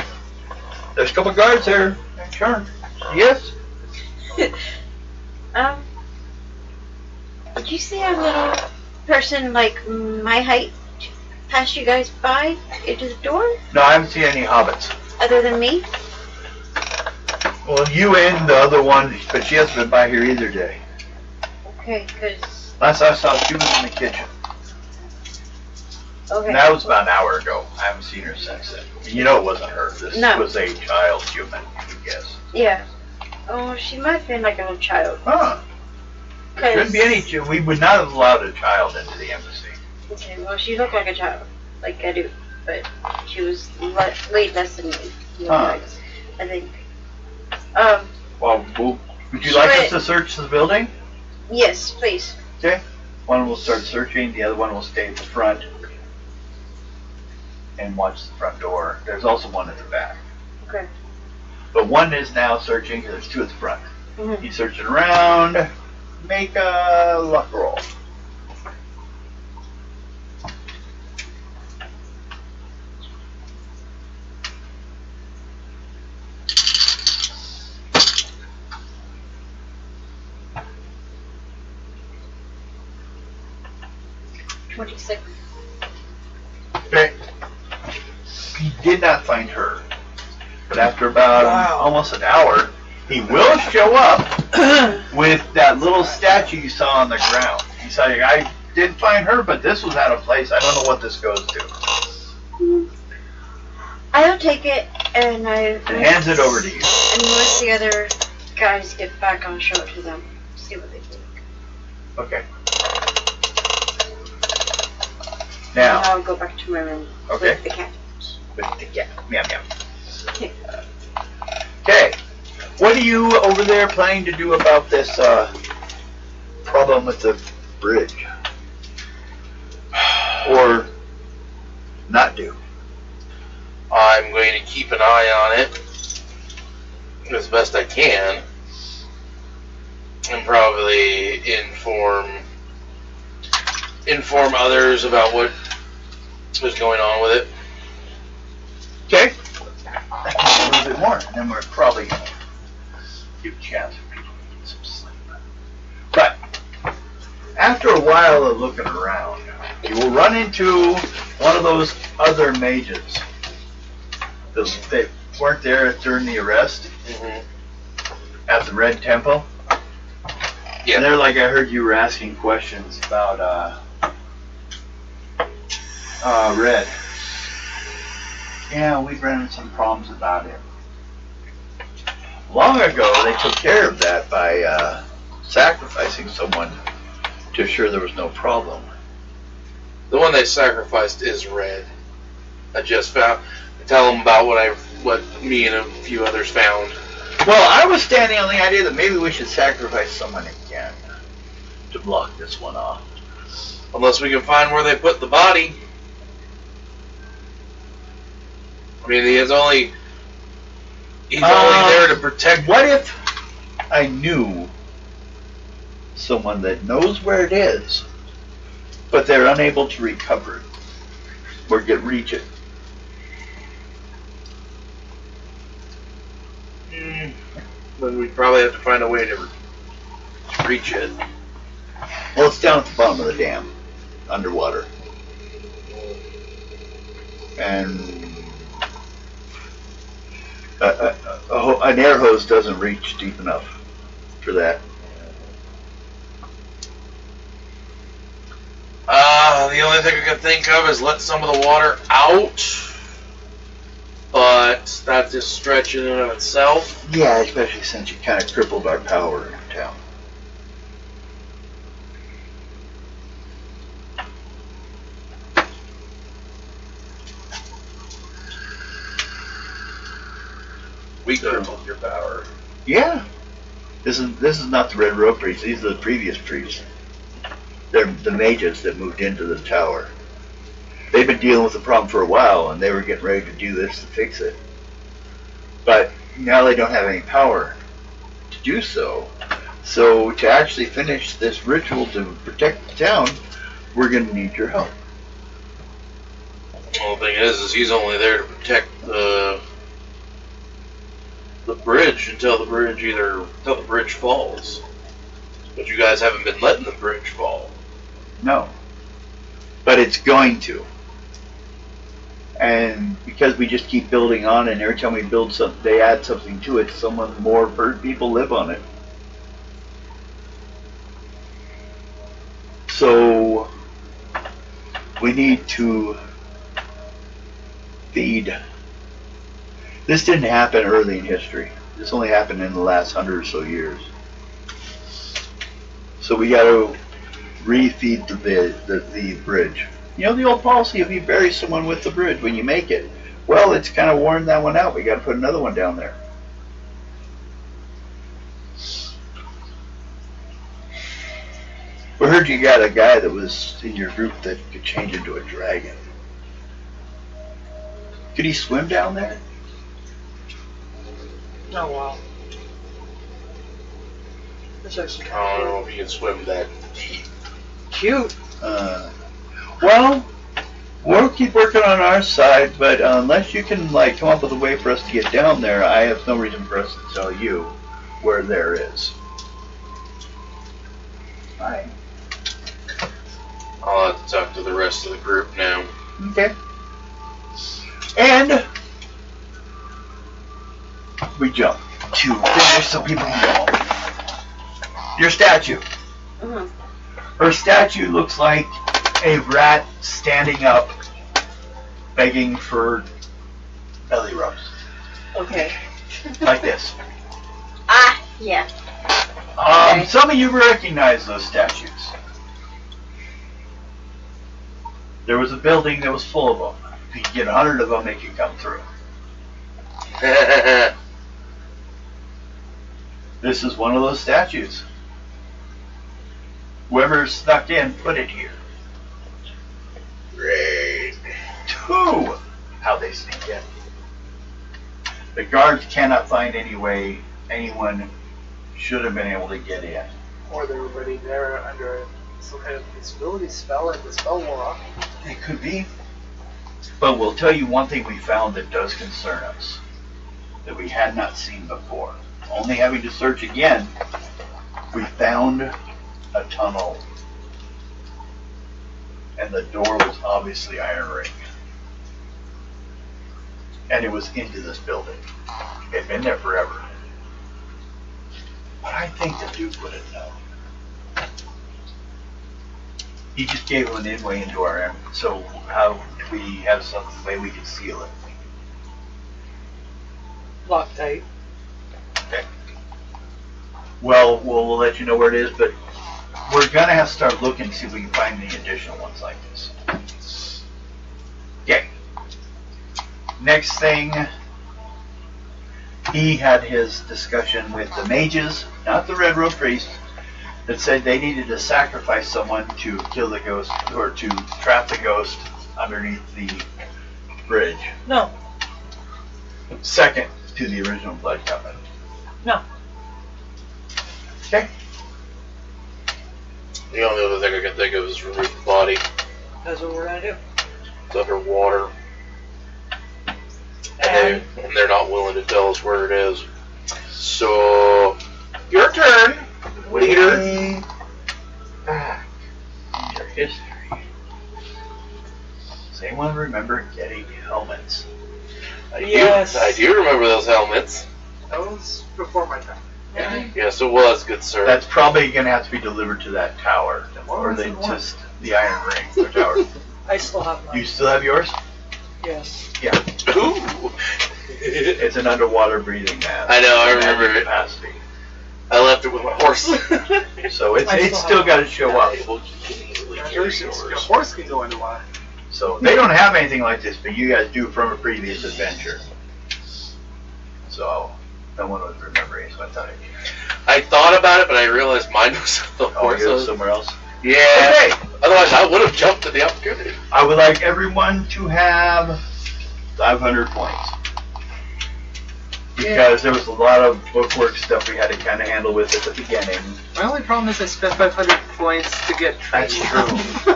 There's a couple guards there. Sure. Yes? Did you see a little person like my height pass you guys by into the door? No, I haven't seen any hobbits. Other than me? Well, you and the other one, but she hasn't been by here either day. Okay, because... Last I saw, she was in the kitchen. Okay. And that was about an hour ago. I haven't seen her since then. You know it wasn't her. This No. was a child human, you would guess. Yeah. Oh, she might have been like a little child. Huh. Couldn't be any. We would not have allowed a child into the embassy. Okay, well, she looked like a child, like I do, but she was way less than me. Huh. I think. Well, would you like us to search the building? Yes, please. Okay. One will start searching. The other one will stay at the front and watch the front door. There's also one at the back. Okay. But one is now searching. There's two at the front. Mhm. He's searching around. Make a luck roll. $26. Okay. He did not find her. But after about almost an hour, he will show up with that little statue you saw on the ground. He said, I did find her, but this was out of place. I don't know what this goes to. I'll take it, and And hands it over to you. And once the other guys get back, I'll show it to them. See what they think. Okay. And Now, I'll go back to my room Okay. with the cat. with the cat. Meow meow. Okay. What are you over there planning to do about this problem with the bridge? Or not do? I'm going to keep an eye on it as best I can, and probably inform others about what is going on with it. Okay. I can do a little bit more, and then we're probably going to give a chance for people to get some sleep. But after a while of looking around, you will run into one of those other mages. They weren't there during the arrest at the Red Temple. Yeah. And they're like, I heard you were asking questions about Red. Yeah, we ran into some problems about it. Long ago, they took care of that by sacrificing someone to assure there was no problem. The one they sacrificed is Red. I just found. Tell them about what me and a few others found. Well, I was standing on the idea that maybe we should sacrifice someone again to block this one off. Unless we can find where they put the body. I mean, he's only there to protect. What if I knew someone that knows where it is, but they're unable to recover it or reach it? Then we'd probably have to find a way to reach it. Well, it's down at the bottom of the dam, underwater. And an air hose doesn't reach deep enough for that. The only thing I can think of is let some of the water out. But that's just stretching in and of itself. Yeah, especially since you kind of crippled our power in town. We crippled your power. Yeah. This is not the Red Rope priests. These are the previous priests. They're the mages that moved into the tower. They've been dealing with the problem for a while, and they were getting ready to do this to fix it. But now they don't have any power to do so. So to actually finish this ritual to protect the town, we're going to need your help. Well, the thing is he's only there to protect the bridge until the bridge falls. But you guys haven't been letting the bridge fall. No. But it's going to. And because we just keep building on, and every time we build something, they add something to it, more people live on it. So We need to feed. This didn't happen early in history. This only happened in the last 100 or so years. So we got to refeed the bridge. You know the old policy, if you bury someone with the bridge when you make it, well, it's kind of worn that one out. We got to put another one down there. We heard you got a guy that was in your group that could change into a dragon. Could he swim down there? Oh wow. That's actually I kind don't of know if you can swim that deep. cute. Well, we'll keep working on our side, but unless you can like come up with a way for us to get down there, I have no reason for us to tell you where there is. Alright. I'll have to talk to the rest of the group now. Okay. And we jump to finish so people can go home. Your statue. Mhm. Her statue looks like a rat standing up, begging for belly rubs. Okay. Like this. Ah, yeah. Okay. Some of you recognize those statues. There was a building that was full of them. If you could get 100 of them, they could come through. This is one of those statues. Whoever snuck in put it here. Great. 2. How they sneak in. The guards cannot find any way anyone should have been able to get in. Or they were already there under some kind of invisibility spell and the spell wore off. It could be. But we'll tell you one thing we found that does concern us. That we had not seen before. Only having to search again, we found a tunnel. And the door was obviously iron ring. And it was into this building. It had been there forever. But I think the Duke would have known. He just gave him an in-way into our emerald. So how do we have some way we can seal it? Loctite. Okay. Well, we'll let you know where it is, but we're going to have to start looking to see if we can find any additional ones like this. Okay. Next thing, he had his discussion with the mages, not the Red Robe priests, that said they needed to sacrifice someone to kill the ghost, or to trap the ghost underneath the bridge. No. Second to the original Blood Covenant. No. Okay. The only other thing I can think of is remove the body. That's what we're gonna do. It's underwater. And they're not willing to tell us where it is. So, your turn, leader. Way back in your history. Does anyone remember getting helmets? Yes. I do remember those helmets. That was before my time. Yes, it was, good sir. That's probably going to have to be delivered to that tower. Or they What? just, the Iron Ring, the tower. I still have mine. You still have yours? Yes. Yeah. Ooh. It's an underwater breathing mask. I know, I remember it. Capacity. I left it with my horse. So it's I still still have got to show up. Well, you can easily carry Congratulations, your yours. horse can go into water. So they don't have anything like this, but you guys do from a previous adventure. So no one was remembering, so I thought I thought about it, but I realized mine was the I'd horse. go somewhere else. Yeah. Okay. Otherwise, I would have jumped at the opportunity. I would like everyone to have 500 points. Because there was a lot of bookwork stuff we had to kind of handle with at the beginning. My only problem is I spent 500 points to get That's training. true.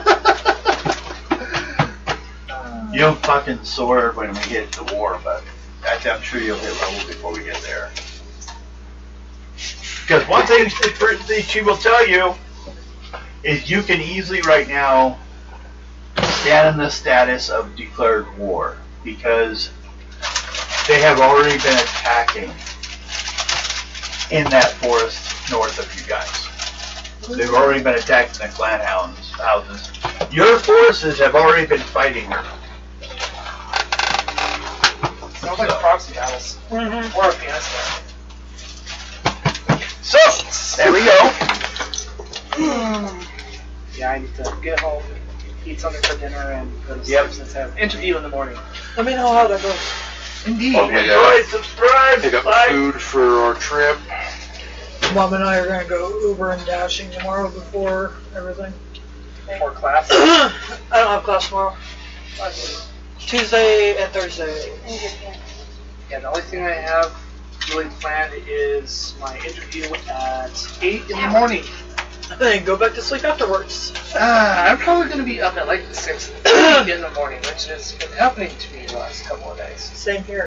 You'll fucking soar when we get to war, but I'm sure you'll hit level before we get there. Because one thing that she will tell you is you can easily right now stand in the status of declared war because they have already been attacking in that forest north of you guys. They've already been attacking the clan houses Your forces have already been fighting her. Sounds like proxy battles. Mm-hmm. Or Afghanistan. So, there we go. Yeah, I need to get home, eat something for dinner, and go to sleep Yep. since I have an interview in the morning. Let me know how that goes. Indeed. Okay, Enjoy, subscribe, Pick up like. food for our trip. Mom and I are gonna go Uber and Dashing tomorrow before everything. For class. I don't have class tomorrow. Tuesday and Thursday. Yeah, the only thing I have really planned is my interview at 8 in the morning. And then go back to sleep afterwards. I'm probably going to be up at like 6 in the morning, which has been happening to me the last couple of days. Same here.